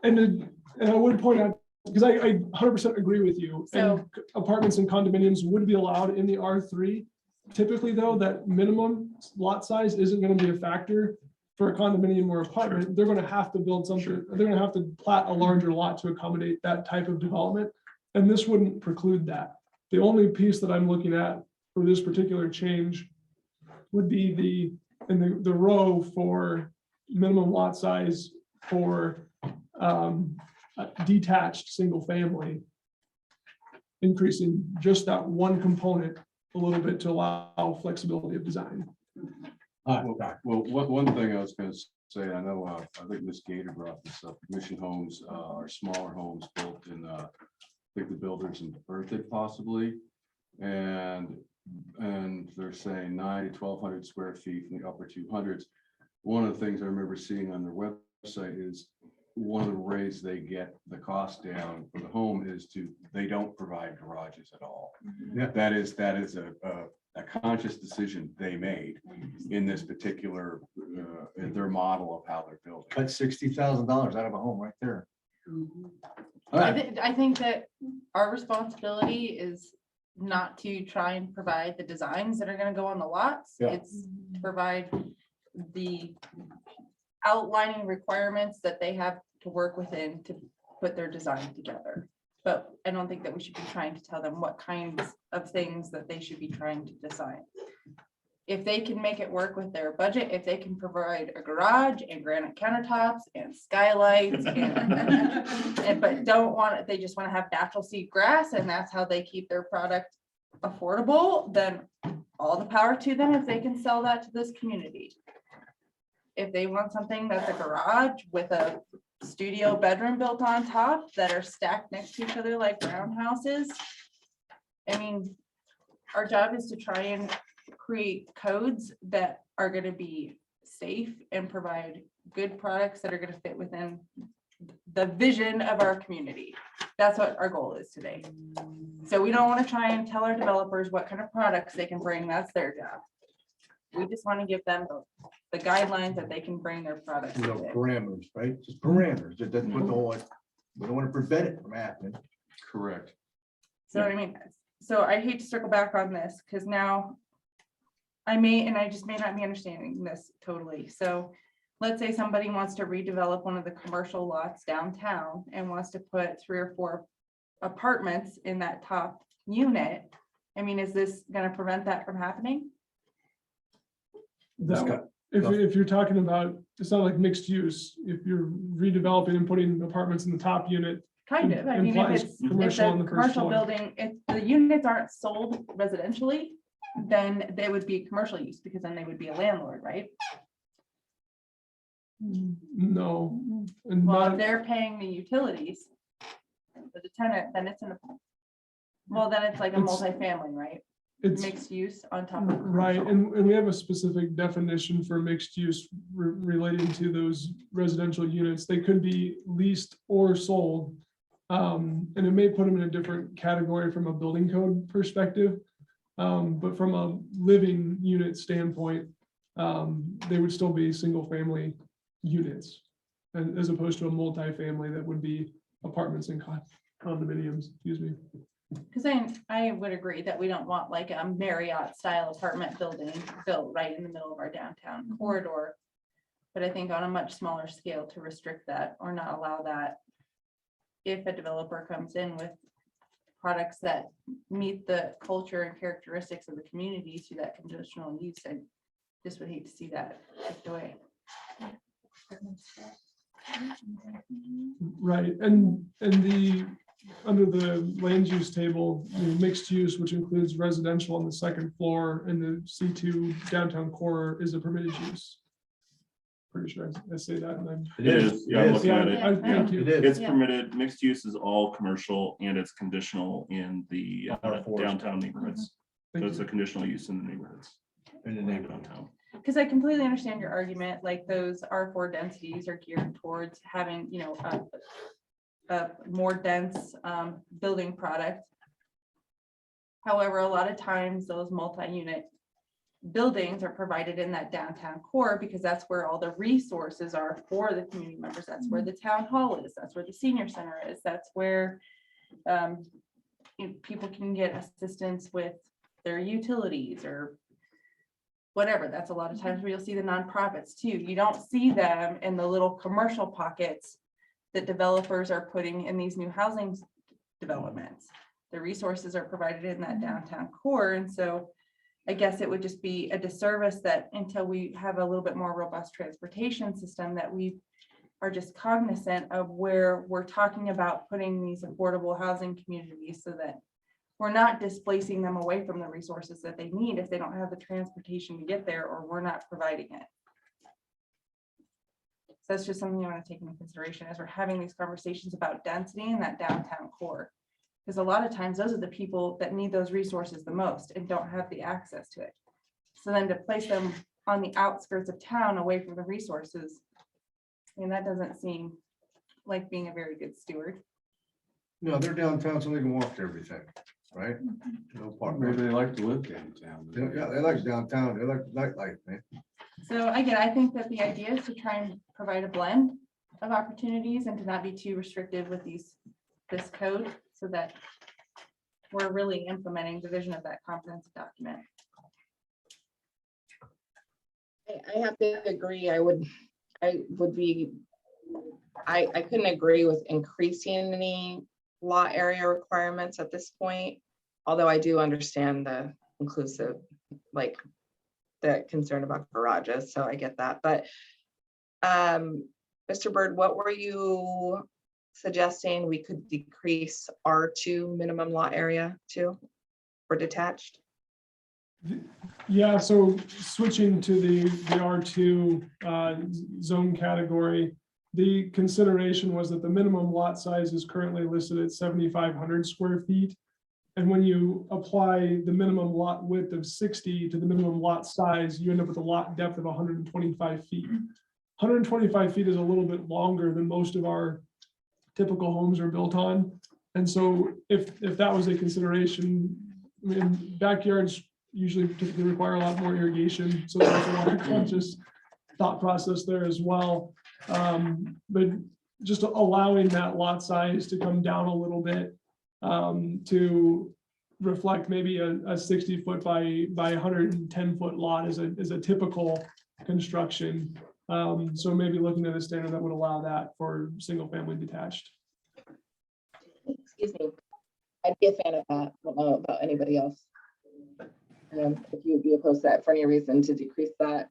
And I would point out, because I 100% agree with you, and apartments and condominiums would be allowed in the R3. Typically, though, that minimum lot size isn't going to be a factor for a condominium or apartment. They're going to have to build something, they're going to have to plat a larger lot to accommodate that type of development. And this wouldn't preclude that. The only piece that I'm looking at for this particular change would be the row for minimum lot size for detached single family, increasing just that one component a little bit to allow flexibility of design. Well, one thing I was gonna say, I know, I think Ms. Gator brought this up, mission homes are smaller homes built in, I think the builders in Berthoud possibly. And they're saying 900 to 1,200 square feet in the upper 200s. One of the things I remember seeing on their website is one of the ways they get the cost down for the home is they don't provide garages at all. Yeah. That is a conscious decision they made in this particular, their model of how they're building. Cut $60,000 out of a home right there. All right. I think that our responsibility is not to try and provide the designs that are gonna go on the lots. Yeah. It's to provide the outlining requirements that they have to work within to put their design together. But I don't think that we should be trying to tell them what kinds of things that they should be trying to design. if they can make it work with their budget, if they can provide a garage and granite countertops and skylights but don't want it, they just want to have natural seed grass and that's how they keep their product affordable, then all the power to them if they can sell that to this community. If they want something that's a garage with a studio bedroom built on top that are stacked next to each other like roundhouses, I mean, our job is to try and create codes that are going to be safe and provide good products that are going to fit within the vision of our community. That's what our goal is today. So we don't want to try and tell our developers what kind of products they can bring. That's their job. We just want to give them the guidelines that they can bring their products. You know, within. parameters, right? Just parameters. It doesn't put the whole, we don't want to prevent it from happening. Correct. So I mean, so I hate to circle back on this because now I just may not be understanding this totally. So let's say somebody wants to redevelop one of the commercial lots downtown and wants to put 3 or 4 apartments in that top unit. I mean, is this going to prevent that from happening? That, if you're talking about, it's not like mixed use, if you're redeveloping and putting apartments in the top unit. Kind of. I mean, if Implies it's commercial on a the first commercial floor. building, if the units aren't sold residentially, then they would be commercial use because then they would be a landlord, right? No, and Well, if not, they're paying the utilities for the tenant, then it's then it's like a It's- multifamily, right? it's Mixed use on top of. right, commercial. and we have a specific definition for mixed use relating to those residential units. They could be leased or sold. And it may put them in a different category from a building code perspective. But from a living unit standpoint, they would still be single family units. And as opposed to a multifamily that would be apartments and condominiums, excuse me. Because I would agree that we don't want like a Marriott style apartment building built right in the middle of our downtown corridor. But I think on a much smaller scale to restrict that or not allow that. If a developer comes in with products that meet the culture and characteristics of the community to that conditional use, I just would hate to see that shift away. Right, and the, under the land use table, mixed use, which includes residential on the second floor and the C2 downtown core is a permitted use. Pretty sure I say that and I'm. It is, yeah, I'm looking at it. Thank you. It is. It's Yeah. permitted, mixed use is all commercial and it's conditional in the R4s. downtown neighborhoods. So Thank it's you. a conditional use in the neighborhoods. In the neighborhood. Downtown. Because I completely understand your argument, like those R4 densities are geared towards having, a more dense building product. However, a lot of times those multi-unit buildings are provided in that downtown core because that's where all the resources are for the community members. That's where the town hall is. That's where the senior center is. That's where people can get assistance with their utilities or whatever. That's a lot of times where you'll see the nonprofits too. You don't see them in the little commercial pockets that developers are putting in these new housing developments. The resources are provided in that downtown core. And so I guess it would just be a disservice that until we have a little bit more robust transportation system, that we are just cognizant of where we're talking about putting these affordable housing communities so that we're not displacing them away from the resources that they need if they don't have the transportation to get there or we're not providing it. So that's just something you want to take into consideration as we're having these conversations about density in that downtown core. Because a lot of times those are the people that need those resources the most and don't have the access to it. So then to place them on the outskirts of town away from the resources, I mean, that doesn't seem like being a very good steward. No, they're downtown, so they can walk to everything, right? No part. Maybe they like to live downtown. Yeah, they like downtown. They like nightlife, man. So again, I think that the idea is to try and provide a blend of opportunities and to not be too restrictive with this code so that we're really implementing the vision of that comprehensive document. I have to agree. I couldn't agree with increasing any lot area requirements at this point. Although I do understand the inclusive, like the concern about garages, so I get that, but Mr. Bird, what were you suggesting we could decrease R2 minimum lot area to for detached? Yeah, so switching to the R2 zone category, the consideration was that the minimum lot size is currently listed at 7,500 square feet. And when you apply the minimum lot width of 60 to the minimum lot size, you end up with a lot depth of 125 feet. 125 feet is a little bit longer than most of our typical homes are built on. And so if that was a consideration, I mean, backyards usually typically require a lot more irrigation. So there's a lot of conscious thought process there as well. But just allowing that lot size to come down a little bit to reflect maybe a 60 foot by 110 foot lot is a typical construction. So maybe looking at a standard that would allow that for single family detached. Excuse me. I'd be a fan of that. I don't know about anybody else. If you would be opposed to that for any reason to decrease that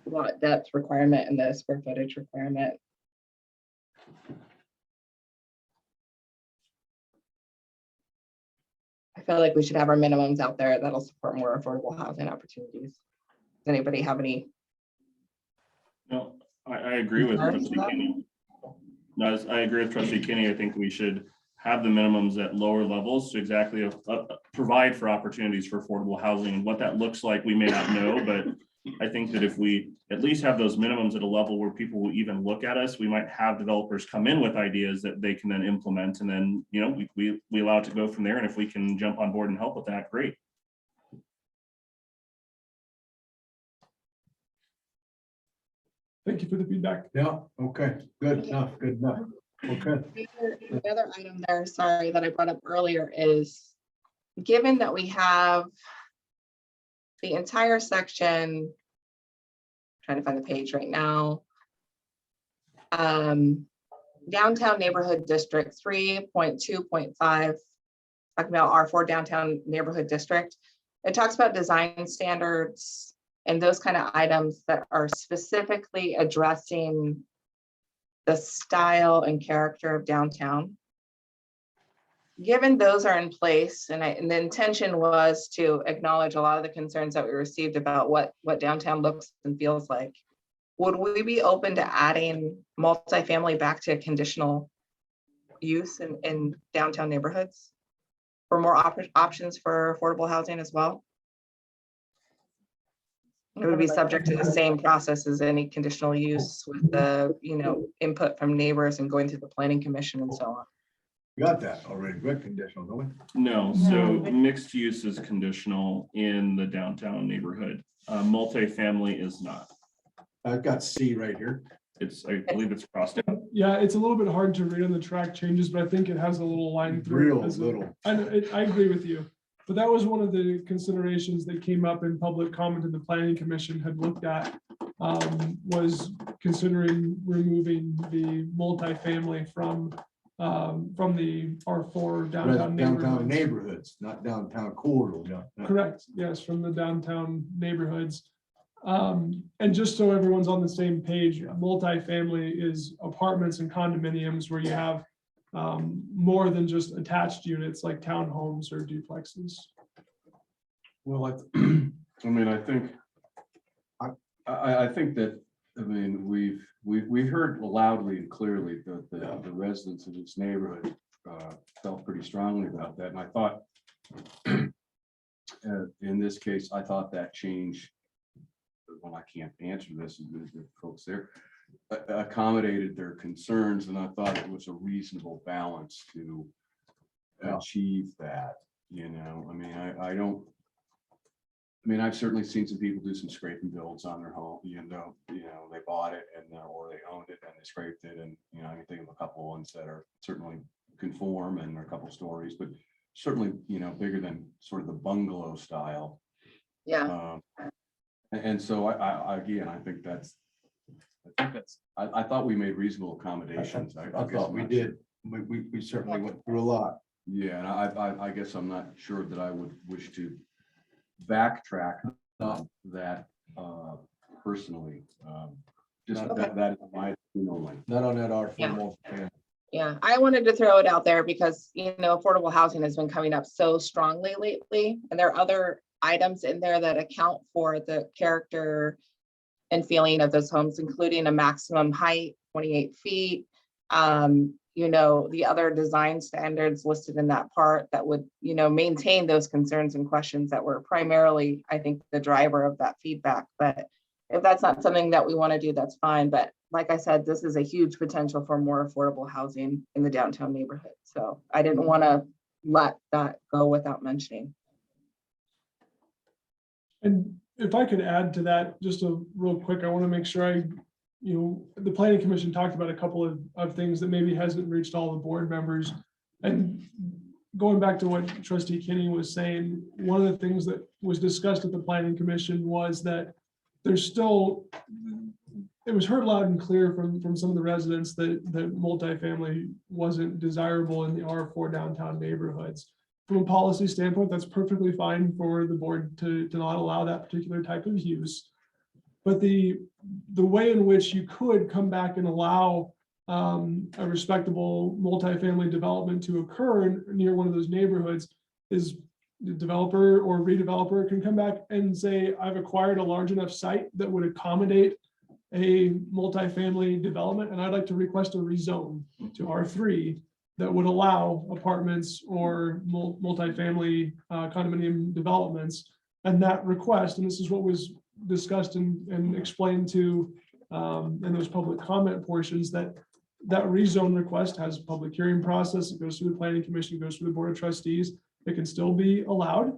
lot depth requirement and the square footage requirement. I feel like we should have our minimums out there that'll support more affordable housing opportunities. Does anybody have any? No, I agree with Trustee Kinney. No, I agree with Trustee Kinney. I think we should have the minimums at lower levels to exactly provide for opportunities for affordable housing. And what that looks like, we may not know, but I think that if we at least have those minimums at a level where people will even look at us, we might have developers come in with ideas that they can then implement. And then, you know, we allow it to go from there. And if we can jump on board and help with that, great. Thank you for the feedback. Yeah, okay, good enough, good enough. Okay. The other item there, sorry, that I brought up earlier is, given that we have the entire section, trying to find the page right now, downtown neighborhood district 3.2.5, talking about R4 downtown neighborhood district. It talks about design standards and those kind of items that are specifically addressing the style and character of downtown. Given those are in place, and the intention was to acknowledge a lot of the concerns that we received about what downtown looks and feels like, would we be open to adding multifamily back to conditional use in downtown neighborhoods for more options for affordable housing as well? It would be subject to the same process as any conditional use with the, input from neighbors and going through the planning commission and so on. Got that already, good conditional, don't we? No, so mixed use is conditional in the downtown neighborhood. Multifamily is not. I've got C right here. I believe it's crossed out. Yeah, it's a little bit hard to read on the track changes, but I think it has a little line through it. Real little. I agree with you, but that was one of the considerations that came up in public comment and the planning commission had looked at, was considering removing the multifamily from the R4 downtown Neighborhoods, not downtown corridor. Yeah. Correct, yes, from the downtown neighborhoods. And just so everyone's on the same page, multifamily is apartments and condominiums where you have more than just attached units like townhomes or duplexes. Well, I think that, we've heard loudly and clearly that the residents of this neighborhood felt pretty strongly about that. And I thought, in this case, I thought that change, well, I can't answer this, the folks there accommodated their concerns, and I thought it was a reasonable balance to achieve that. I've certainly seen some people do some scrape and builds on their home, they bought it or they owned it and they scraped it, and I can think of a couple of ones that are certainly conform and are a couple stories, but certainly bigger than sort of the bungalow style. Yeah. And so I thought we made reasonable accommodations. I thought we did. We certainly went through a lot. Yeah, and I guess I'm not sure that I would wish to backtrack Not that personally, just Not that is my, only. Not on that R4 Yeah. multifamily. Yeah, I wanted to throw it out there because, affordable housing has been coming up so strongly lately. And there are other items in there that account for the character and feeling of those homes, including a maximum height, 28 feet. The other design standards listed in that part that would, maintain those concerns and questions that were primarily, I think, the driver of that feedback. But if that's not something that we want to do, that's fine. But like I said, this is a huge potential for more affordable housing in the downtown neighborhood. So I didn't want to let that go without mentioning. And if I could add to that, just a real quick, I want to make sure the planning commission talked about a couple of things that maybe hasn't reached all the board members. And going back to what Trustee Kinney was saying, one of the things that was discussed at the planning commission was that there's still, it was heard loud and clear from some of the residents that multifamily wasn't desirable in the R4 downtown neighborhoods. From a policy standpoint, that's perfectly fine for the board to not allow that particular type of use. But the way in which you could come back and allow a respectable multifamily development to occur near one of those neighborhoods is the developer or redeveloper can come back and say, I've acquired a large enough site that would accommodate a multifamily development, and I'd like to request a rezone to R3 that would allow apartments or multifamily condominium developments. And that request, and this is what was discussed and explained to in those public comment portions, that rezone request has a public hearing process. It goes through the planning commission, goes through the board of trustees. It can still be allowed.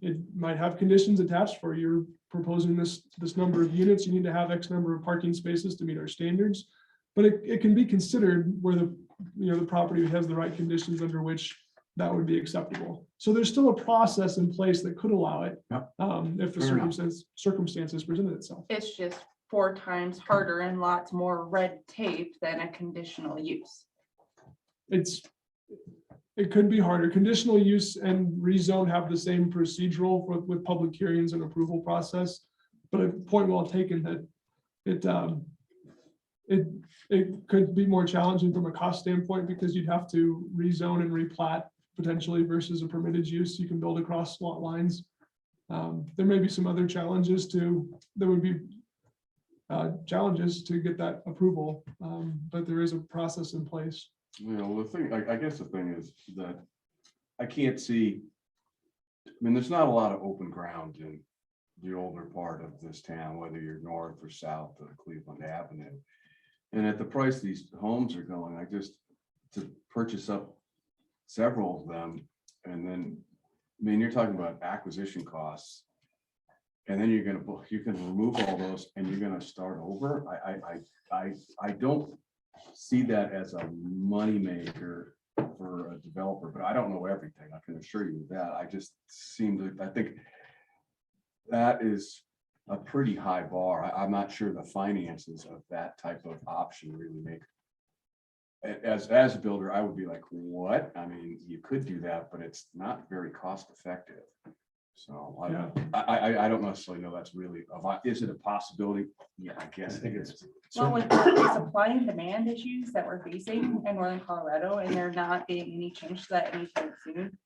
It might have conditions attached for you're proposing this number of units. You need to have X number of parking spaces to meet our standards. But it can be considered where the property has the right conditions under which that would be acceptable. So there's still a process in place that could allow it if the Fair enough. circumstances presented itself. It's just 4 times harder and lots more red tape than a conditional use. It could be harder. Conditional use and rezone have the same procedural with public hearings and approval process. But a point well taken that it could be more challenging from a cost standpoint because you'd have to rezone and replat potentially versus a permitted use. You can build across lot lines. There may be some other challenges there would be challenges to get that approval, but there is a process in place. The thing, I guess the thing is that I can't see, there's not a lot of open ground in the older part of this town, whether you're north or south of Cleveland Avenue. And at the price these homes are going, to purchase up several of them, and then, you're talking about acquisition costs. And then you can remove all those and you're gonna start over. I don't see that as a moneymaker for a developer, but I don't know everything. I can assure you that. I think that is a pretty high bar. I'm not sure the finances of that type of option really make. As a builder, I would be like, what? You could do that, but it's not very cost effective. So I don't necessarily know that's really, is it a possibility? Yeah, I guess. I think it's. Well, with the supply and demand issues that we're facing in northern Colorado, and they're not getting any change to that anytime soon.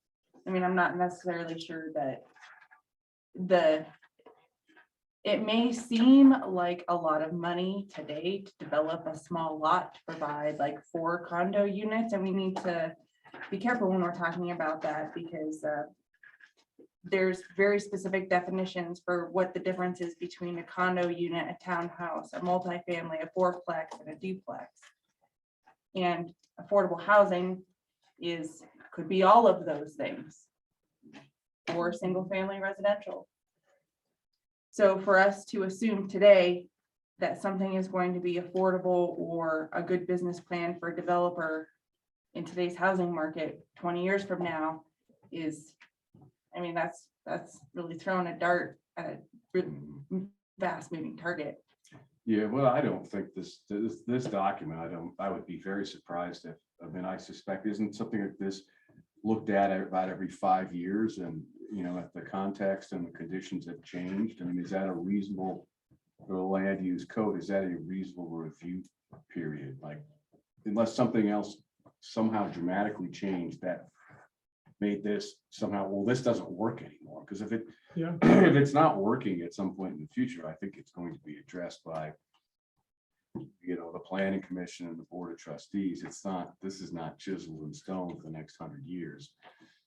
I'm not necessarily sure that it may seem like a lot of money today to develop a small lot to provide like 4 condo units, and we need to be careful when we're talking about that because there's very specific definitions for what the difference is between a condo unit, a townhouse, a multifamily, a 4-plex, and a duplex. And affordable housing could be all of those things, or single family residential. So for us to assume today that something is going to be affordable or a good business plan for a developer in today's housing market 20 years from now is, that's really throwing a dart at a fast moving target. Yeah, well, I don't think this document, I would be very surprised if, I suspect isn't something like this looked at about every 5 years, and you know, if the context and the conditions have changed, I mean, is that a reasonable, for the land use code, is that a reasonable review period? Like, unless something else somehow dramatically changed that made this somehow, well, this doesn't work anymore, because if it, Yeah. if it's not working at some point in the future, I think it's going to be addressed by, you know, the planning commission and the board of trustees. It's not, this is not chiseled in stone for the next 100 years.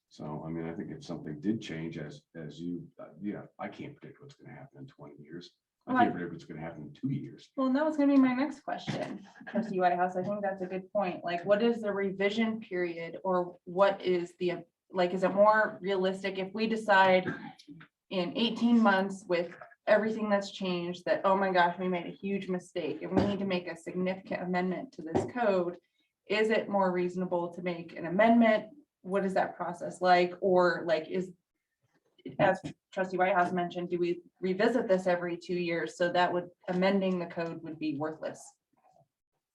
So, I mean, I think if something did change as you, yeah, I can't predict what's going to happen in 20 years. I can't predict what's going to happen in 2 years. Well, and that was gonna be my next question, trustee Whitehouse. I think that's a good point. Like, what is the revision period, or what is the, like, is it more realistic if we decide in 18 months with everything that's changed that, oh my gosh, we made a huge mistake and we need to make a significant amendment to this code? Is it more reasonable to make an amendment? What is that process like? Or like, is, as trustee Whitehouse mentioned, do we revisit this every 2 years? So that would, amending the code would be worthless.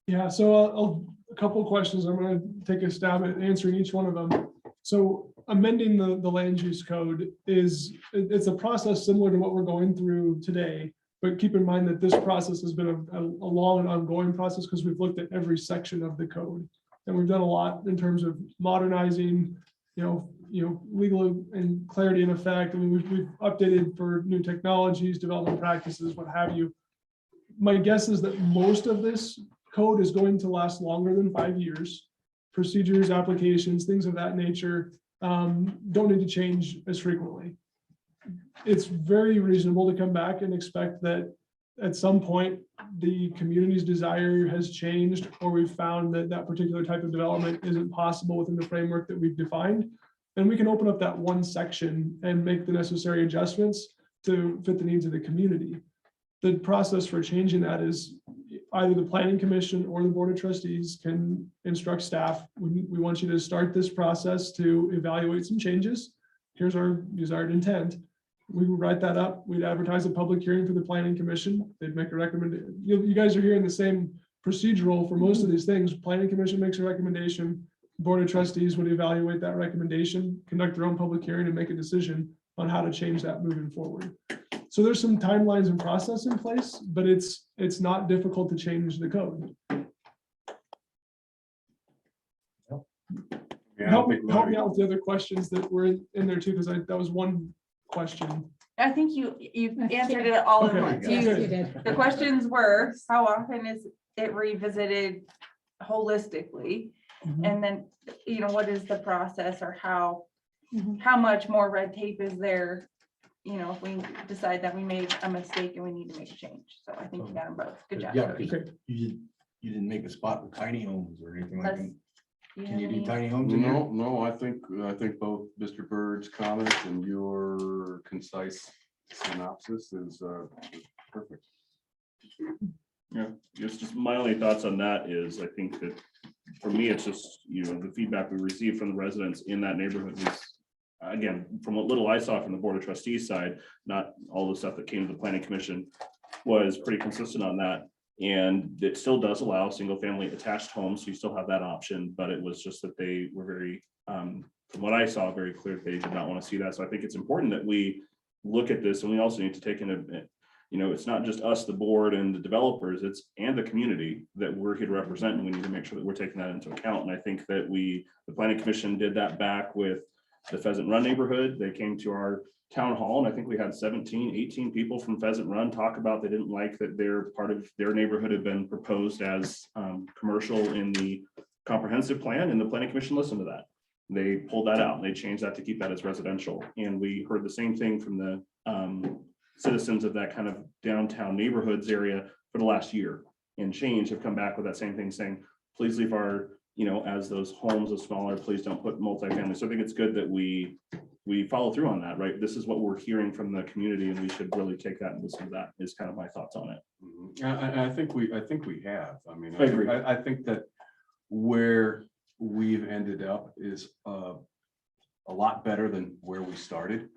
Yeah, so a couple of questions. I'm gonna take a stab at answering each one of them. So amending the land use code it's a process similar to what we're going through today. But keep in mind that this process has been a long and ongoing process, because we've looked at every section of the code. And we've done a lot in terms of modernizing, legal and clarity in effect. I mean, we've updated for new technologies, development practices, what have you. My guess is that most of this code is going to last longer than 5 years. Procedures, applications, things of that nature don't need to change as frequently. It's very reasonable to come back and expect that at some point the community's desire has changed, or we've found that that particular type of development isn't possible within the framework that we've defined. And we can open up that one section and make the necessary adjustments to fit the needs of the community. The process for changing that is either the planning commission or the board of trustees can instruct staff. We want you to start this process to evaluate some changes. Here's our desired intent. We would write that up. We'd advertise a public hearing for the planning commission. They'd make a recommendation. You guys are hearing the same procedural for most of these things. Planning commission makes a recommendation. Board of trustees would evaluate that recommendation, conduct their own public hearing, and make a decision on how to change that moving forward. So there's some timelines and process in place, but it's not difficult to change the code. Yeah, I Help think me out with the other questions that were in there too, because that was one question. I think you answered it all at Okay, once. good. You- You did. The questions were, how often is it revisited holistically? Mhm. And then, what is the process, or how Mhm. much more red tape is there? If we decide that we made a mistake and we need to make a change. So I think you got them both. Good job. Yeah, Cody. because you didn't make a spot with tiny homes or anything like Let's- that. Can you do have any- tiny homes in here? No, I think both Mr. Bird's comments and your concise synopsis is perfect. Yeah, just my only thoughts on that is, I think that for me, it's just, the feedback we received from the residents in that neighborhood was, again, from what little I saw from the board of trustees side, not all the stuff that came to the planning commission, was pretty consistent on that. And it still does allow single family attached homes, so you still have that option, but it was just that they were very, from what I saw, very clear they did not want to see that. So I think it's important that we look at this, and we also need to take in it's not just us, the board and the developers, and the community that we're here to represent, and we need to make sure that we're taking that into account. And I think that the planning commission did that back with the Pheasant Run neighborhood. They came to our town hall, and I think we had 17, 18 people from Pheasant Run talk about they didn't like that their part of their neighborhood had been proposed as commercial in the comprehensive plan, and the planning commission listened to that. They pulled that out and they changed that to keep that as residential. And we heard the same thing from the citizens of that kind of downtown neighborhoods area for the last year, and change have come back with that same thing, saying, please leave our, as those homes are smaller, please don't put multifamily. So I think it's good that we follow through on that, right? This is what we're hearing from the community, and we should really take that and listen to that, is kind of my thoughts on it. I think we have. I mean, I agree. I think that where we've ended up is a lot better than where we started.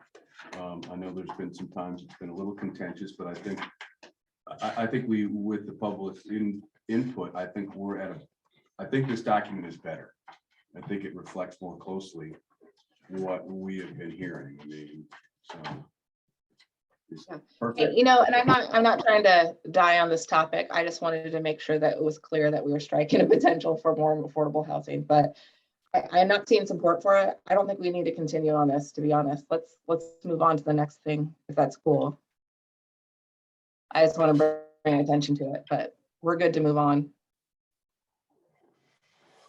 I know there's been some times it's been a little contentious, but I think we, with the public input, I think this document is better. I think it reflects more closely what we have been hearing. I mean, so. It's Yeah. perfect. You know, and I'm not trying to die on this topic. I just wanted to make sure that it was clear that we were striking a potential for more affordable housing, but I'm not seeing support for it. I don't think we need to continue on this, to be honest. Let's move on to the next thing, if that's cool. I just want to bring attention to it, but we're good to move on.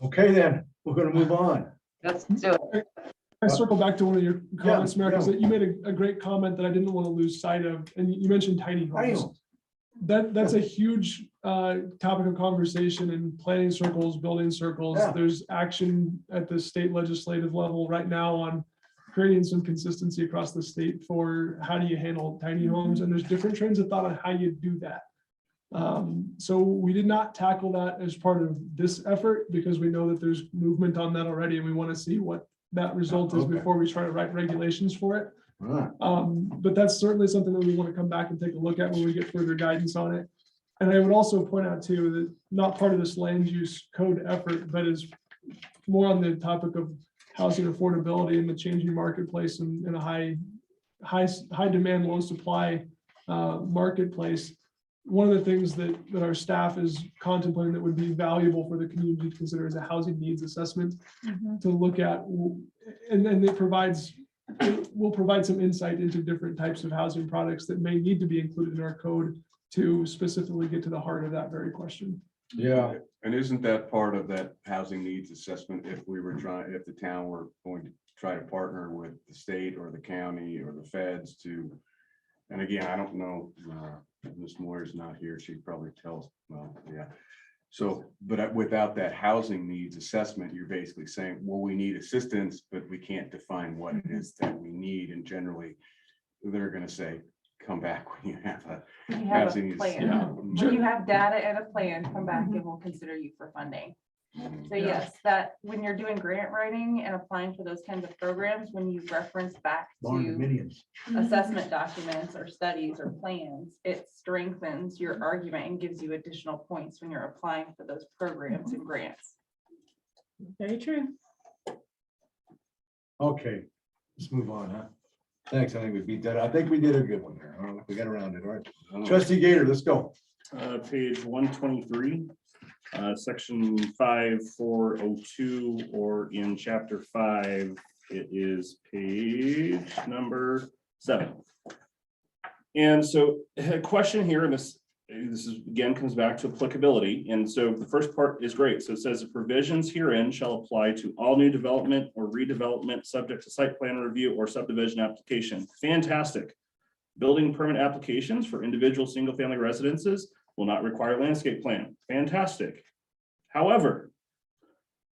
Okay, then, we're gonna move on. Let's do it. I circle back to one of your comments, Mark, is yeah. that you made a great comment that I didn't want to lose sight of, and you mentioned tiny homes. That's a huge topic of conversation in planning circles, building circles. Yeah. There's action at the state legislative level right now on creating some consistency across the state for how do you handle tiny homes, and there's different trains of thought on how you do that. So we did not tackle that as part of this effort because we know that there's movement on that already, and we want to see what that result is Okay. before we try to write regulations for it. Right. But that's certainly something that we want to come back and take a look at when we get further guidance on it. And I would also point out too, that not part of this land use code effort, but is more on the topic of housing affordability in the changing marketplace and in a high demand, low supply marketplace. One of the things that our staff is contemplating that would be valuable for the community to consider is a housing needs assessment to look at. And then it will provide some insight into different types of housing products that may need to be included in our code to specifically get to the heart of that very question. Yeah, And isn't that part of that housing needs assessment if the town were going to try to partner with the state or the county or the feds to, and again, I don't know, Ms. Moyer's not here, she'd probably tell us, well, yeah. So, but without that housing needs assessment, you're basically saying, well, we need assistance, but we can't define what it is that we need. And generally, they're gonna say, come back when you have a You have a housing needs. plan. Yeah. When you have data and a plan, come back and we'll consider you for funding. So yes, that when you're doing grant writing and applying for those kinds of programs, when you reference back barn to dominiums. assessment documents or studies or plans, it strengthens your argument and gives you additional points when you're applying for those programs and grants. Very true. Okay, let's move on, huh? Thanks, I think we beat that. I think we did a good one there. I don't know if we got around it, all right? Trustee Gator, let's go. Page 123, section 5402, or in chapter 5, it is page number 7. And so a question here, and this is again comes back to applicability. And so the first part is great. So it says the provisions herein shall apply to all new development or redevelopment subject to site plan review or subdivision application. Fantastic. Building permit applications for individual single-family residences will not require landscape plan. Fantastic. However,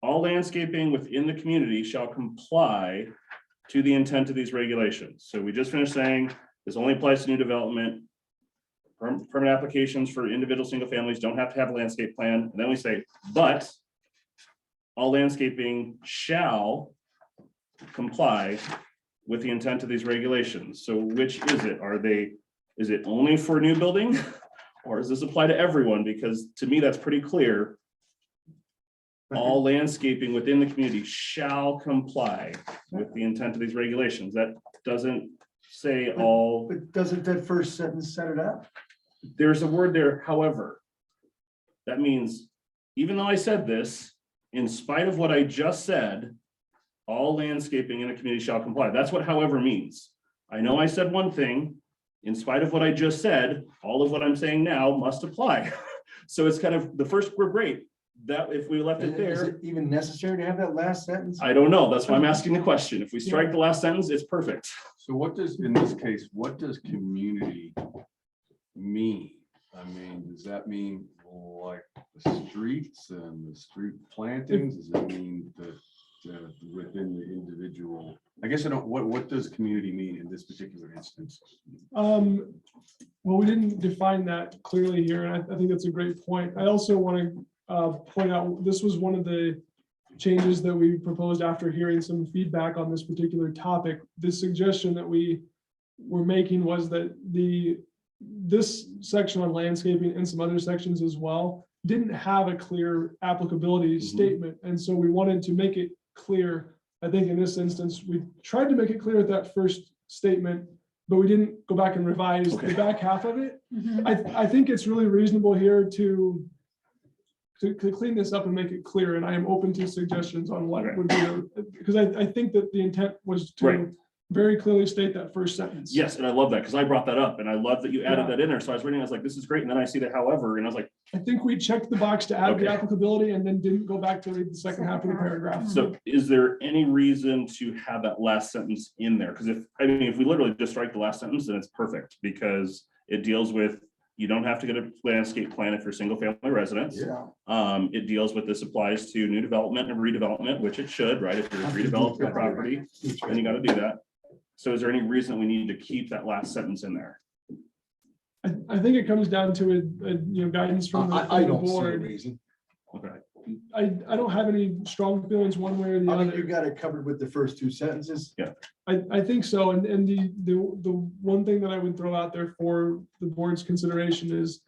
all landscaping within the community shall comply to the intent of these regulations. So we just finished saying this only applies to new development. Permit applications for individual single families don't have to have a landscape plan. And then we say, but all landscaping shall comply with the intent of these regulations. So which is it? Is it only for new building? Or does this apply to everyone? Because to me, that's pretty clear. All landscaping within the community shall comply with the intent of these regulations. That doesn't say all. But doesn't that first sentence set it up? There's a word there, however. That means, even though I said this, in spite of what I just said, all landscaping in a community shall comply. That's what however means. I know I said one thing. In spite of what I just said, all of what I'm saying now must apply. So it's kind of, the first were great. That if we left it Is there, it even necessary to have that last sentence? I don't know. That's why I'm asking the question. If we strike the last sentence, it's perfect. So what does, in this case, what does community mean? I mean, does that mean like the streets and the street plantings? Does it mean that within the individual? I guess I don't, what does community mean in this particular instance? Well, we didn't define that clearly here, and I think that's a great point. I also want to point out, this was one of the changes that we proposed after hearing some feedback on this particular topic. The suggestion that we were making was that this section on landscaping and some other sections as well didn't have a clear applicability statement. And so we wanted to make it clear I think in this instance, we tried to make it clear with that first statement, but we didn't go back and revise Okay. the back half of it. Mhm. I think it's really reasonable here to clean this up and make it clear, and I am open to suggestions on what Okay. would be, because I think that the intent was Right. to very clearly state that first sentence. Yes, and I love that, because I brought that up, and I love that you added Yeah. that in there, so I was reading, I was like, this is great, and then I see the however, and I was like, I think we checked the box to add the Okay. applicability and then didn't go back to read the second half of the paragraph. so is there any reason to have that last sentence in there? Because if we literally just strike the last sentence, then it's perfect, because it deals with, you don't have to get a landscape plan if you're single family residents. Yeah. It deals with, this applies to new development and redevelopment, which it should, right? If you're redeveloping your property, then you gotta do that. So is there any reason we need to keep that last sentence in there? I think it comes down to guidance from I the don't see a board. reason. Okay, I don't have any strong feelings one way or the I mean, you other. got it covered with the first two sentences. I think so, and the one thing that I would throw out there for the board's consideration is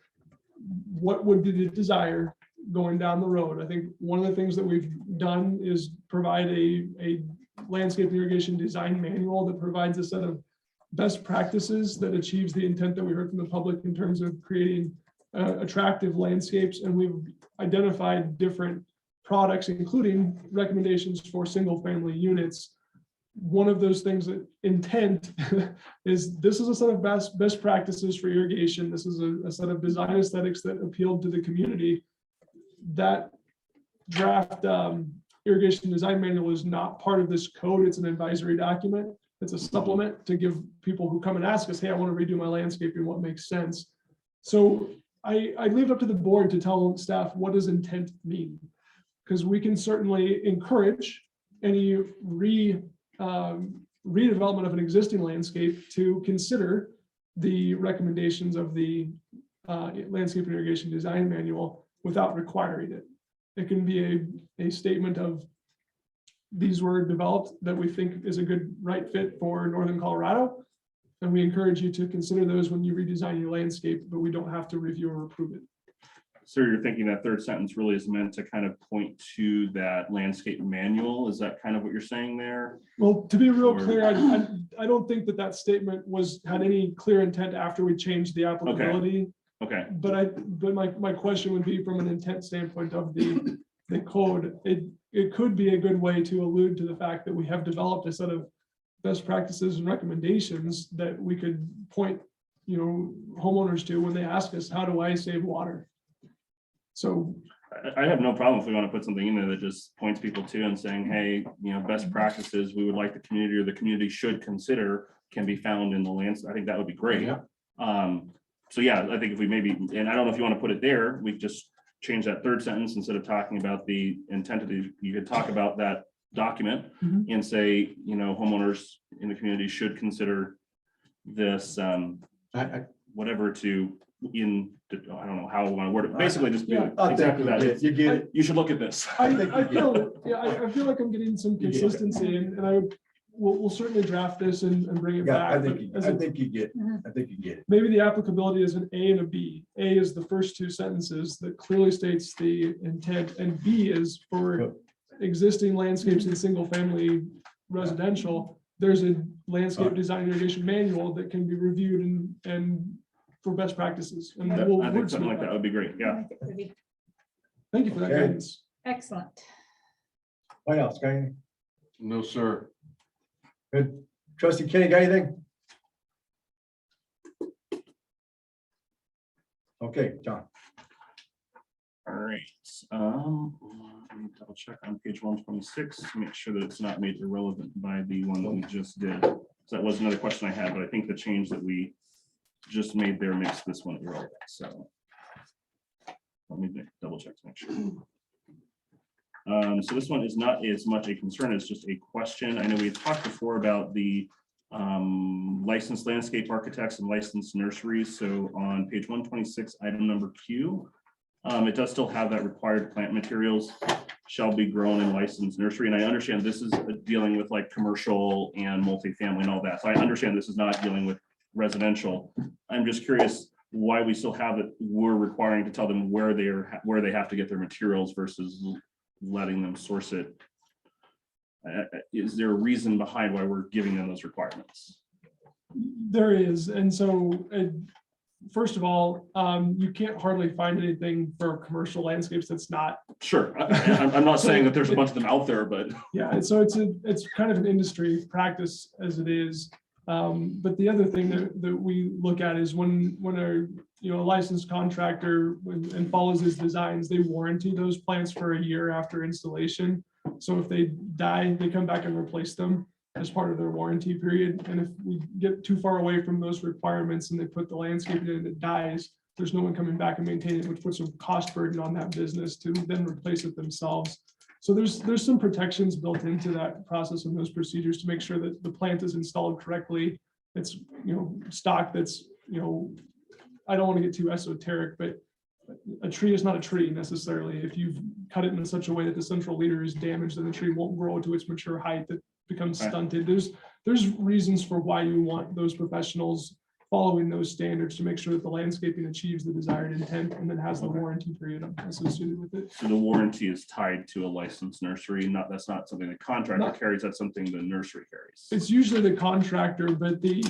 what would be the desire going down the road? I think one of the things that we've done is provide a landscape irrigation design manual that provides a set of best practices that achieves the intent that we heard from the public in terms of creating attractive landscapes, and we've identified different products, including recommendations for single-family units. One of those things that intent is, this is a set of best practices for irrigation. This is a set of design aesthetics that appealed to the community. That draft irrigation design manual is not part of this code. It's an advisory document. It's a supplement to give people who come and ask us, hey, I want to redo my landscaping, what makes sense. So I leave it up to the board to tell staff, what does intent mean? Because we can certainly encourage any redevelopment of an existing landscape to consider the recommendations of the landscape and irrigation design manual without requiring it. It can be a statement of, these were developed that we think is a good right fit for Northern Colorado. And we encourage you to consider those when you redesign your landscape, but we don't have to review or approve it. so you're thinking that third sentence really is meant to kind of point to that landscape manual? Is that kind of what you're saying there? Well, to be real Or- clear, I don't think that statement had any clear intent after we changed the applicability. Okay, But my question would be from an intent standpoint of the code, it could be a good way to allude to the fact that we have developed a set of best practices and recommendations that we could point, homeowners to when they ask us, how do I save water? So, I have no problem if we want to put something in there that just points people to and saying, hey, best practices we would like the community, or the community should consider, can be found in the lands. I think that would be great. Yeah. So yeah, I think if we maybe, and I don't know if you want to put it there, we just change that third sentence instead of talking about the intent of the, you could talk about that document Mhm. and say, homeowners in the community should consider this, I whatever to, I don't know how I want to word it, basically just be Yeah. exactly that. You get it. You should look at this. I feel like I'm getting some consistency, and we'll certainly draft this and bring it Yeah, back. I but think, as I a- think you get, Mhm. I think you get it. Maybe the applicability is an A and a B. A is the first two sentences that clearly states the intent, and B is for existing landscapes in single-family residential. There's a landscape design irrigation manual that can be reviewed and for best practices. And That- we'll I think wordsmith something like that would be great, yeah. Thank you for that Okay. guidance. Excellent. What else? Got anything? No, sir. Good. Trustee Kinney, got anything? Okay, John. All right, let me double check on page 126, make sure that it's not made irrelevant by the one that we just did. So that was another question I had, but I think the change that we just made there makes this one irrelevant, so. Let me double check to make sure. So this one is not as much a concern as just a question. I know we had talked before about the licensed landscape architects and licensed nurseries. So on page 126, item number Q, it does still have that required plant materials shall be grown in licensed nursery. And I understand this is dealing with like commercial and multifamily and all that. So I understand this is not dealing with residential. I'm just curious why we still have it. We're requiring to tell them where they have to get their materials versus letting them source it Is there a reason behind why we're giving them those requirements? There is, and so, first of all, you can't hardly find anything for commercial landscapes that's not. Sure, I'm not saying that there's a bunch of them out there, but Yeah, and so it's kind of an industry practice as it is. But the other thing that we look at is when a licensed contractor and follows his designs, they warranty those plants for a year after installation. So if they die, they come back and replace them as part of their warranty period. And if we get too far away from those requirements and they put the landscape in and it dies, there's no one coming back and maintaining it, which puts a cost burden on that business to then replace it themselves. So there's some protections built into that process and those procedures to make sure that the plant is installed correctly. It's, stock that's, I don't want to get too esoteric, but a tree is not a tree necessarily. If you've cut it in such a way that the central leader is damaged, then the tree won't grow to its mature height that becomes stunted. There's reasons for why you want those professionals following those standards to make sure that the landscaping achieves the desired intent and then has the warranty period associated with it. so the warranty is tied to a licensed nursery, that's not something the contractor carries, that's something the nursery carries. It's usually the contractor, but the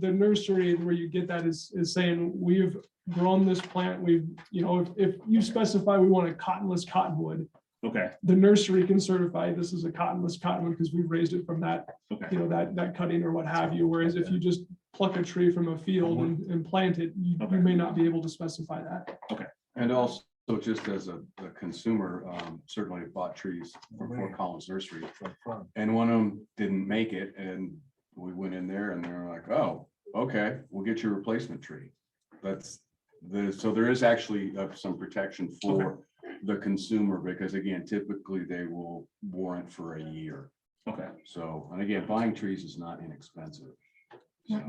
nursery where you get that is saying, we've grown this plant, if you specify we want a cottonless cottonwood, Okay, the nursery can certify this is a cottonless cottonwood because we've raised it from that, okay, that cutting or what have you. Whereas if you just pluck a tree from a field and plant it, you may not be able to specify that. And also, just as a consumer, certainly bought trees from Fort Collins Nursery. And one of them didn't make it, and we went in there and they were like, oh, okay, we'll get your replacement tree. So there is actually some protection for the consumer, because again, typically they will warrant for a year. okay. So, and again, buying trees is not inexpensive. So,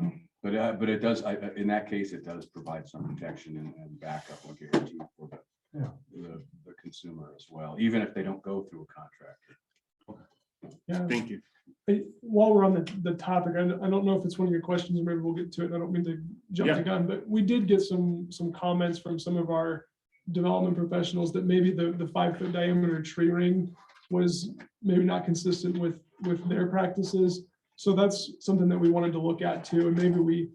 but it does, in that case, it does provide some protection and backup or guarantee for the consumer as well, even if they don't go through a contractor. Yeah. Thank you. While we're on the topic, I don't know if it's one of your questions, or maybe we'll get to it. I don't mean to jump the gun, but we did get some comments from some of our development professionals that maybe the 5-foot diameter tree ring was maybe not consistent with their practices. So that's something that we wanted to look at too. And maybe we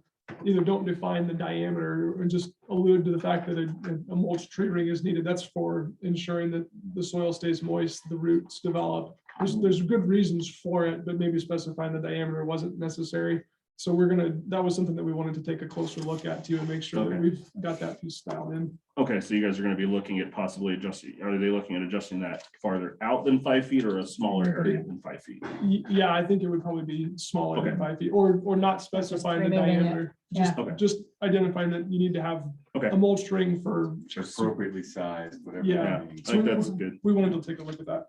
either don't define the diameter or just allude to the fact that a mulch tree ring is needed. That's for ensuring that the soil stays moist, the roots develop. There's good reasons for it, but maybe specifying the diameter wasn't necessary. So that was something that we wanted to take a closer look at too, and make sure that we've got that piece dialed in. Okay, so you guys are gonna be looking at possibly adjusting, are they looking at adjusting that farther out than 5 feet or a smaller area than 5 feet? Yeah, I think it would probably be smaller than 5 feet, or not specifying the removing it. diameter. Just identifying that you need to have Okay. a mulch ring for. Appropriately sized, whatever. Yeah. I think that's good. We wanted to take a look at that.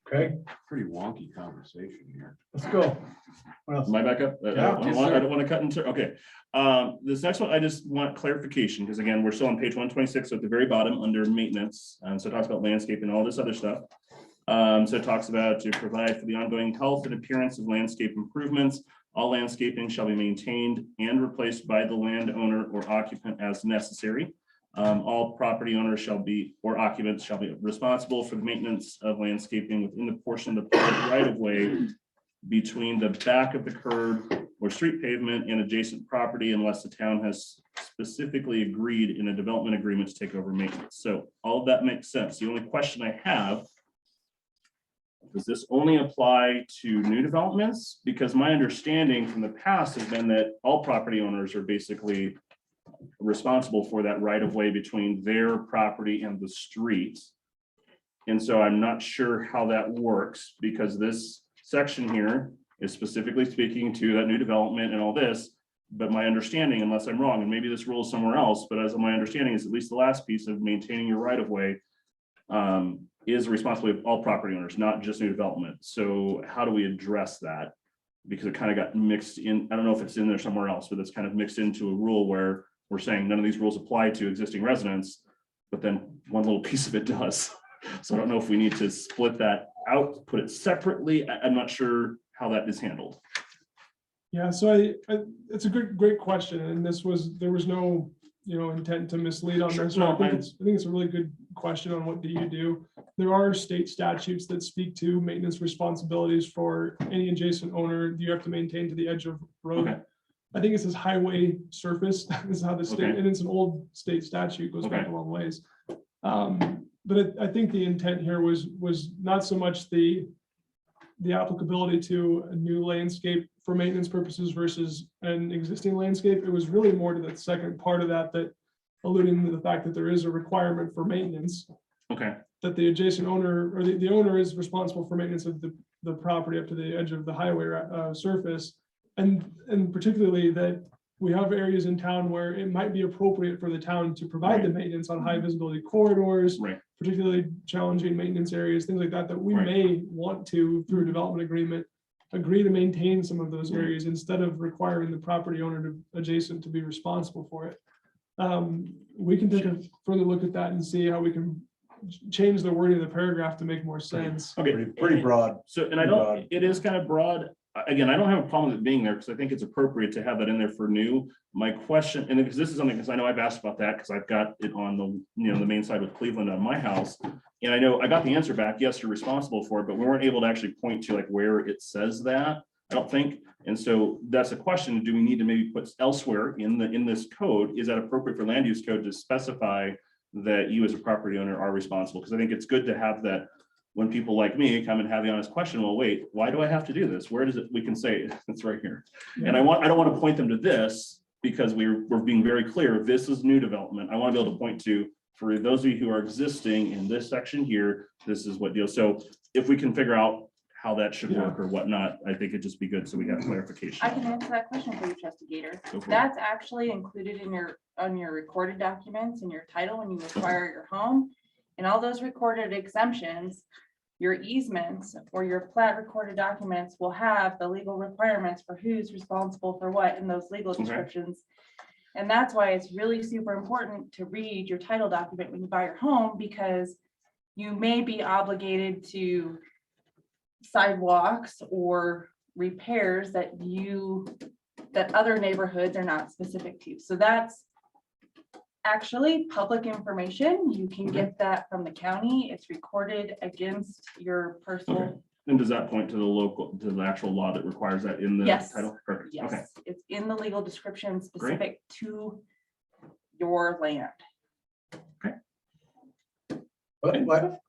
Okay, Pretty wonky conversation here. let's go. What else? Am I back up? I Yes, sir. don't want to cut into, okay. This next one, I just want clarification, because again, we're still on page 126, so at the very bottom, under maintenance. So it talks about landscape and all this other stuff. So it talks about to provide for the ongoing health and appearance of landscape improvements. All landscaping shall be maintained and replaced by the landowner or occupant as necessary. All property owners or occupants shall be responsible for the maintenance of landscaping within the portion of the public right of way between the back of the curb or street pavement and adjacent property, unless the town has specifically agreed in a development agreement to take over maintenance. So all of that makes sense. The only question I have, does this only apply to new developments? Because my understanding from the past has been that all property owners are basically responsible for that right of way between their property and the street. And so I'm not sure how that works, because this section here is specifically speaking to that new development and all this. But my understanding, unless I'm wrong, and maybe this rule is somewhere else, but as my understanding is at least the last piece of maintaining your right of way is the responsibility of all property owners, not just new development. So how do we address that? Because it kind of got mixed in. I don't know if it's in there somewhere else, but it's kind of mixed into a rule where we're saying none of these rules apply to existing residents, but then one little piece of it does. So I don't know if we need to split that out, put it separately. I'm not sure how that is handled. Yeah, so it's a great question, and there was no intent to mislead on Sure. this. No, I think it's a really good question on what do you do. There are state statutes that speak to maintenance responsibilities for any adjacent owner you have to maintain to the edge of road. Okay. I think it says highway surface. This is how the state, Okay. and it's an old state statute, goes back Okay. a long ways. But I think the intent here was not so much the applicability to a new landscape for maintenance purposes versus an existing landscape. It was really more to the second part of that, that alluding to the fact that there is a requirement for maintenance, Okay, that the adjacent owner or the owner is responsible for maintenance of the property up to the edge of the highway surface. And particularly that we have areas in town where it might be appropriate for the town to provide the maintenance on high visibility corridors, right, particularly challenging maintenance areas, things like that, that we Right. may want to, through a development agreement, agree to maintain some of those Right. areas instead of requiring the property owner to adjacent to be responsible for it. We can take a further look at that and see how we can change the wording of the paragraph to make more sense. okay. Pretty broad. So, and I don't, it is kind of broad. Again, I don't have a problem with it being there because I think it's appropriate to have that in there for new. My question, and because this is something, because I know I've asked about that because I've got it on the main side with Cleveland on my house. And I know I got the answer back, yes, you're responsible for it, but we weren't able to actually point to like where it says that, I don't think. And so that's a question, do we need to maybe put elsewhere in this code? Is that appropriate for land use code to specify that you as a property owner are responsible? Because I think it's good to have that when people like me come and have the honest question, well, wait, why do I have to do this? Where does it, we can say it's right here. And I don't want to point them to this because we're being very clear, this is new development. I want to be able to point to, for those of you who are existing in this section here, this is what deal. So if we can figure out how that should work or whatnot, I think it'd just be good so we have clarification. I can answer that question for you, Trustee Gator. Go for it. That's actually included in on your recorded documents and your title when you acquire your home. And all those recorded exemptions, your easements or your plat recorded documents will have the legal requirements for who's responsible for what in those legal Okay. descriptions. And that's why it's really super important to read your title document when you buy your home, because you may be obligated to sidewalks or repairs that other neighborhoods are not specific to. So that's actually public information. You can get that from the county. It's recorded against your personal. Okay. And does that point to the actual law that requires that in the Yes. title? Perfect. Okay. Yes, it's in the legal description specific to your land. But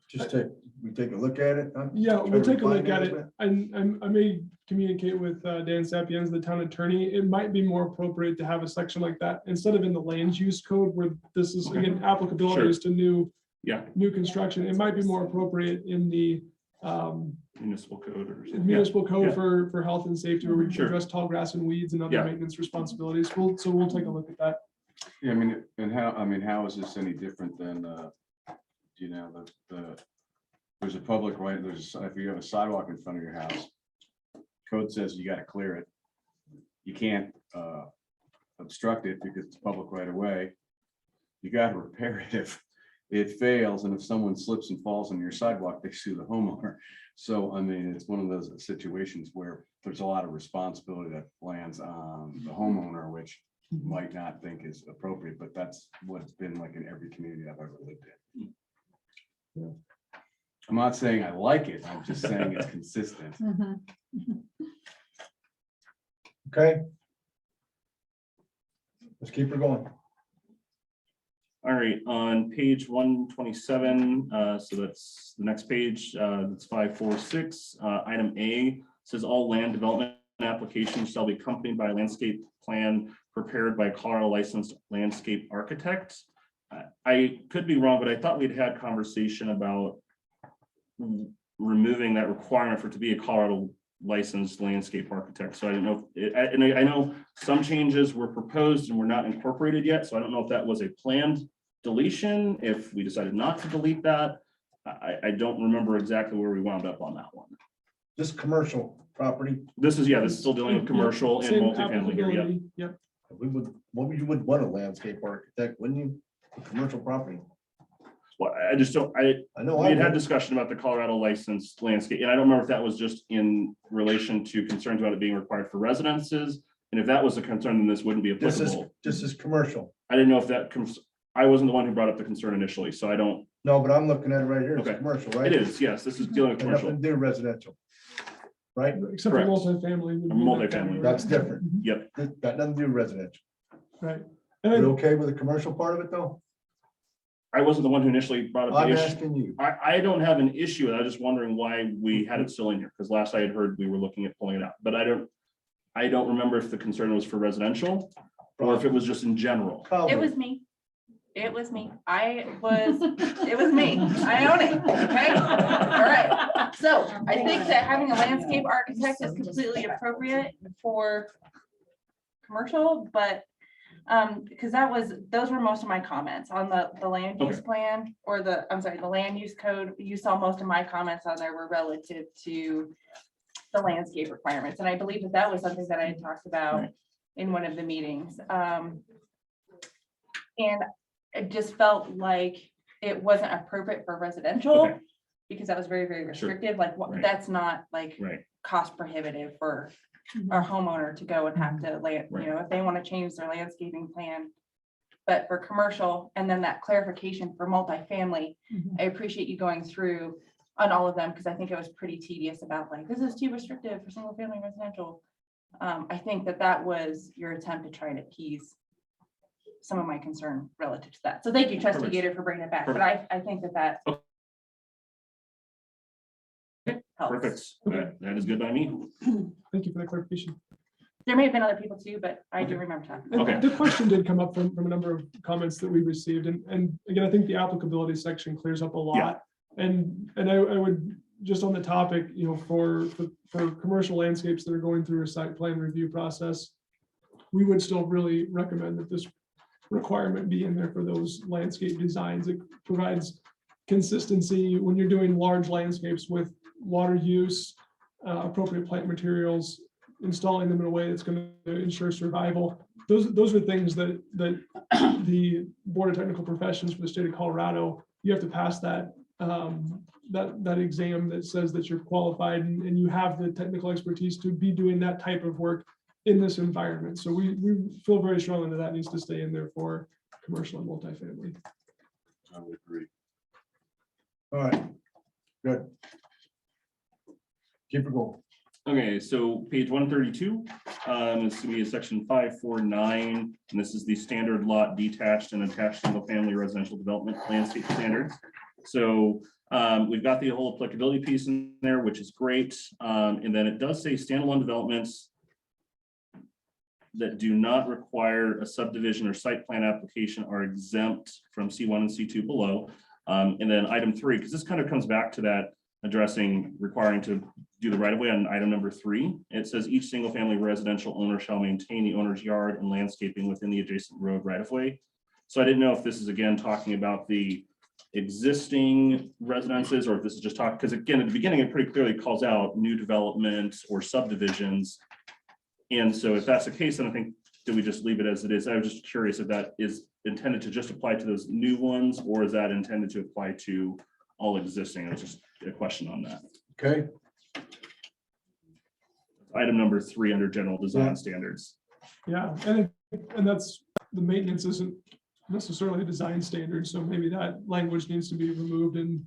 just we take a look at it. huh? Yeah, Try we'll to take a look refine at a it. little bit. I may communicate with Dan Sapienza, the town attorney. It might be more appropriate to have a section like that instead of in the land use code where this is, Okay. again, applicability Sure. is to new Yeah, construction. It might be more appropriate in the municipal code or something. Yeah. municipal code Yeah. for health and safety, where we Sure. address tall grass and weeds and other Yeah. maintenance responsibilities. So we'll take a look at that. Yeah, how is this any different than, there's a public right, if you have a sidewalk in front of your house, code says you gotta clear it. You can't obstruct it because it's public right away. You gotta repair it if it fails, and if someone slips and falls on your sidewalk, they sue the homeowner. So, it's one of those situations where there's a lot of responsibility that lands on the homeowner, which might not think is appropriate, but that's what it's been like in every community I've ever lived in. Yeah. I'm not saying I like it, I'm just saying it's consistent. Okay. Let's keep her going. All right, on page 127, so that's the next page, that's 546, item A says all land development applications shall be accompanied by a landscape plan prepared by a Colorado licensed landscape architect. I could be wrong, but I thought we'd had conversation about removing that requirement for it to be a Colorado licensed landscape architect. So I don't know, and I know some changes were proposed and were not incorporated yet. So I don't know if that was a planned deletion, if we decided not to delete that. I don't remember exactly where we wound up on that one. This commercial property, This is still dealing with commercial and Same multifamily here. Yep. applicability. Yep. you would want a landscape architect, wouldn't you? For commercial property. Well, I just don't, I know. we had had discussion about the Colorado licensed landscape, and I don't remember if that was just in relation to concerns about it being required for residences, And if that was a concern, then this wouldn't be This applicable. is commercial. I didn't know if that comes, I wasn't the one who brought up the concern initially, so I don't, No, but I'm looking at it right here. It's Okay. commercial, right? it is, yes, this is dealing with Got nothing commercial. to do residential. Right? Except for Correct. multifamily. would Or be in that multifamily. category. That's different. Mhm. Yep, This got nothing to do with residential. Right. And You then, okay with the commercial part of it though? I wasn't the one who initially brought up I'm the issue. asking you. I don't have an issue with it. I was just wondering why we had it still in here, because last I had heard we were looking at pulling it out, but I don't remember if the concern was for residential or if it was just in general. Probably. It was me. It was me. It was me. I own it. Okay. All right. So I think that having a landscape architect is completely appropriate for commercial, but because those were most of my comments on the land use Okay. plan or the land use code. You saw most of my comments on there were relative to the landscape requirements. And I believe that was something that I had talked about Right. in one of the meetings. And it just felt like it wasn't appropriate for residential Okay. because that was very, very restrictive. Like Right. that's not like Right, cost prohibitive for a homeowner to go and have to Right. if they want to change their landscaping plan. But for commercial, and then that clarification for multifamily, I appreciate you going through on all of them, because I think it was pretty tedious about like, this is too restrictive for single family residential. I think that was your attempt to try to appease some of my concern relative to that. So thank you, Trustee Perfect. Gator, for bringing it back, but I think that helps. perfect. That is good by me. thank you for the clarification. There may have been other people too, but I do remember talking. And Okay. the question did come up from a number of comments that we received, and again, I think the applicability section clears up a lot. And I would, just on the topic, for commercial landscapes that are going through a site plan review process, we would still really recommend that this requirement be in there for those landscape designs. It provides consistency when you're doing large landscapes with water use, appropriate plant materials, installing them in a way that's going to ensure survival. Those are things that the Board of Technical Professions for the state of Colorado, you have to pass that exam that says that you're qualified and you have the technical expertise to be doing that type of work in this environment. So we feel very strongly that needs to stay in there for commercial and multifamily. I would agree. All right. Good. Keep it going. Okay, so page 132, this to be a section 549, and this is the standard lot detached and attached single family residential development landscape standards. So we've got the whole applicability piece in there, which is great. And then it does say standalone developments that do not require a subdivision or site plan application are exempt from C1 and C2 below. And then item 3, because this kind of comes back to that addressing requiring to do the right of way on item number 3. It says each single family residential owner shall maintain the owner's yard and landscaping within the adjacent road right of way. So I didn't know if this is again talking about the existing residences or if this is just talking, because again, at the beginning, it pretty clearly calls out new development or subdivisions. And so if that's the case, then I think, do we just leave it as it is? I was just curious if that is intended to just apply to those new ones, or is that intended to apply to all existing? It was just a question on that. Okay. Item number 3 under general design Yeah. standards. Yeah, and that's, the maintenance isn't necessarily a design standard, so maybe that language needs to be removed and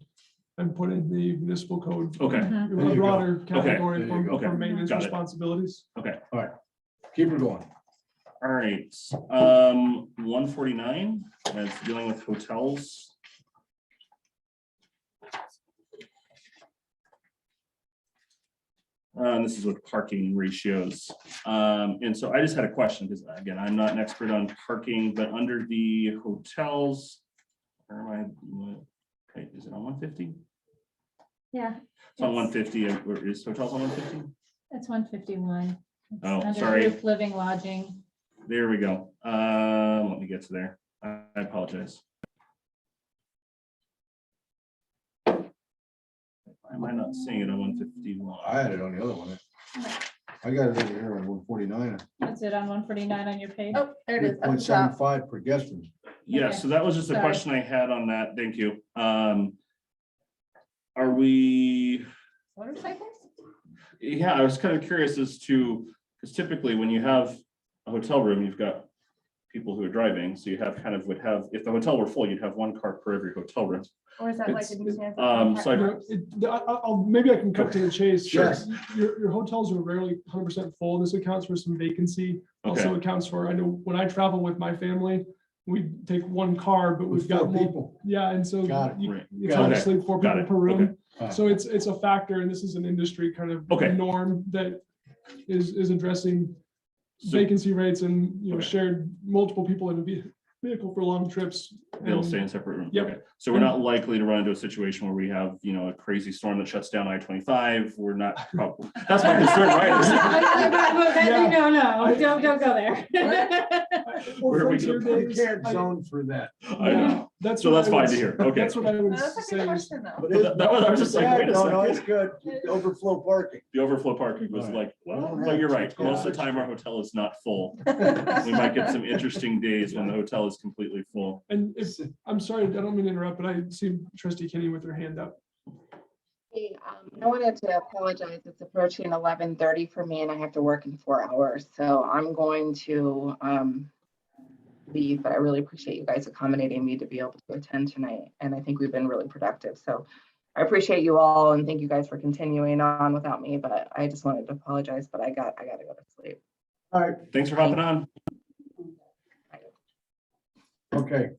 put in the municipal code. Okay, A There you go. broader category there you for go. Okay, maintenance got it. responsibilities. Keep it going. all right. 149, that's dealing with hotels. This is with parking ratios. And so I just had a question, because again, I'm not an expert on parking, but under the hotels, where am I? Okay, is it on 150? Yeah, It's on 150, or is hotels on 150? it's 151. It's Oh, under sorry. group living lodging. There we go. Let me get to there. I apologize. Why am I not seeing it on 151? I had it on the other one. I got it over here on 149. That's it on 149 on your page. Oh, there it is. Up the top. 3.75 per guest room. Yeah, Okay. so that was just a Sorry. question I had on that. Thank you. Are we, Motorcycles? yeah, I was kind of curious as to, because typically when you have a hotel room, you've got people who are driving, so you have kind of would have, if the hotel were full, you'd have one car per every hotel room. Or is that like? It's- a new standard? so I- Maybe I can cut to the chase. Sure. Yes. Your hotels are rarely 100% full. This accounts for some vacancy. Also Okay. accounts for, I know when I travel with my family, we take one car, but we've With got 4 multiple. people. Yeah, and so Got it. you- Right. it's Got hard to it. sleep 4 Got people it. per room. Uh, So it's a factor, and this is an industry kind of Okay. norm that is addressing So vacancy rates and, Okay. shared multiple people in a vehicle for long trips. they'll and- stay in separate rooms. Yep. Okay. So we're not likely to run into a situation where we have, a crazy storm that shuts down I-25. We're not, probably that's my concern, right? No, don't go there. Or Where we frontier go- You days, can't I- zone for that. I know. That's So what that's I fine would to s- hear. Okay. That's what I would That's a say. good is- question, though. I was just like, Yeah, wait a no, it's second. good. Overflow parking. The overflow parking was Right. like, We well, don't but have you're to. right. Yeah. Most of the time, our hotel is not full. We might get some interesting days when the hotel is completely full. And if, I'm sorry, I don't mean to interrupt, but I see Trustee Kinney with her hand up. Hey, I wanted to apologize. It's approaching 11:30 for me and I have to work in 4 hours. So I'm going to leave, but I really appreciate you guys accommodating me to be able to attend tonight. And I think we've been really productive. So I appreciate you all and thank you guys for continuing on without me, but I just wanted to apologize, but I got to go to sleep. All right, Thanks for hopping on. okay.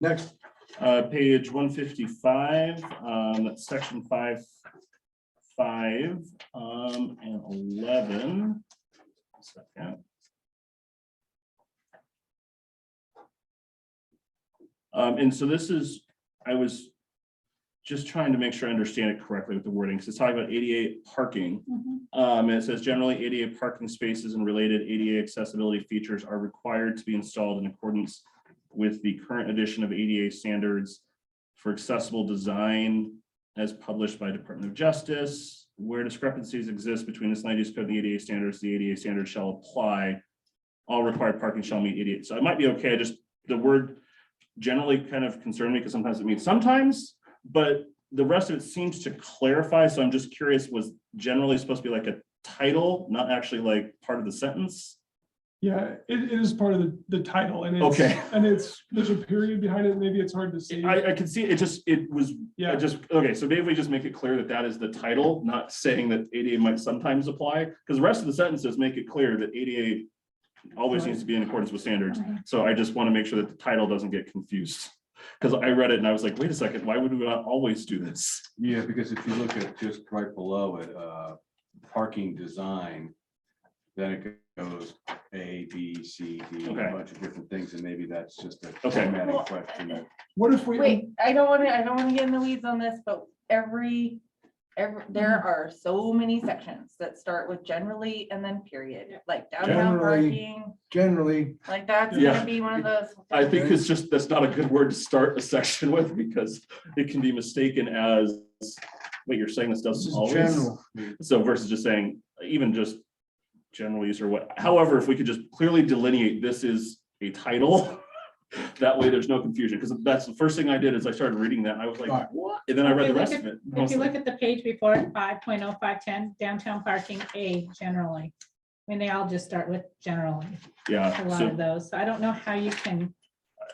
Next, Page 155, that's section 5, and 11. Second. And so this is, I was just trying to make sure I understand it correctly with the wording, because it's talking about ADA parking. And it says generally ADA parking spaces and related ADA accessibility features are required to be installed in accordance with the current edition of ADA standards for accessible design as published by Department of Justice. Where discrepancies exist between this land use code and the ADA standards, the ADA standards shall apply. All required parking shall meet ADA. So it might be okay. Just the word generally kind of concerned me because sometimes it means sometimes, but the rest of it seems to clarify. So I'm just curious, was generally supposed to be like a title, not actually like part of the sentence? Yeah, it is part of the title and it's, Okay. and there's a period behind it. Maybe it's hard to see. I can see it Yeah. okay, so maybe we just make it clear that that is the title, not saying that ADA might sometimes apply, because the rest of the sentences make it clear that ADA always needs to be in accordance with standards. So I just want to make sure that the title doesn't get confused. Because I read it and I was like, wait a second, why would we not always do this? Yeah, because if you look at just right below it, parking design, then it goes A, B, C, D, a Okay. bunch of different things, and maybe that's just a Okay. formatting Well, question. that- What if we? Wait, I don't want to get in the weeds on this, but there are so many sections that start with generally and then period, like downtown Generally. parking, generally, like that's Yeah. gonna be one of those. I think it's just, that's not a good word to start a section with, because it can be mistaken as, wait, you're saying this this doesn't is always? general. So versus just saying, even just general use or what, however, if we could just clearly delineate, this is a title. That way there's no confusion, because that's the first thing I did is I started reading that and I was like, Right. what? And then I read the Okay, rest look of it. and I If was you like, look at the page before it, 5.0510, downtown parking, A, generally. I mean, they all just start with generally, Yeah, a lot of so those. So I don't know how you can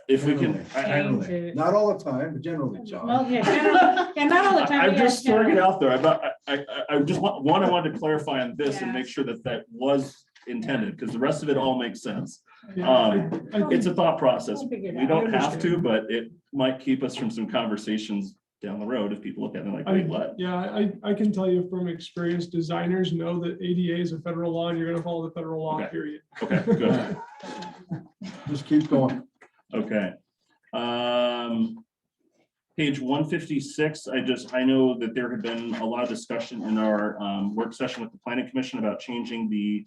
if we can, change Generally. it. Not all the time, but generally, John. Well, yeah, generally, yeah, not all the time. I'm but just yes, throwing it generally. out there. I'm not, I just want, I wanted to clarify on this and Yeah. make sure that that was intended, because the rest of it all makes sense. Yeah, I It's a thought process. We'll figure it We out. don't I have to, understand. but it might keep us from some conversations down the road if people look at it and like, wait, what? Yeah, I can tell you from experience, designers know that ADA is a federal law and you're gonna follow the federal law, Okay. period. Okay, good. Just keep going. Okay. Page 156, I know that there had been a lot of discussion in our work session with the planning commission about changing the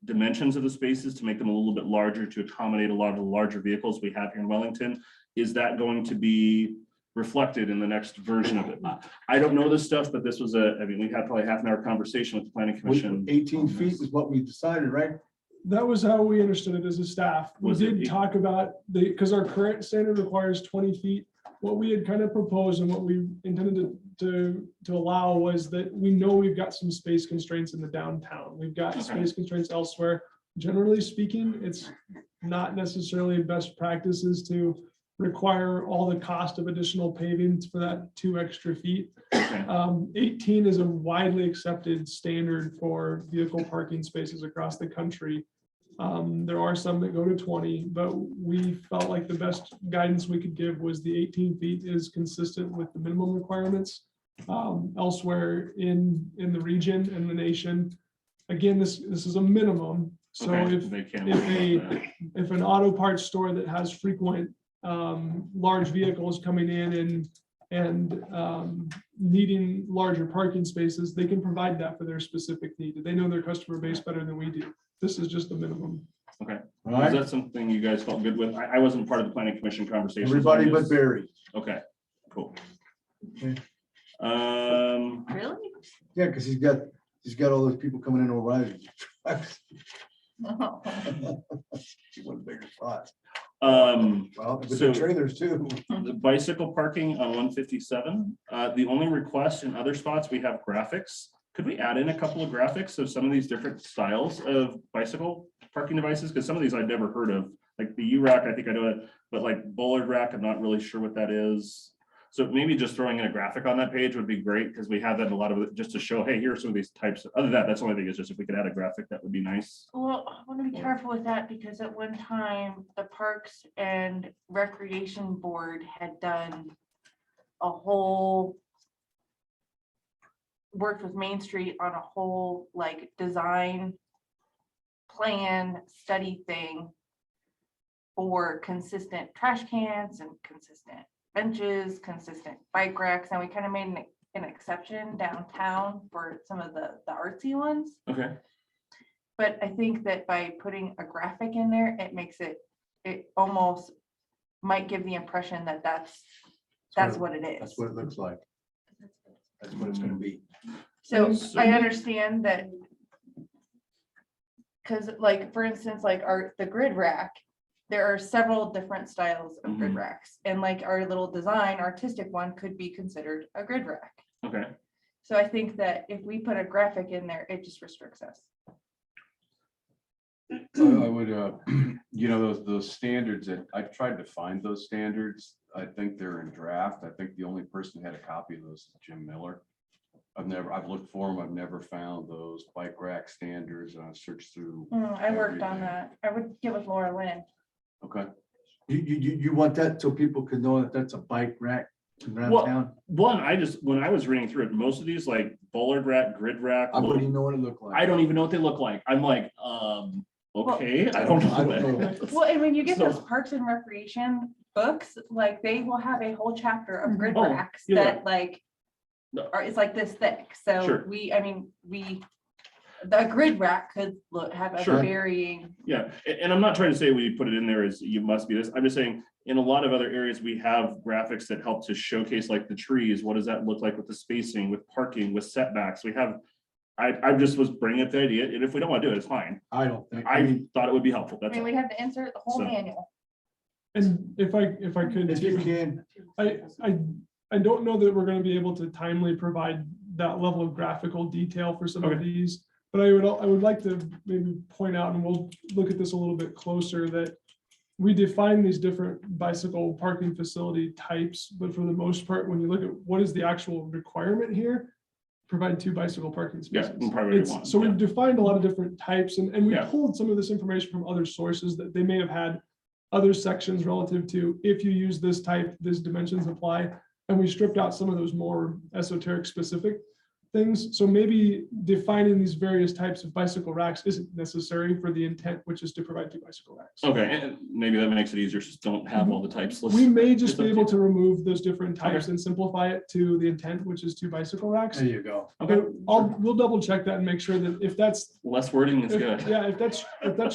dimensions of the spaces to make them a little bit larger to accommodate a lot of the larger vehicles we have here in Wellington. Is that going to be reflected in the next version of it? I don't know this stuff, but this was I mean, we had probably half an hour conversation with the planning commission. 18 feet is what we decided, right? That was how we understood it as a staff. We Was it did eight? talk about because our current standard requires 20 feet what we had kind of proposed and what we intended to allow was that we know we've got some space constraints in the downtown. We've got space constraints elsewhere. Generally speaking, it's not necessarily best practices to require all the cost of additional paving for that 2 extra feet. 18 is a widely accepted standard for vehicle parking spaces across the country. There are some that go to 20, but we felt like the best guidance we could give was the 18 feet is consistent with the minimum requirements elsewhere in the region and the nation. Again, this is a minimum. So if an auto parts store that has frequent large vehicles coming in and needing larger parking spaces, they can provide that for their specific need. They know their customer base better than we do. This is just the minimum. Okay, All is right, that something you guys felt good with? I wasn't part of the planning commission conversation. everybody but Barry. Okay, cool. Okay. Really? Yeah, because he's got all those people coming in O'Reilly. No. One bigger spot. Um, Well, with So- the trailers too. the bicycle parking on 157, the only request in other spots, we have graphics. Could we add in a couple of graphics of some of these different styles of bicycle parking devices? Because some of these I'd never heard of, like the U-Rack, I think I know it, but like bollard rack, I'm not really sure what that is. So maybe just throwing in a graphic on that page would be great, because we have that in a lot of it, just to show, hey, here's some of these types. Other than that, that's the only thing, is just if we could add a graphic, that would be nice. Well, I want to be careful with that because at one time, the Parks and Recreation Board had done a whole, worked with Main Street on a whole like design plan study thing for consistent trash cans and consistent benches, consistent bike racks, and we kind of made an exception downtown for some of the artsy ones. Okay. But I think that by putting a graphic in there, it makes it almost might give the impression that that's what it is. That's what it looks like. That's what it's gonna be. So So- I understand that. Cause like, for instance, like the grid rack, there are several different styles of grid Mhm. racks. And like our little design artistic one could be considered a grid rack. Okay. So I think that if we put a graphic in there, it just restricts us. I would, you know, those standards that I've tried to find those standards. I think they're in draft. I think the only person who had a copy of those is Jim Miller. I've looked for them. I've never found those bike rack standards, and I've searched through. I worked on Everything. that. I would get with Laura Lynn. Okay. You want that so people can know that that's a bike rack around Well, town? When I was reading through it, most of these like bollard rack, grid rack, I wouldn't even know what it looked like. I don't even know what they look like. I'm like, okay, I don't I don't know. know. Well, and when you get So- those Parks and Recreation books, like they will have a whole chapter of grid Oh, racks yeah. that like No. it's like this thick. So Sure. the grid rack could have a Sure. varying. Yeah, and I'm not trying to say we put it in there as you must be this. I'm just saying, in a lot of other areas, we have graphics that help to showcase like the trees. What does that look like with the spacing, with parking, with setbacks? We have, I just was bringing up the idea, and if we don't want to do it, it's fine. I don't think, I thought it would be helpful. I That's mean, all. we'd have to insert the whole So- manual. And if I could, if you can, I don't know that we're gonna be able to timely provide that level of graphical detail for some of Okay. these. But I would like to maybe point out, and we'll look at this a little bit closer, that we define these different bicycle parking facility types, but for the most part, when you look at what is the actual requirement here, provide 2 bicycle parking Yeah, spaces. and priority It's- one, So yeah. we've defined a lot of different types, and we Yeah. pulled some of this information from other sources that they may have had other sections relative to, if you use this type, these dimensions apply. And we stripped out some of those more esoteric specific things. So maybe defining these various types of bicycle racks isn't necessary for the intent, which is to provide 2 bicycle racks. Okay, and maybe that makes it easier. Just don't have all the types. Let's- We may just it's be up to able you. to remove those different types Okay. and simplify it to the intent, which is 2 bicycle racks. there you go. Okay, We'll double check that and make sure that if that's, less wording is good. yeah, if that's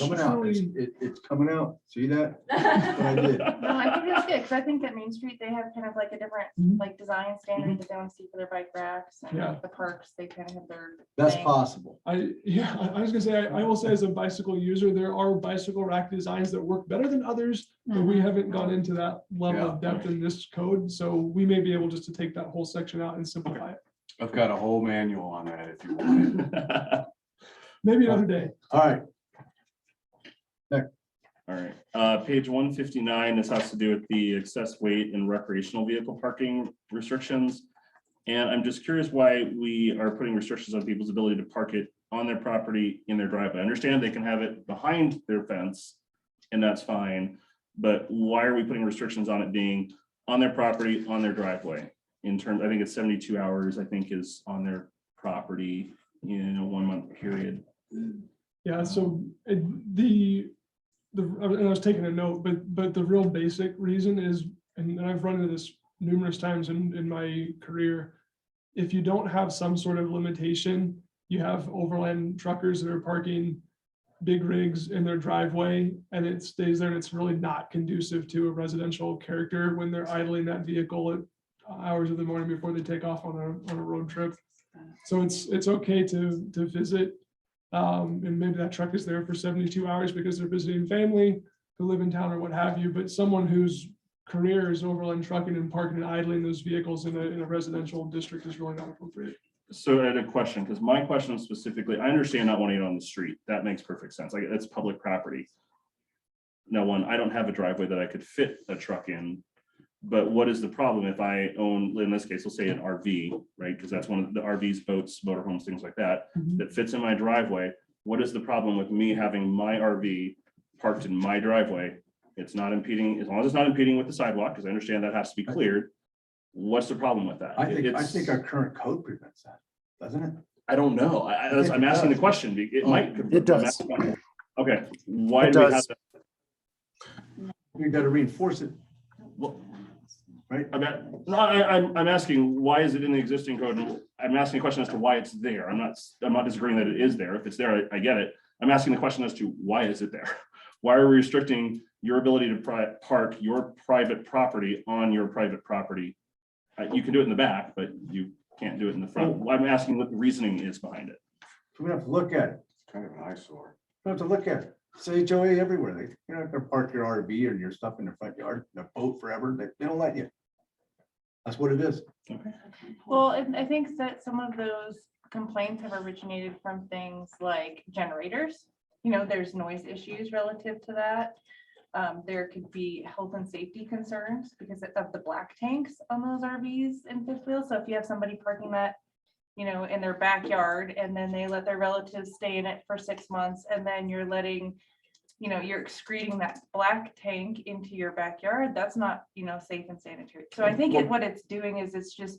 Coming out, truly. it's coming out. See that? That's what I did. No, I think that's good, because I think at Main Street, they have kind of like a different Mhm. like design standard that they want to see for their bike racks Yeah. and the park. parks, they kind of have their. That's thing. possible. I was gonna say, I will say as a bicycle user, there are bicycle rack designs that work better than others, but we haven't gone into that level of depth in this code, so we may be able just to take that whole section out and simplify it. I've got a whole manual on that if you want. Maybe another day. All right, All right, page 159, this has to do with the excess weight and recreational vehicle parking restrictions. And I'm just curious why we are putting restrictions on people's ability to park it on their property in their driveway. I understand they can have it behind their fence, and that's fine. But why are we putting restrictions on it being on their property, on their driveway? In terms, I think it's 72 hours, I think, is on their property in a 1 month period. Yeah, so and I was taking a note, but the real basic reason is, and I've run into this numerous times in my career. If you don't have some sort of limitation, you have overland truckers that are parking big rigs in their driveway and it stays there and it's really not conducive to a residential character when they're idling that vehicle at hours of the morning before they take off on a road trip. So it's okay to visit. And maybe that truck is there for 72 hours because they're visiting family who live in town or what have you, but someone whose career is overland trucking and parking and idling those vehicles in a residential district is really not appropriate. So I had a question, because my question was specifically, I understand not wanting it on the street. That makes perfect sense. Like, that's public property. No one, I don't have a driveway that I could fit a truck in. But what is the problem if I own, in this case, we'll say an RV, right? Because that's one of the RVs, boats, motorhomes, things like that, that fits in my driveway. What is the problem with me having my RV parked in my driveway? It's not impeding, as long as it's not impeding with the sidewalk, because I understand that has to be cleared. What's the problem with that? I think It's- our current code prevents that, doesn't it? I don't know. I'm asking the question. It might. It does. Okay, why It do we have does. that? You gotta reinforce it, Well, right? I'm asking, why is it in the existing code? I'm asking a question as to why it's there. I'm not disagreeing that it is there. If it's there, I get it. I'm asking the question as to why is it there? Why are we restricting your ability to park your private property on your private property? You can do it in the back, but you can't do it in the front. I'm asking what the reasoning is behind it. We have to look at it. Kind of an eyesore. We have to look at it. It's HOA everywhere. You're not gonna park your RV or your stuff in the front yard, the boat forever. They don't let you. That's what it is. Well, and I think that some of those complaints have originated from things like generators. You know, there's noise issues relative to that. There could be health and safety concerns because of the black tanks on those RVs and fifth wheels. So if you have somebody parking that, you know, in their backyard and then they let their relatives stay in it for 6 months and then you're letting, you know, you're excreting that black tank into your backyard, that's not, you know, safe and sanitary. So I think what it's doing is it's just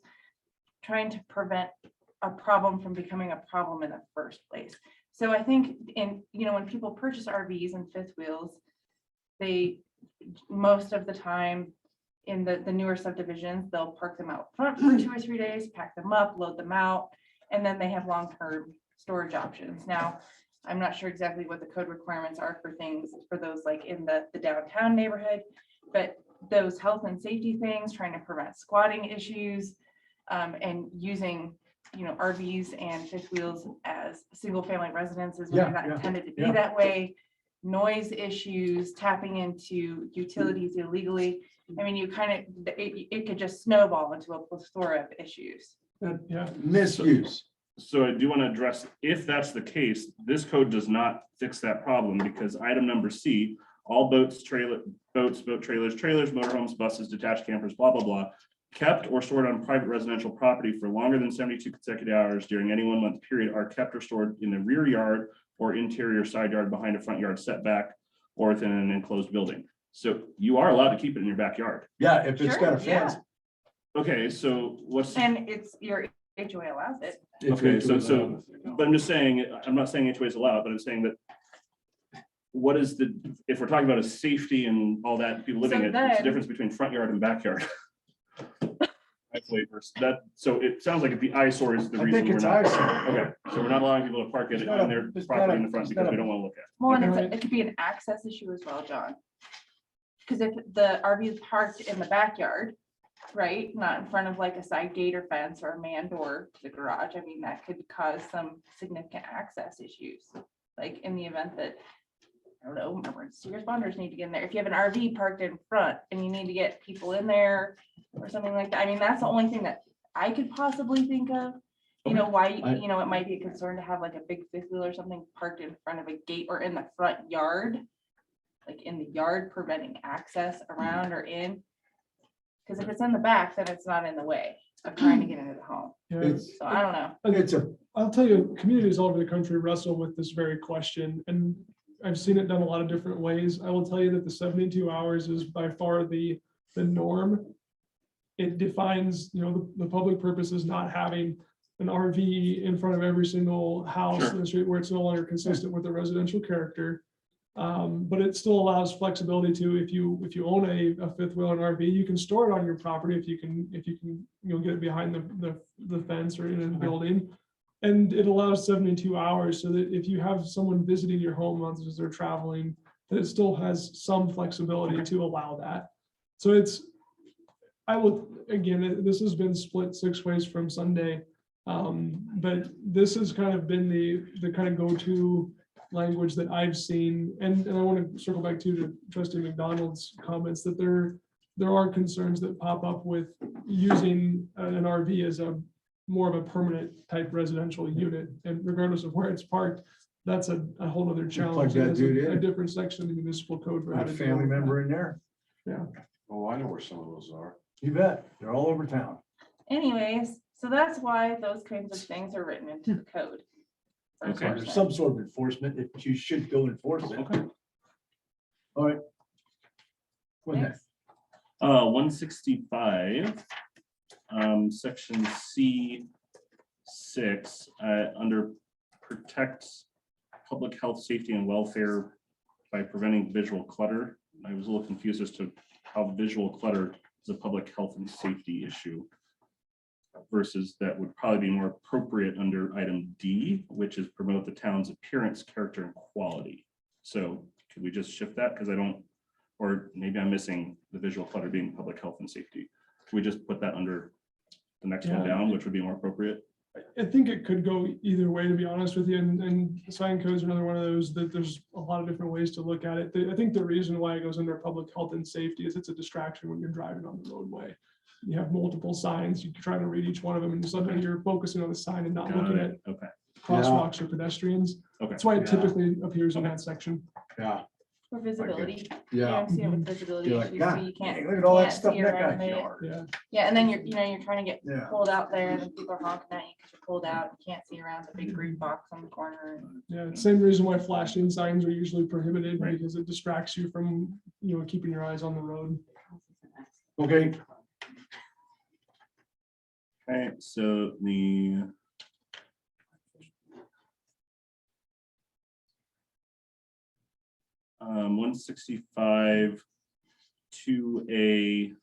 trying to prevent a problem from becoming a problem in the first place. So I think you know, when people purchase RVs and fifth wheels, they, most of the time in the newer subdivisions, they'll park them out front for 2 or 3 days, pack them up, load them out, and then they have long-term storage options. Now, I'm not sure exactly what the code requirements are for things, for those like in the downtown neighborhood, but those health and safety things, trying to prevent squatting issues, and using, you know, RVs and fifth wheels as single-family residences when they're not intended to be that way. Noise issues, tapping into utilities illegally. I mean, you kind of, it could just snowball into a plethora of issues. Yeah, Misuse. So I do want to address, if that's the case, this code does not fix that problem because item number C, all boat trailers, motorhomes, buses, detached campers, blah, blah, blah, kept or stored on private residential property for longer than 72 consecutive hours during any 1 month period are kept or stored in the rear yard or interior side yard behind a front yard setback or within an enclosed building. So you are allowed to keep it in your backyard. Yeah, if it's got a Sure, yeah. fence. Okay, so what's, And it's your HOA allows it. okay, so, but I'm just saying, I'm not saying HOA is allowed, but I'm saying that what is the, if we're talking about a safety and all that, people living So it, what's the then- difference between front yard and backyard? Versus that, so it sounds like the eyesore is the I reason think we're it's not. eyesore. Okay, so we're not allowing people to park it It's not on a- their it's property not in a- the front it's because not we a- don't want to look at Well, and Okay. it could be an access issue as well, John. Because if the RV is parked in the backyard right? Not in front of like a side gate or fence or a man door to the garage. I mean, that could cause some significant access issues. Like in the event that, I don't know, emergency responders need to get in there. If you have an RV parked in front and you need to get people in there or something like that. I mean, that's the only thing that I could possibly think of. You know, why, you know, it might be a concern to have like a big fifth wheel or something parked in front of a gate or in the front yard. Like in the yard, preventing access around or in. Because if it's in the back, then it's not in the way of trying to get into the home. Yeah. It's, So I don't know. it's a, I'll tell you, communities all over the country wrestle with this very question, and I've seen it done a lot of different ways. I will tell you that the 72 hours is by far the norm. It defines, you know, the public purpose is not having an RV in front of every single house Sure. in the street where it's no longer consistent with the residential character. But it still allows flexibility to, if you own a fifth wheel and RV, you can store it on your property if you can, you know, get it behind the fence or in a building. And it allows 72 hours so that if you have someone visiting your home as they're traveling, that it still has some flexibility to allow that. So it's, I will, again, this has been split 6 ways from Sunday. But this has kind of been the kind of go-to language that I've seen. And I want to circle back to Trustee McDonald's comments that there are concerns that pop up with using an RV as a more of a permanent type residential unit. And regardless of where it's parked, that's a whole other challenge. that There's dude a in. different section of the municipal code for how got a to deal family with that. member in there. Yeah. Oh, I know where some of those are. You bet. They're all over town. Anyways, so that's why those kinds of things are written into the code. for Okay. enforcement. There's some sort of enforcement if you should go enforce it. Okay. All right. What's Thanks. next? 165, section C6, under protects public health, safety, and welfare by preventing visual clutter. I was a little confused as to how visual clutter is a public health and safety issue versus that would probably be more appropriate under item D, which is promote the town's appearance, character, and quality. So could we just shift that? Because I don't, or maybe I'm missing the visual clutter being public health and safety. Can we just put that under the next one Yeah. down, which would be more appropriate? I think it could go either way, to be honest with you, and sign code is another one of those that there's a lot of different ways to look at it. I think the reason why it goes under public health and safety is it's a distraction when you're driving on the roadway. You have multiple signs, you're trying to read each one of them, and suddenly you're focusing on the sign and not Got looking it. at Okay, crosswalks or pedestrians. okay. That's why it Yeah. typically appears in that section. Yeah, For visibility. yeah. I'm seeing with visibility You're like, issues, God, so you can't. look at all that can't stuff see in that around guy's it. yard. Yeah, Yeah, and then you're trying to get Yeah. pulled out there and then people are honking at you because you're pulled out. You can't see around the big green box on the corner. yeah, same reason why flashing signs are usually prohibited, Right. because it distracts you from, you know, keeping your eyes on the road. Okay, Okay, so the um, 165 2A1.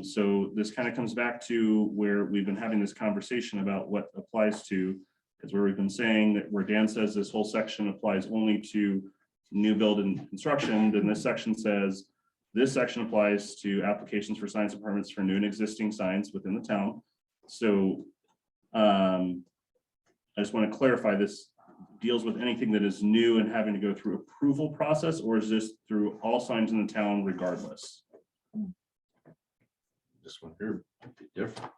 So this kind of comes back to where we've been having this conversation about what applies to, because where we've been saying that where Dan says this whole section applies only to new build and construction, then this section says this section applies to applications for signs and permits for new and existing signs within the town. So I just want to clarify, this deals with anything that is new and having to go through approval process, or is this through all signs in the town regardless? This one here might be different.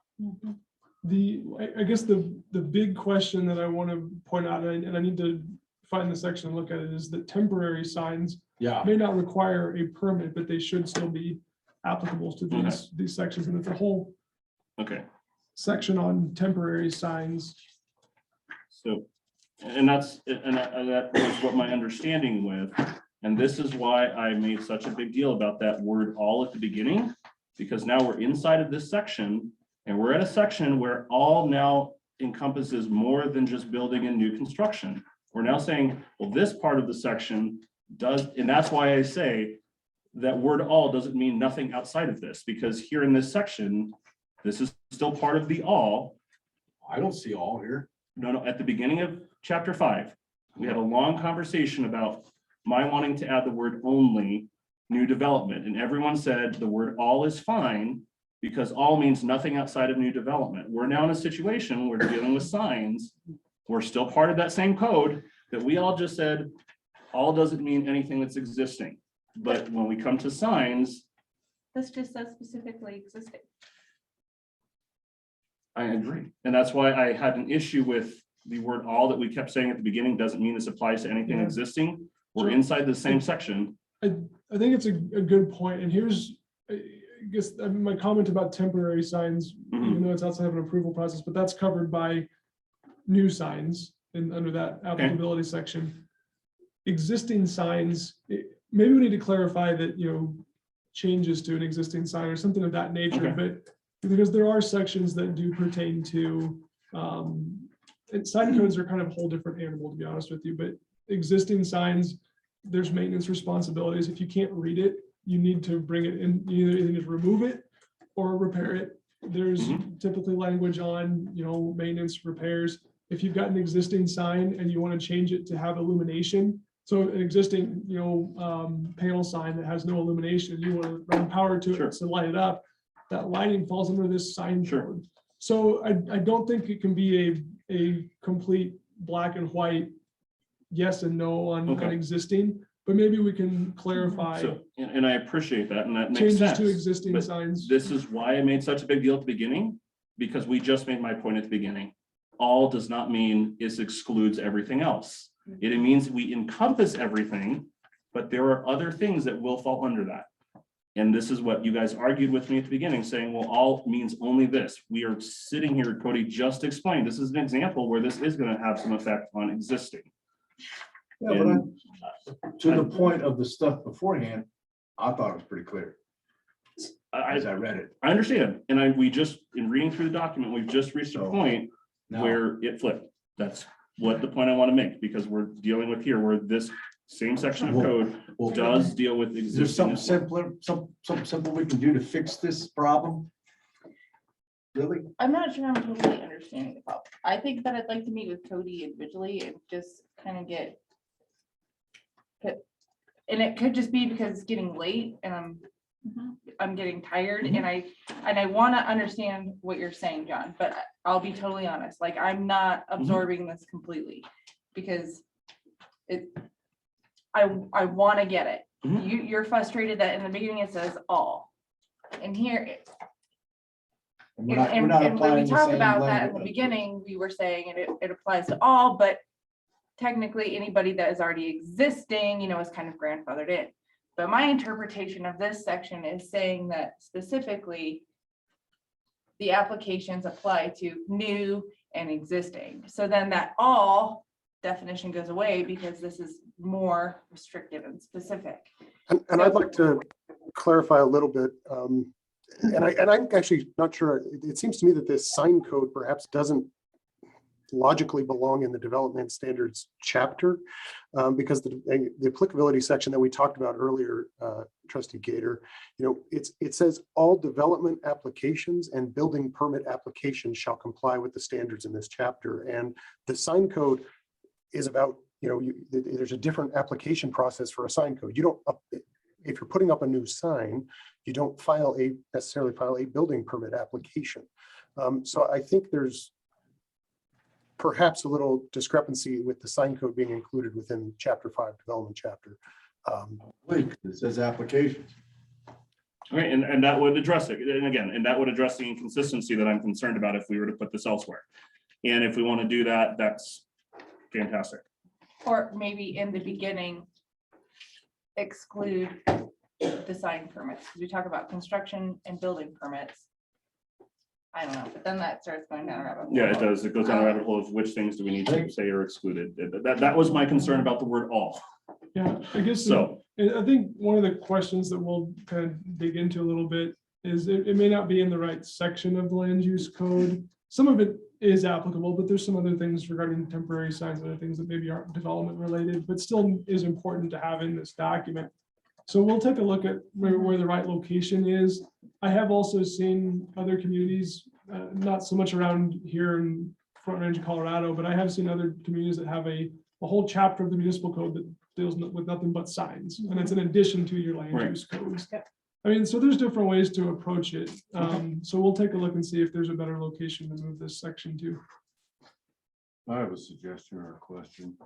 I guess the big question that I want to point out, and I need to find the section and look at it, is that temporary signs yeah, may not require a permit, but they should still be applicable to these sections. And it's a whole Okay, section on temporary signs. so, and that was what my understanding with, and this is why I made such a big deal about that word all at the beginning, because now we're inside of this section, and we're at a section where all now encompasses more than just building and new construction. We're now saying, well, this part of the section does, and that's why I say that word all doesn't mean nothing outside of this, because here in this section, this is still part of the all. I don't see all here. No, at the beginning of chapter 5, we had a long conversation about my wanting to add the word only new development, and everyone said the word all is fine because all means nothing outside of new development. We're now in a situation where we're dealing with signs. We're still part of that same code that we all just said, all doesn't mean anything that's existing. But when we come to signs, This just says specifically existing. I agree. And that's why I had an issue with the word all that we kept saying at the beginning doesn't mean this applies to anything Yeah. existing. We're Sure. inside the same section. I think it's a good point, and here's, I guess, my comment about temporary signs, even though it's outside of an approval process, but that's covered by new signs and under that applicability section. Existing signs, maybe we need to clarify that, changes to an existing sign or something of that nature, but because there are sections that do pertain to, and sign codes are kind of a whole different animal, to be honest with you, but existing signs, there's maintenance responsibilities. If you can't read it, you need to bring it in, you either need to remove it or repair it. There's typically language on, maintenance repairs. If you've got an existing sign and you want to change it to have illumination, so an existing, panel sign that has no illumination, you want to run power to Sure. it to light it up, that lighting falls under this sign Sure. code. So I don't think it can be a complete black and white yes and no on Okay. existing, but maybe we can clarify So, and I appreciate that, and that makes changes sense. to existing but signs. This is why I made such a big deal at the beginning, because we just made my point at the beginning. All does not mean it excludes everything else. It means we encompass everything, but there are other things that will fall under that. And this is what you guys argued with me at the beginning, saying, well, all means only this. We are sitting here, Cody just explained, this is an example where this is going to have some effect on existing. Yeah, but to the point of the stuff beforehand, I thought it was pretty clear as I read it. I understand, and we just, in reading through the document, we've just reached a point Now, where it flipped. That's what the point I want to make, because we're dealing with here where this same section of code well, does deal with is there existing. something simpler, something simple we can do to fix this problem? Really? I'm not sure I'm totally understanding the problem. I think that I'd like to meet with Cody individually and just kind of get. And it could just be because it's getting late and I'm getting tired and I want to understand what you're saying, John, but I'll be totally honest, like I'm not absorbing this completely because I want to get it. You're frustrated that in the beginning it says all. And here, We're not and when applying we the talk same about that in the language. beginning, we were saying it applies to all, but technically anybody that is already existing, is kind of grandfathered in. But my interpretation of this section is saying that specifically the applications apply to new and existing. So then that all definition goes away because this is more restrictive and specific. And I'd like to clarify a little bit. And I'm actually not sure. It seems to me that this sign code perhaps doesn't logically belong in the development standards chapter, because the applicability section that we talked about earlier, Trustee Gator, it says all development applications and building permit applications shall comply with the standards in this chapter. And the sign code is about, there's a different application process for a sign code. You don't, if you're putting up a new sign, you don't necessarily file a building permit application. So I think there's perhaps a little discrepancy with the sign code being included within Chapter 5 development chapter. Wait, it says applications. Okay, and that would address it. And again, and that would address the inconsistency that I'm concerned about if we were to put this elsewhere. And if we want to do that, that's fantastic. Or maybe in the beginning, exclude the sign permits, because we talk about construction and building permits. I don't know, but then that starts going down a rabbit hole. Yeah, it does. It goes down a rabbit hole of which things do we need to say are excluded. That was my concern about the word all. Yeah, I guess, So, and I think one of the questions that we'll kind of dig into a little bit is it may not be in the right section of the land use code. Some of it is applicable, but there's some other things regarding temporary signs, other things that maybe aren't development related, but still is important to have in this document. So we'll take a look at where the right location is. I have also seen other communities, not so much around here in Front Range of Colorado, but I have seen other communities that have a whole chapter of the municipal code that deals with nothing but signs, and it's in addition to your land Right. use codes. Yep. I mean, so there's different ways to approach it. So we'll take a look and see if there's a better location to move this section to. I have a suggestion or a question.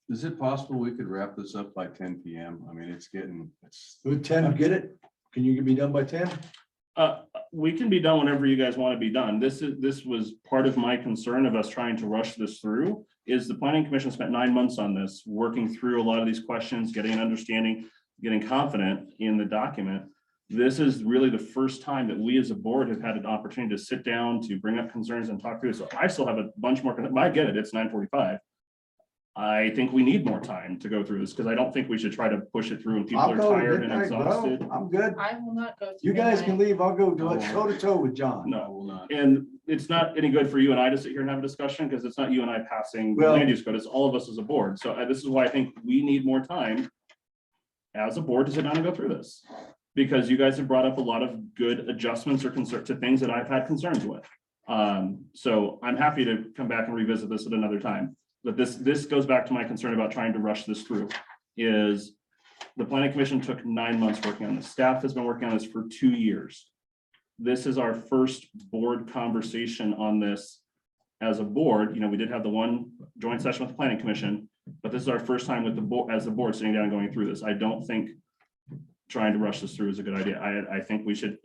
Is it possible we could wrap this up by 10 PM? I mean, it's Would 10 get it? Can you be done by 10? We can be done whenever you guys want to be done. This was part of my concern of us trying to rush this through, is the planning commission spent 9 months on this, working through a lot of these questions, getting an understanding, getting confident in the document. This is really the first time that we as a board have had an opportunity to sit down, to bring up concerns and talk through it. So I still have a bunch more, I get it, it's 9:45. I think we need more time to go through this, because I don't think we should try to push it through and people I'll are go to tired and midnight, bro. exhausted. I'm good. I will not go. You through guys midnight. can leave. I'll go do it toe to toe with John. No, I will not. and it's not any good for you and I to sit here and have a discussion, because it's not you and I passing the Well- land use code, it's all of us as a board. So this is why I think we need more time as a board to sit down and go through this. Because you guys have brought up a lot of good adjustments or concern to things that I've had concerns with. So I'm happy to come back and revisit this at another time. But this goes back to my concern about trying to rush this through, is the planning commission took 9 months working on this. Staff has been working on this for 2 years. This is our first board conversation on this as a board. You know, we did have the one joint session with the planning commission, but this is our first time with the board, as the board, sitting down and going through this. I don't think trying to rush this through is a good idea. I think we should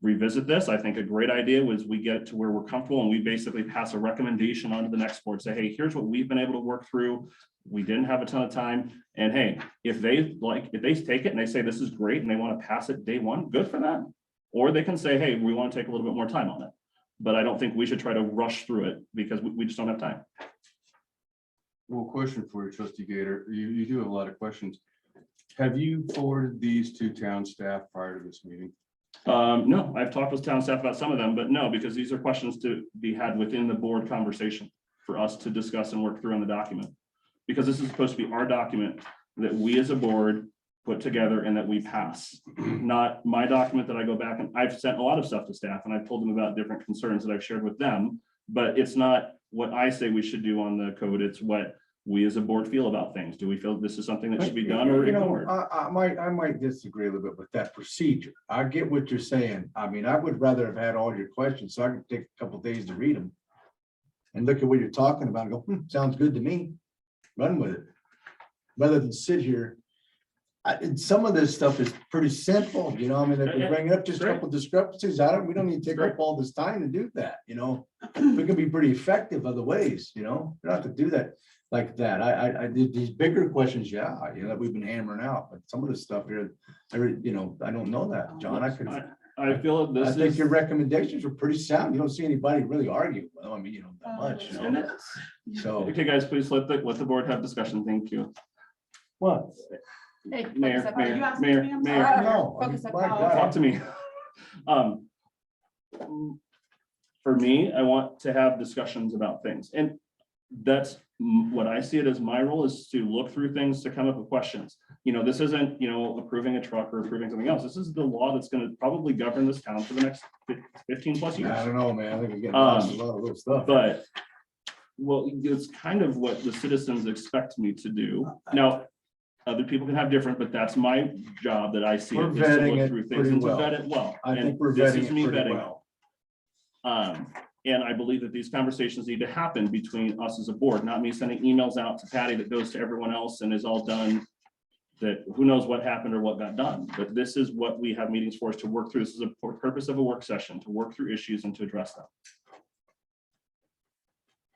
revisit this. I think a great idea was we get it to where we're comfortable and we basically pass a recommendation on to the next board. Say, hey, here's what we've been able to work through. We didn't have a ton of time. And hey, if they take it and they say this is great and they want to pass it day one, good for them. Or they can say, hey, we want to take a little bit more time on it. But I don't think we should try to rush through it, because we just don't have time. Well, question for you, Trustee Gator. You do have a lot of questions. Have you forwarded these to town staff prior to this meeting? No, I've talked with town staff about some of them, but no, because these are questions to be had within the board conversation for us to discuss and work through on the document. Because this is supposed to be our document that we as a board put together and that we pass, not my document that I go back and I've sent a lot of stuff to staff and I've told them about different concerns that I've shared with them, but it's not what I say we should do on the code. It's what we as a board feel about things. Do we feel this is something that should be done or You know, ignored? I might disagree a little bit with that procedure. I get what you're saying. I mean, I would rather have had all your questions, so I could take a couple days to read them and look at what you're talking about and go, sounds good to me. Run with it. Rather than sit here. And some of this stuff is pretty simple, you know, I mean, if we bring up just a couple discrepancies, we don't need to take up all this time to do that, you know? We can be pretty effective other ways, you know, you don't have to do that like that. I did these bigger questions, yeah, you know, that we've been hammering out, but some of this stuff here, you know, I don't know that, John. I feel I this think is. your recommendations were pretty sound. You don't see anybody really argue. Well, I mean, you know, that much, you know, so. Okay, guys, please let the board have discussion. Thank you. What? Hey, Mayor, focus up. Mayor, You asked Mayor, me, I'm Mayor. sorry. No, Focus up. my Oh, God. Talk to me. For me, I want to have discussions about things, and that's what I see it as. My role is to look through things to come up with questions. You know, this isn't, you know, approving a truck or approving something else. This is the law that's going to probably govern this town for the next 15 plus years. I don't know, man. I think we're getting lost in a lot of little stuff. But, well, it's kind of what the citizens expect me to do. Now, other people can have different, but that's my job that I see. We're is to vetting look it through things pretty and to well. vet it well. I And think we're this vetting is it me pretty vetting well. And I believe that these conversations need to happen between us as a board, not me sending emails out to Patty that goes to everyone else and is all done. That who knows what happened or what got done, but this is what we have meetings for, is to work through. This is a purpose of a work session, to work through issues and to address them.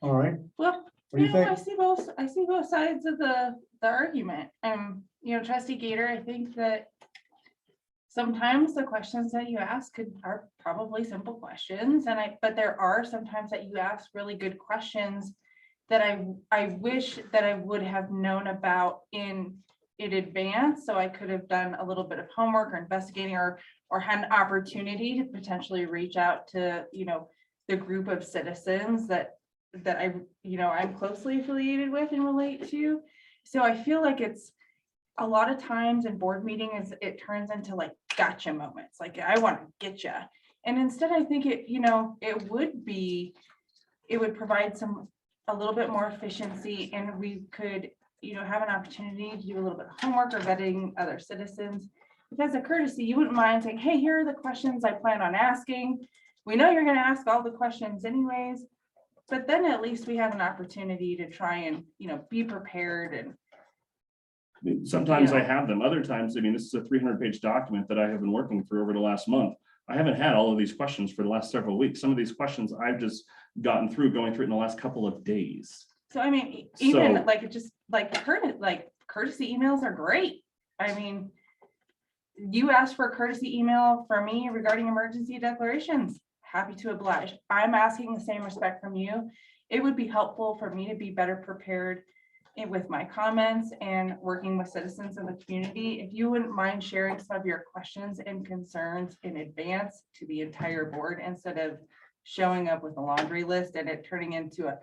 All right. Well, What do you you know, think? I see both sides of the argument. You know, Trustee Gator, I think that sometimes the questions that you ask are probably simple questions, but there are sometimes that you ask really good questions that I wish that I would have known about in advance, so I could have done a little bit of homework or investigating or had an opportunity to potentially reach out to, you know, the group of citizens that I'm closely affiliated with and relate to. So I feel like it's a lot of times in board meetings, it turns into like gotcha moments, like I want to get you. And instead, I think it would provide a little bit more efficiency, and we could, have an opportunity to do a little bit of homework or vetting other citizens. If as a courtesy, you wouldn't mind saying, hey, here are the questions I plan on asking. We know you're gonna ask all the questions anyways, but then at least we have an opportunity to try and, be prepared and Sometimes I Yeah. have them. Other times, I mean, this is a 300-page document that I have been working through over the last month. I haven't had all of these questions for the last several weeks. Some of these questions I've just gotten through, going through it in the last couple of days. so, I mean, even So- like, it just like courtesy emails are great. I mean, you asked for a courtesy email from me regarding emergency declarations. Happy to oblige. I'm asking the same respect from you. It would be helpful for me to be better prepared with my comments and working with citizens in the community. If you wouldn't mind sharing some of your questions and concerns in advance to the entire board instead of showing up with a laundry list and it turning into a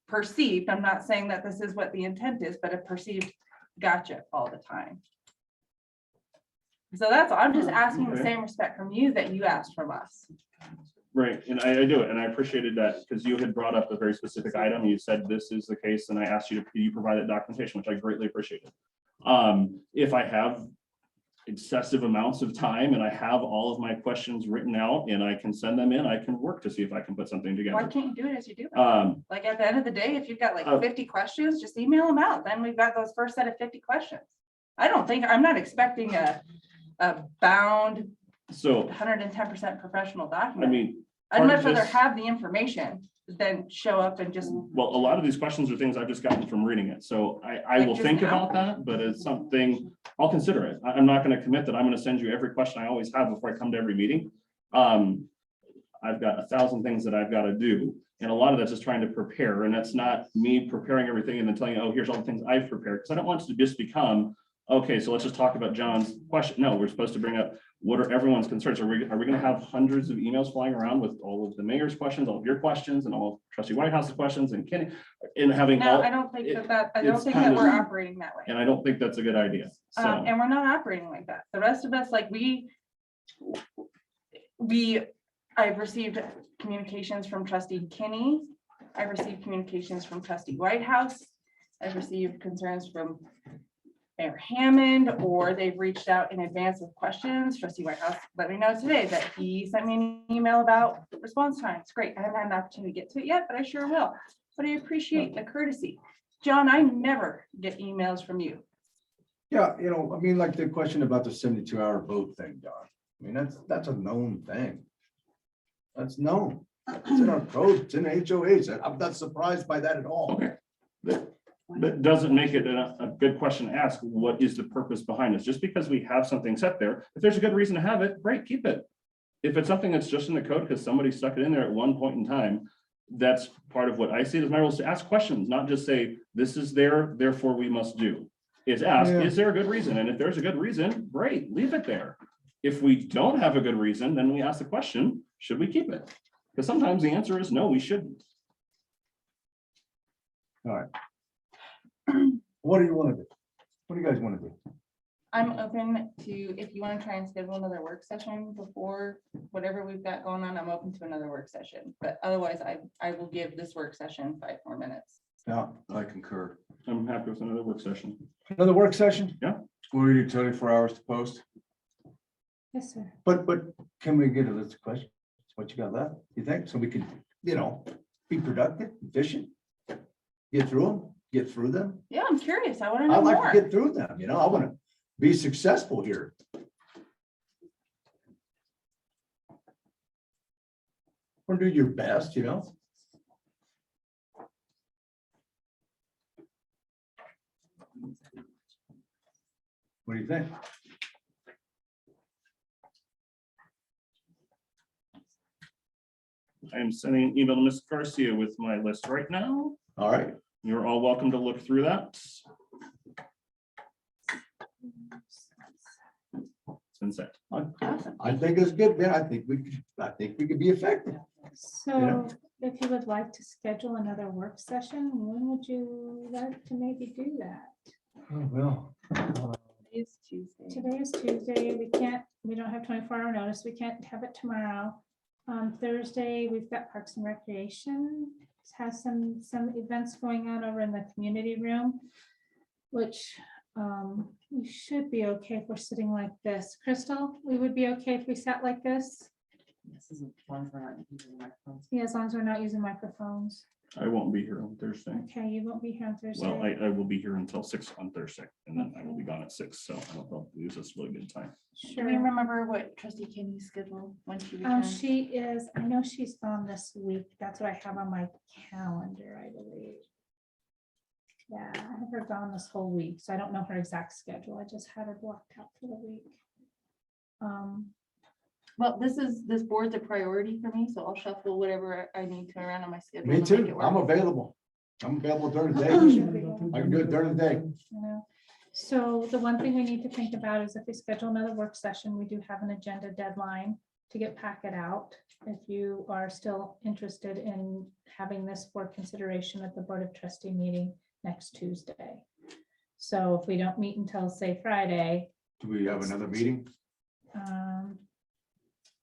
perceived, I'm not saying that this is what the intent is, but a perceived gotcha all the time. So that's, I'm just asking the Okay. same respect from you that you asked from us. Right, and I do it, and I appreciated that, because you had brought up a very specific item, you said this is the case, and I asked you to, you provide that documentation, which I greatly appreciated. If I have excessive amounts of time and I have all of my questions written out and I can send them in, I can work to see if I can put something Why together. can't you do it as you do? it? Um, Like at the end of the day, if you've got like Uh, 50 questions, just email them out. Then we've got those first set of 50 questions. I'm not expecting a bound so, 110% professional I document. mean, I'd part much of rather this- have the information than show up and just, well, a lot of these questions are things I've just gotten from reading it, so I Like will just think now? about that, but it's something, I'll consider it. I'm not gonna commit that I'm gonna send you every question I always have before I come to every meeting. I've got 1,000 things that I've gotta do, and a lot of that's just trying to prepare, and that's not me preparing everything and then telling you, oh, here's all the things I've prepared, because I don't want it to just become, okay, so let's just talk about John's question. No, we're supposed to bring up, what are everyone's concerns? Are we gonna have hundreds of emails flying around with all of the mayor's questions, all of your questions, and all of Trustee Whitehouse's questions, and Kenny, and having no, all, I don't think it- I don't it's think kind that of- we're operating that way. and I don't think that's a good idea, so. And we're not operating like that. The rest of us, like I've received communications from Trustee Kinney. I've received communications from Trustee Whitehouse. I've received concerns from Mayor Hammond, or they've reached out in advance with questions. Trustee Whitehouse let me know today that he sent me an email about response times. Great. I haven't had an opportunity to get to it yet, but I sure will. But I appreciate the courtesy. John, I never get emails from you. Yeah, I mean, like the question about the 72-hour vote thing, Don. I mean, that's a known thing. That's known. It's in our code, it's in HOAs. I'm not surprised by that at all. Okay. That doesn't make it a good question to ask. What is the purpose behind this? Just because we have something set there, if there's a good reason to have it, great, keep it. If it's something that's just in the code because somebody stuck it in there at one point in time, that's part of what I see as my role, is to ask questions, not just say, this is there, therefore we must do. Is ask, Yeah. is there a good reason? And if there's a good reason, great, leave it there. If we don't have a good reason, then we ask the question, should we keep it? Because sometimes the answer is no, we shouldn't. What do you want to do? What do you guys want to do? I'm open to, if you want to try and schedule another work session before whatever we've got going on, I'm open to another work session. But otherwise, I will give this work session 5 more minutes. Yeah, I concur. I'm happy with another work session. another work session? Will you do 24 hours to post? Yes, sir. But can we get a list of questions? What you got left, you think? So we can, be productive, efficient? Get through them? Yeah, I'm curious. I want to I'd know like more. to get through them, I want to be successful here. Or do your best, What do you think? I am sending an email to Ms. Garcia with my list right now. All right, You're all welcome to look through that. It's been sent. I think it's good, man. I think we could be effective. So if you would like to schedule another work session, when would you like to maybe do that? Oh, well. It's Tuesday. Today is Tuesday. We don't have 24-hour notice. We can't have it tomorrow. Thursday, we've got Parks and Recreation. It has some events going on over in the community room. which we should be okay if we're sitting like this. Crystal, we would be okay if we sat like this? This is as long as we're not using microphones. Yeah, as long as we're not using microphones. I won't be here on Thursday. Okay, you won't be here on Thursday. Well, I will be here until 6 on Thursday, and then I will be gone at 6, so I don't know, if this is really good time. Do we Sure. remember what Trustee Kinney's schedule when she Oh, returns? she is, I know she's gone this week. That's what I have on my calendar, I believe. Yeah, I have her gone this whole week, so I don't know her exact schedule. I just had her blocked out for the week. Well, this board's a priority for me, so I'll shuffle whatever I need to around on my schedule. Me to make too. it I'm work. available. I'm available during the day. I can do it during the day. You know, so the one thing we need to think about is if we schedule another work session, we do have an agenda deadline to get packet out. If you are still interested in having this for consideration at the Board of Trustee meeting next Tuesday. So if we don't meet until, say, Friday, Do we have another meeting?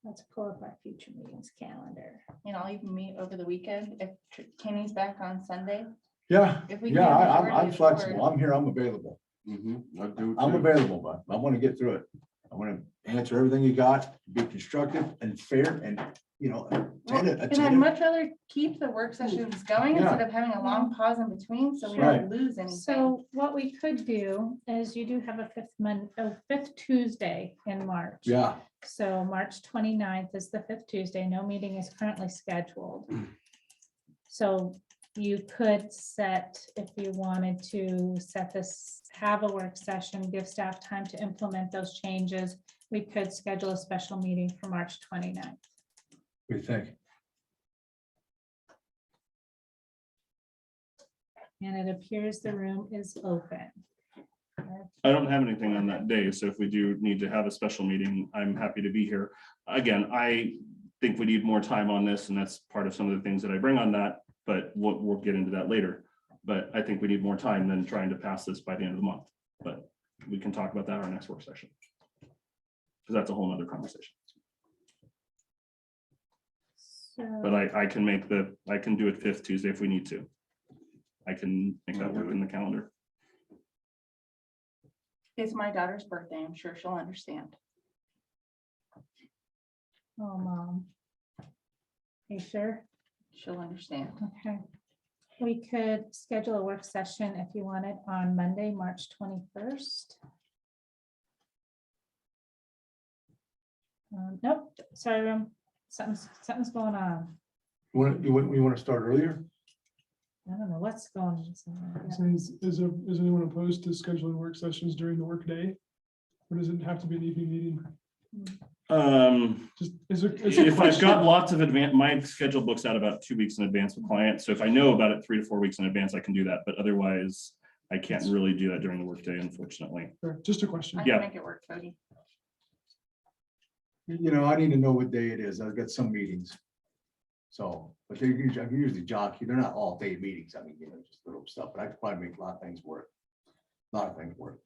let's pull up our future meetings calendar. You know, I'll even meet over the weekend if Kenny's back on Sunday. Yeah, If we yeah, can I'm already flexible. afford- I'm here. I'm available. I'll do it I'm too. available, but I want to get through it. I want to answer everything you got, be constructive and fair and, you know, Well, attentive. And I'd much rather keep the work sessions going Yeah. instead of having a long pause in between, so we Right. don't lose anything. So what we could do is you do have a fifth Tuesday in March. Yeah, So March 29th is the fifth Tuesday. No meeting is currently scheduled. So you could set, if you wanted to set this, have a work session, give staff time to implement those changes. We could schedule a special meeting for March 29th. what do you think? And it appears the room is open. I don't have anything on that day, so if we do need to have a special meeting, I'm happy to be here. Again, I think we need more time on this, and that's part of some of the things that I bring on that, but we'll get into that later. But I think we need more time than trying to pass this by the end of the month, but we can talk about that in our next work session. Because that's a whole nother conversation, but So I can do it 5th Tuesday if we need to. I can make that work in the calendar. It's my daughter's birthday. I'm sure she'll understand. oh, Mom. You sure? She'll understand. Okay. We could schedule a work session if you wanted on Monday, March 21st. Nope, sorry, something's going on. You want to start earlier? I don't know what's going on. So is anyone opposed to scheduling work sessions during the workday? Or does it have to be an evening meeting? Just, is it? If I've got lots of my schedule books out about 2 weeks in advance with clients. So if I know about it 3 to 4 weeks in advance, I can do that. But otherwise, I can't really do that during the workday, unfortunately. Just a question. I Yeah. can make it work, Cody. You know, I need to know what day it is. I've got some meetings. So, but they're usually, I can usually jockey. They're not all day meetings. I mean, you know, just little stuff, but I could probably make a lot of things work. A lot of things work.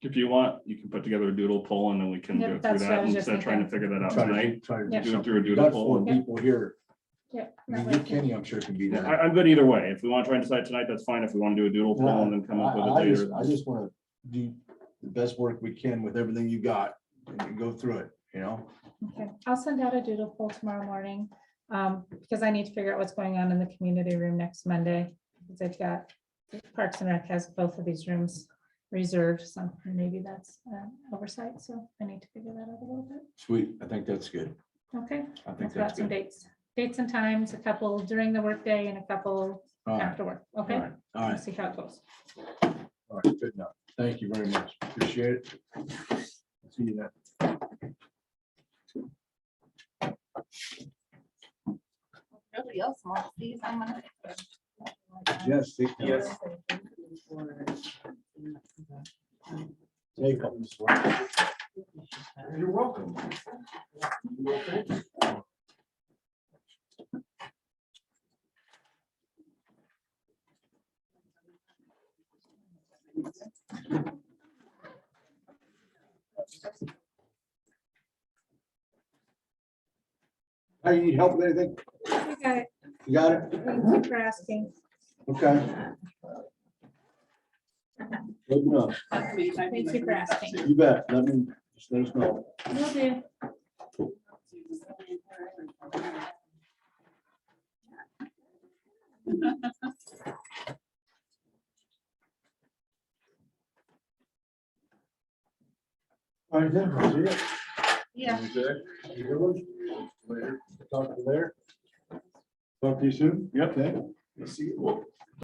If you want, you can put together a doodle poll and then we can Yep, go through that's what I that was just instead of trying to thinking. figure that out Try tonight. to Yeah. do Do it through a something. You doodle got poll. 4 people here. Yep. I mean, you, Kenny, I'm sure can be there. I'm good either way. If we want to try and decide tonight, that's fine. If we want to do a doodle poll and then come up with it I just later. want to do the best work we can with everything you got and go through it, you know? Okay, I'll send out a doodle poll tomorrow morning, because I need to figure out what's going on in the community room next Monday. Because they've got, Parks and Rec has both of these rooms reserved, so maybe that's oversight, so I need to figure that out a little bit. Sweet. I think that's good. Okay, I think I've got that's some good. dates and times, a couple during the workday and a couple All right, after work, all okay? right, all We'll right, see how it goes. all right, good enough. Thank you very much. Appreciate it. See you then. Nobody else wants these. I'm gonna. Yes. Yes. Take them. You're welcome. Hey, you need help with anything? You got it. You got it? Thank you for asking. Okay. Good enough. Thank you for asking. You bet. Just let us know. Will do. All right, then, we'll see you. Yeah. Later. Talk to you later. Talk to you soon. Yep. Okay. See you.